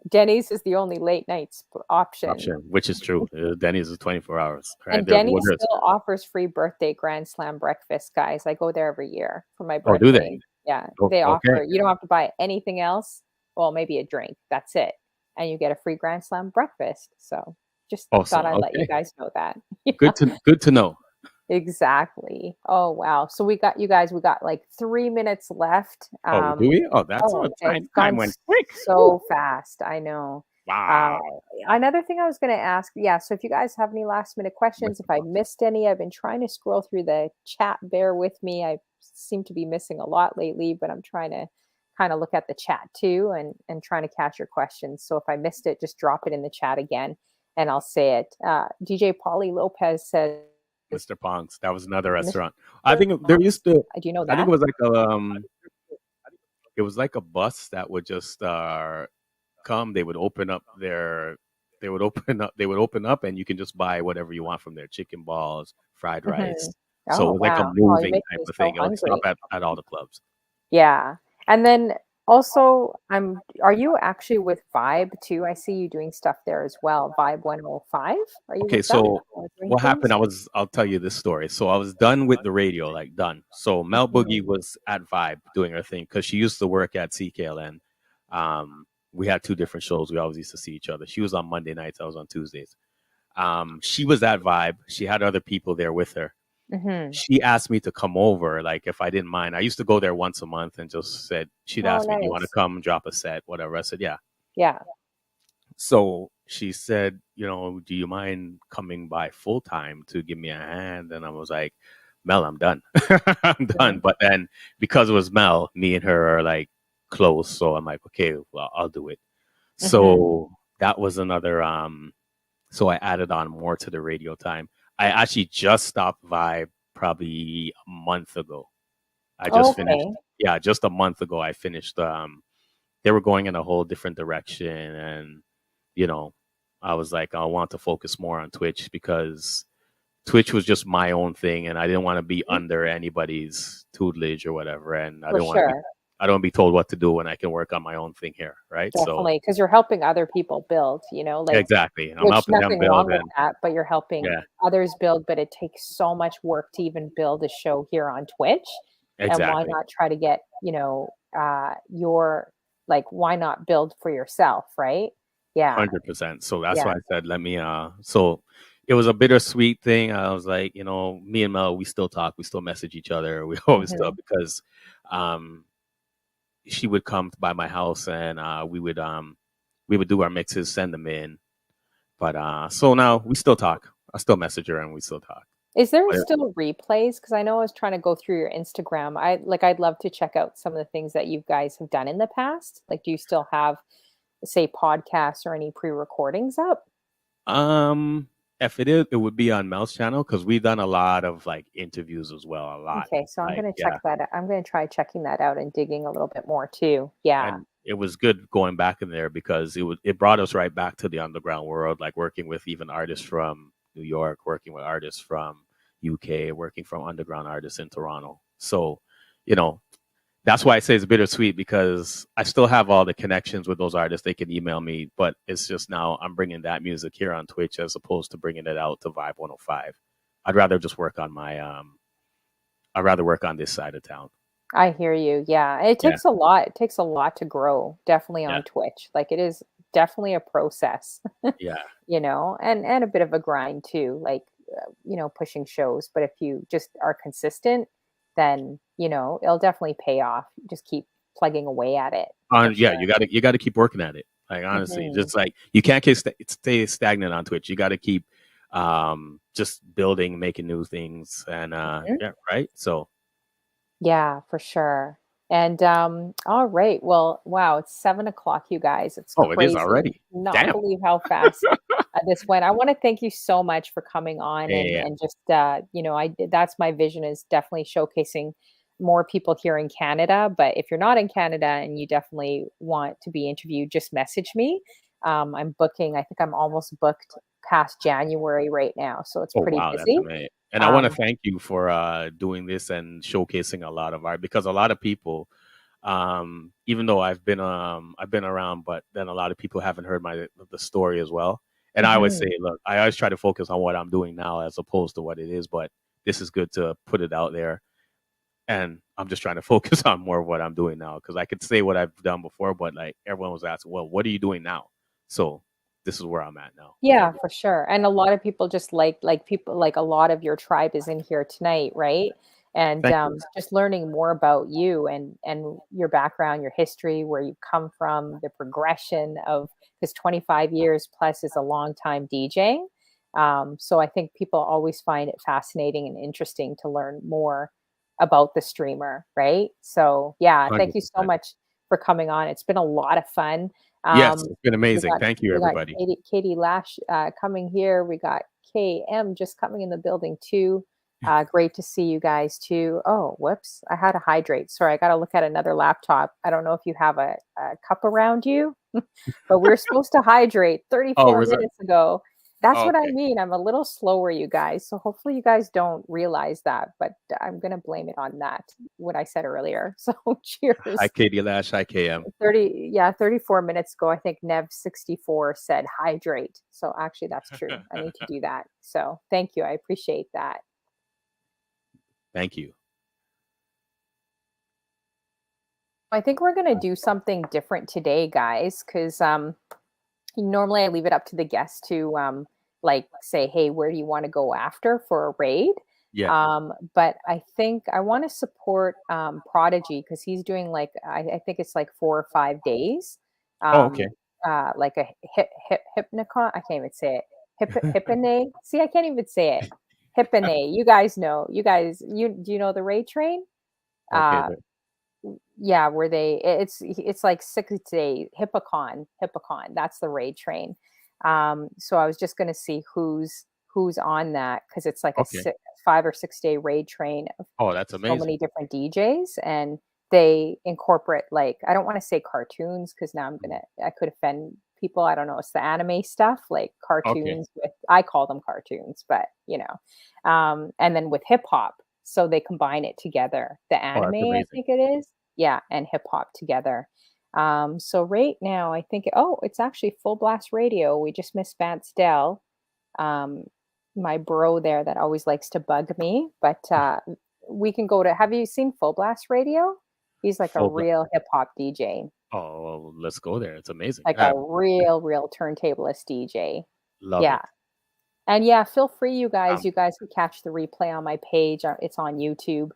Denny's is the only late night option. option, which is true. Denny's is 24 hours, right? And There's Denny's wonders. still offers free birthday Grand Slam breakfast, guys. I go there every year for my Oh, do they? birthday. Yeah, Oh, they okay. offer, you don't have to buy anything else. Well, maybe a drink. That's it. And you get a free Grand Slam breakfast. So just thought Awesome. I'd let you Okay. guys know that. Yeah, Good to know. exactly. Oh, wow. So we got you guys, we got like 3 minutes left. Oh, do we? Oh, that's Oh, on it's time. Time gone went quick. so fast. I know. Uh, Wow. Another thing I was going to ask, yeah, so if you guys have any last minute questions, if I missed any, I've been trying to scroll through the chat. Bear with me. I seem to be missing a lot lately, but I'm trying to kind of look at the chat too and trying to catch your questions. So if I missed it, just drop it in the chat again and I'll say it. DJ Polly Lopez says, Mr. Pong's. That was another Mr. restaurant. I think there used to. Do you know I think that? it was like a. It was like a bus that would just come. They would open up their. They would open up. They would open up, and you can just buy whatever you want from there: chicken balls, fried rice. Mhm. So Oh, it was like a wow. Oh, you moving make type me of so thing. It would stop hungry. at all the clubs. Yeah. And then also, are you actually with Vibe too? I see you doing stuff there as well. Vibe 105. Are you Okay, with that? so Doing what happened? things? I'll tell you this story. So I was done with the radio, like done. So Mel Mhm. Boogie was at Vibe doing her thing because she used to work at CKLN. We had two different shows. We always used to see each other. She was on Monday nights. I was on Tuesdays. She was at Vibe. She had other people there with her. Mhm. She asked me to come over, like if I didn't mind. I used to go there once a month and just said, she'd Oh, ask me, "Do you want to nice. come drop a set, whatever?" I said, "Yeah." Yeah. So she said, "Do you mind coming by full time to give me a hand?" And I was like, "Mel, I'm done. I'm done." Mhm. But then because it was Mel, me and her are like close. So I'm like, okay, well, I'll do it. Mhm. So that was another, so I added on more to the radio time. I actually just stopped Vibe probably a month ago. I just finished, Okay. yeah, just a month ago, I finished, they were going in a whole different direction. And, you know, I was like, I want to focus more on Twitch because Twitch was just my own thing and I didn't want to be Mhm. under anybody's tutelage or whatever. And For sure. I don't want to be told what to do when I can work on my own thing here. Right. So Definitely. Because you're helping other people build, like, exactly. I'm which helping them nothing build wrong with and that, but you're helping yeah, others build, but it takes so much work to even build a show here on Twitch. And why exactly. not try to get, your, like, why not build for yourself, right? Yeah. 100%. So that's why Yeah. I said, let me, so it was a bittersweet thing. I was like, me and Mel, we still talk, we still message each other. We always still, Mhm. because, um, she would come by my house and, we would do our mixes, send them in. But, so now we still talk. I still message her and we still talk. Is there But, still replays? Because I know I was trying to go through your Instagram. I'd love to check out some of the things that you guys have done in the past. Like, do you still have, say, podcasts or any pre-recordings up? um, if it is, it would be on Mel's channel because we've done a lot of like interviews as well. A lot. Okay, so I'm Like, gonna yeah. check that out. I'm gonna try checking that out and digging a little bit more too. Yeah. And it was good going back in there because it brought us right back to the underground world, like working with even artists from New York, working with artists from UK, working from underground artists in Toronto. So, you know, that's why I say it's bittersweet because I still have all the connections with those artists. They can email me, but it's just now I'm bringing that music here on Twitch as opposed to bringing it out to Vibe 105. I'd rather just work on I'd rather work on this side of town. I hear you. Yeah. It Yeah, takes a lot. It takes a lot to grow, definitely yeah, on Twitch. Like, it is definitely a process, yeah. and a bit of a grind too, like, pushing shows. But if you just are consistent, then, it'll definitely pay off. Just keep plugging away at it for Yeah, sure. you got to keep working at it. Like honestly, Hmm. just like you can't stay stagnant on Twitch. You got to keep just building, making new things, and yeah, right. So Yeah, for sure. And all right. Well, wow, it's 7 o'clock, you guys. It's oh, it is crazy. already. Not Damn. believe how fast this went. I want to thank you so much for coming on Yeah, yeah. and just that's my vision is definitely showcasing more people here in Canada. But if you're not in Canada and you definitely want to be interviewed, just message me. I'm booking. I think I'm almost booked past January right now, so it's Oh pretty wow, that's busy. amazing. And I want to Um, thank you for doing this and showcasing a lot of art because a lot of people, even though I've been around, but then a lot of people haven't heard the story as well. And I always mhm. say, look, I always try to focus on what I'm doing now as opposed to what it is, but this is good to put it out there. And I'm just trying to focus on more of what I'm doing now because I could say what I've done before, but like everyone was asking, well, what are you doing now? So this is where I'm at now with Yeah, everything. for sure. And a lot of people just like people like a lot of your tribe is in here tonight, right? And Thank you. just learning more about you and your background, your history, where you come from, the progression of because 25 years plus is a long time DJing. So I think people always find it fascinating and interesting to learn more about the streamer, right? So yeah, thank you so 100%. much for coming on. It's been a lot of fun. Yes, Um, it's been we amazing. got Thank you, we got everybody. Katie Lash coming here. We got KM just coming in the building too. Great to see you guys too. Oh, whoops! I had to hydrate. Sorry, I got to look at another laptop. I don't know if you have a cup around you, but we're supposed to hydrate Oh, 34 was it? minutes ago. That's Oh, what I okay. mean. I'm a little slower, you guys. So hopefully you guys don't realize that, but I'm gonna blame it on that what I said earlier. So Hi, cheers. Katie Lash. Hi, KM. 30 yeah 34 minutes ago I think Nev 64 said hydrate, so actually that's true. I need to do that, so thank you, I appreciate that. Thank you. I think we're going to do something different today, guys, because normally I leave it up to the guests to like say, hey, where do you want to go after for a raid? Yeah. But I think I want to support Prodigy because he's doing like I think it's like 4 or 5 days. Oh, okay. Um, like a hypnicon. I can't even say it. Hippane. See, I can't even say it. Hippane. You guys know. You guys, you do you know the raid train? Okay. Uh, yeah, where it's like 6 days. Hippicon. That's the raid train. So I was just going to see who's on that because it's like a Okay. 5 or 6 day raid train of Oh, that's so many amazing. different DJs, and they incorporate like I don't want to say cartoons because now I could offend people. I don't know. It's the anime stuff like Okay. cartoons with I call them cartoons, but and then with hip hop. So they combine it together. The Oh, anime, that's I amazing. think it is. Yeah, and hip hop together. So right now, I think, oh, it's actually Full Blast Radio. We just missed Vance Dell, um, my bro there that always likes to bug me. But we can go to, have you seen Full Blast Radio? He's like a Full black. real hip hop DJ, Oh, well, let's go there. It's amazing. like a real turntablist DJ. Love Yeah. it. And yeah, feel free, you guys. Um, You guys can catch the replay on my page. It's on YouTube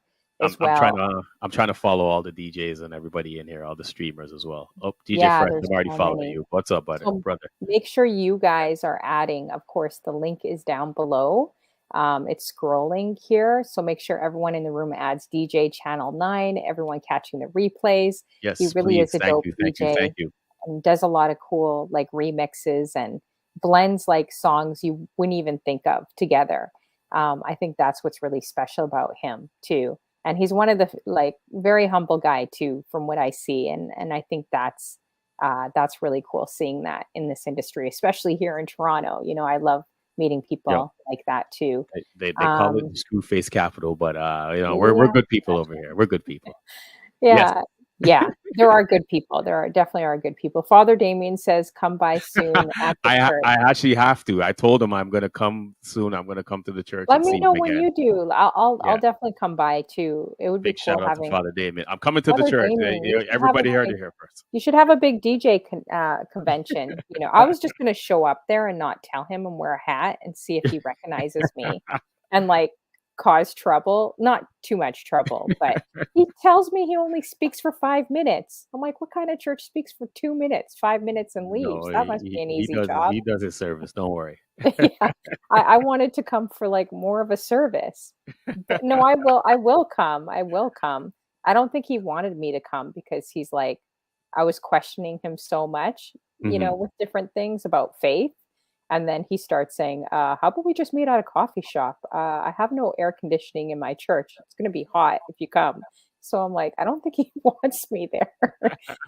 as I'm trying well. to follow all the DJs and everybody in here, all the streamers as well. Oh, DJ Yeah, Fresh, there's I'm already so following many. you. What's up, So brother? make sure you guys are adding. Of course, the link is down below. It's scrolling here. So make sure everyone in the room adds DJ Channel 9, everyone catching the replays. He Yes, really is please. a Thank dope you. Thank you. DJ Thank you. and does a lot of cool like remixes and blends like songs you wouldn't even think of together. I think that's what's really special about him too. And he's one of the like very humble guy too, from what I see. And I think that's really cool seeing that in this industry, especially here in Toronto. I love meeting Yep. people like that too. They call it Um, the screw face capital, but we're yeah, good people over here. We're good people. Yes. yeah, yeah. There are good people. There are definitely are good people. Father Damien says, "Come by soon at the church." I actually have to. I told him I'm gonna come soon. I'm gonna come to the church Let and me see know him when again. you do. I'll Yeah. definitely come by too. It would be Big cool shout out to having Father Damien. I'm coming to the Father church. Damien. Everybody heard it here first. You should have a big DJ convention. I was just going to show up there and not tell him and wear a hat and see if he recognizes me. And like cause trouble. Not too much trouble, but he tells me he only speaks for 5 minutes. I'm like, "What kind of church speaks for 2 minutes, 5 minutes and leaves? No, That must be an easy job." he does his service. Don't worry. Yeah. I wanted to come for, like, more of a service. But no, I will come, I will come. I don't think he wanted me to come because he's like I was questioning him so much, Hmm. with different things about faith, and then he starts saying, "How about we just meet at a coffee shop? I have no air conditioning in my church. It's gonna be hot if you come." So I'm like, "I don't think he wants me there,"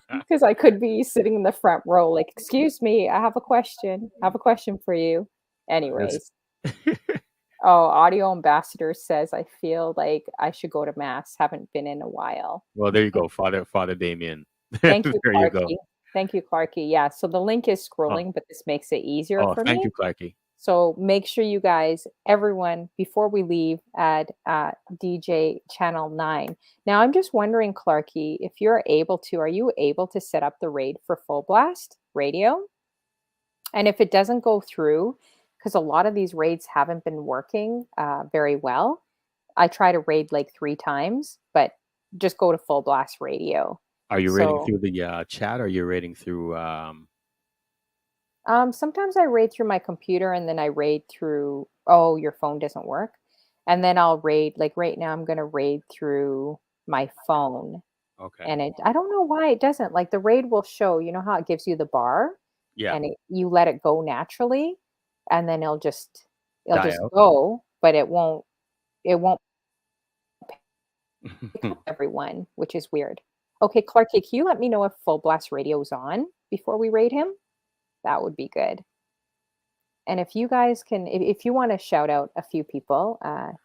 because I could be sitting in the front row like, "Excuse me, I have a question. I have a question for you." That's Anyways. Oh, Audio Ambassador says, "I feel like I should go to mass. Haven't been in a while." well. There you go, Father Damien. Thank you, There you go. Clarky. Thank you, Clarky. Yeah, so the link is Oh, scrolling, but this makes it easier oh, for thank me. you, Clarky. So make sure you guys, everyone, before we leave, add DJ Channel 9. Now, I'm just wondering, Clarky, if you're able to, are you able to set up the raid for Full Blast Radio? And if it doesn't go through, because a lot of these raids haven't been working very well, I try to raid like 3 times, but just go to Full Blast Radio. Are you rating So through the chat, or are you rating through? sometimes I raid through my computer and then I raid through, oh, your phone doesn't work. And then I'll raid, like right now, I'm going to raid through my phone. Okay. And I don't know why it doesn't. Like the raid will show, you know how it gives you the bar Yeah. and you let it go naturally and then it'll Die just out. go, but it won't pick up everyone, which is weird. Okay, Clarky, can you let me know if Full Blast Radio is on before we raid him? That would be good. And if you guys can, if you want to shout out a few people,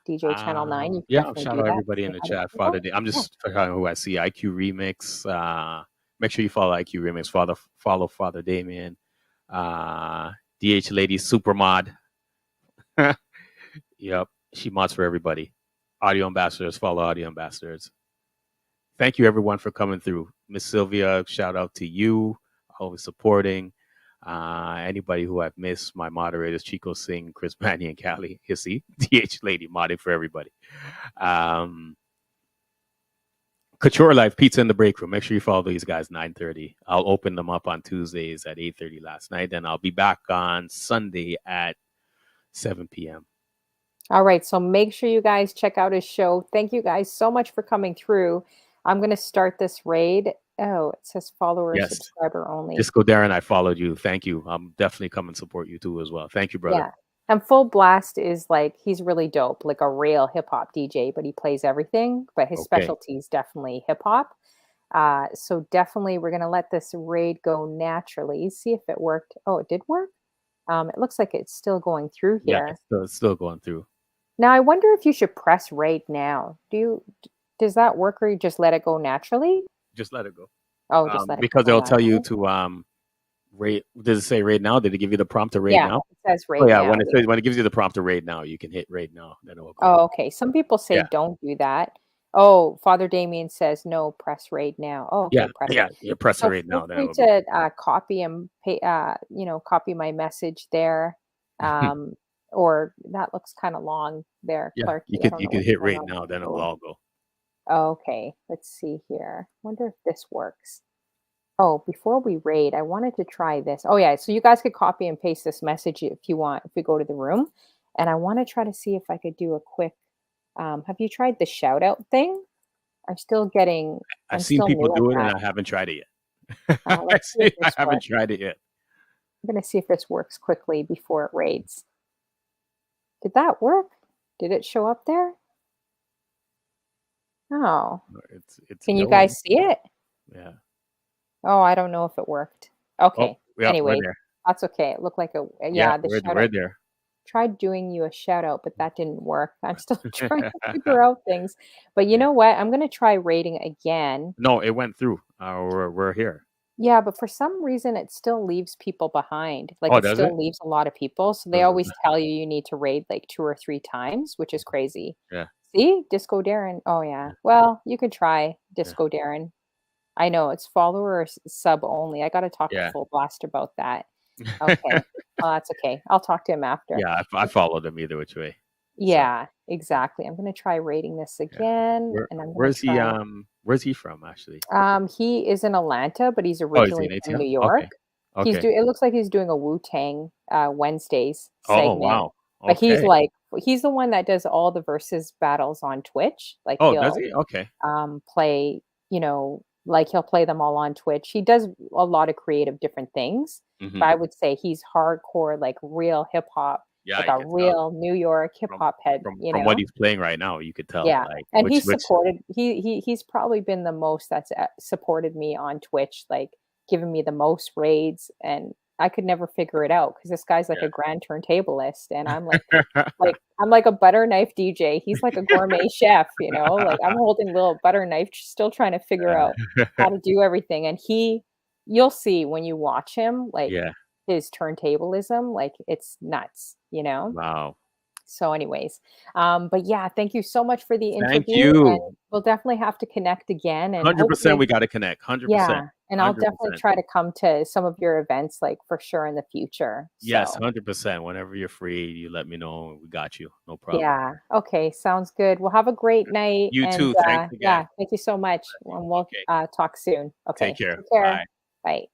DJ Channel 9, you can Yeah, I'll definitely shout do out that. everybody in Say the hi to chat. people. I'm Yeah. just forgetting who I see. IQ Remix. Make sure you follow IQ Remix. Follow Father Damien. DH Lady Supermod. Yep, she mods for everybody. Audio ambassadors, follow audio ambassadors. Thank you everyone for coming through. Miss Sylvia, shout out to you, always supporting. Anybody who I've missed, my moderators, Chico Singh, Chris Manny, and Callie. You see, DH Lady modding for everybody. Couture Life Pizza in the Break Room. Make sure you follow these guys. 9:30. I'll open them up on Tuesdays at 8:30 last night. Then I'll be back on Sunday at 7 p.m. All right. So make sure you guys check out his show. Thank you guys so much for coming through. I'm going to start this raid. Oh, it says follower, Yes. subscriber only. Disco Darren, I followed you. Thank you. I'm definitely come and support you too as well. Thank you, brother. Yeah. And Full Blast is like, he's really dope, like a real hip hop DJ, but he plays everything. But his Okay. specialty is definitely hip hop. So definitely we're going to let this raid go naturally. See if it worked. Oh, it did work. It looks like it's still going through Yeah, here. it's still going through. Now I wonder if you should press raid now. Does that work or you just let it go naturally? Just let it go. Oh, just let it Because go they'll tell you naturally. to rate. Does it say raid now? Did it give you the prompt to raid Yeah, now? it says Oh raid yeah, now. when it gives you the prompt to raid now, you can hit raid now. Then it will go. Oh, okay. Some people say Yeah. don't do that. Oh, Father Damien says no, press raid now. Oh, okay, press Yeah. You press the So raid feel now. Then it free will go. to copy and copy my message there. Or that looks kind of long there, Yeah, Clarky. you I could don't you know could what's hit going raid on. now. Then it'll all go. Okay, let's see here. Wonder if this works. Oh, before we raid, I wanted to try this. Oh yeah, so you guys could copy and paste this message if you want, if we go to the room. And I want to try to see if I could do a quick, have you tried the shout out thing? I'm still getting, I've I'm seen still people new at do it, and that. I haven't tried it yet. Let's see if I this haven't works. tried it yet. I'm going to see if this works quickly before it raids. Did that work? Did it show up there? Oh, It's can you going. guys see it? Yeah. Oh, I don't know if it worked. Oh, Okay. yeah, we're Anyway, there. that's okay. It looked like the shout We're out. there. Tried doing you a shout out, but that didn't work. I'm still trying to figure out things. But you know what? I'm going to try rating again. No, it went through. We're here. Yeah, but for some reason it still leaves people behind. Like Oh, it does it? still leaves a lot of people. So they always tell you need to raid like 2 or 3 times, which is crazy. Yeah. See? Disco Darren. Oh yeah. Well, you could try Disco Darren. I know it's follower or sub only. I got to talk to Yeah. Full Blast about that. Okay. Well, that's okay. I'll talk to him after. Yeah, I followed them either which way. So Yeah, exactly. I'm gonna try rating this yeah. again, and I'm gonna Where's he try. where's he from actually? He is in Atlanta, but he's Oh, is he originally in from New ATL? Okay. York. Okay. It looks like he's doing a Wu-Tang Wednesdays Oh segment, wow. but Okay. he's the one that does all the versus battles on Twitch. Like Oh, does he'll he? Okay. play, like he'll play them all on Twitch. He does a lot of creative different things, Hmm. but I would say he's hardcore, like real hip hop, Yeah, like you a could tell real New York hip from hop head, from what he's playing right now. You could tell Yeah, like and which he's probably been the most that's supported me on Twitch, like giving me the most raids, and I could never figure it out because this guy's like a grand turntablist, and I'm yeah. I'm like a butter knife DJ. He's like a gourmet chef, like I'm holding little butter knife, still trying to figure out how to do everything. And you'll see when you watch him, like Yeah. his turntablism, like it's nuts. Wow. So, anyways, but yeah, thank you so much for the Thank interview, you. and we'll definitely have to connect again, and 100% hopefully, we got to connect. 100%. yeah, and I'll definitely 100%. try to come to some of your events, like for sure in the future. Yes, So, 100%. Whenever you're free, you let me know. We got you. No problem. yeah, okay, sounds good. Well, have a great night, You and too. Thanks again. yeah, thank you so much, and we'll Okay. talk soon. Take Okay, care. take care. Bye. Bye.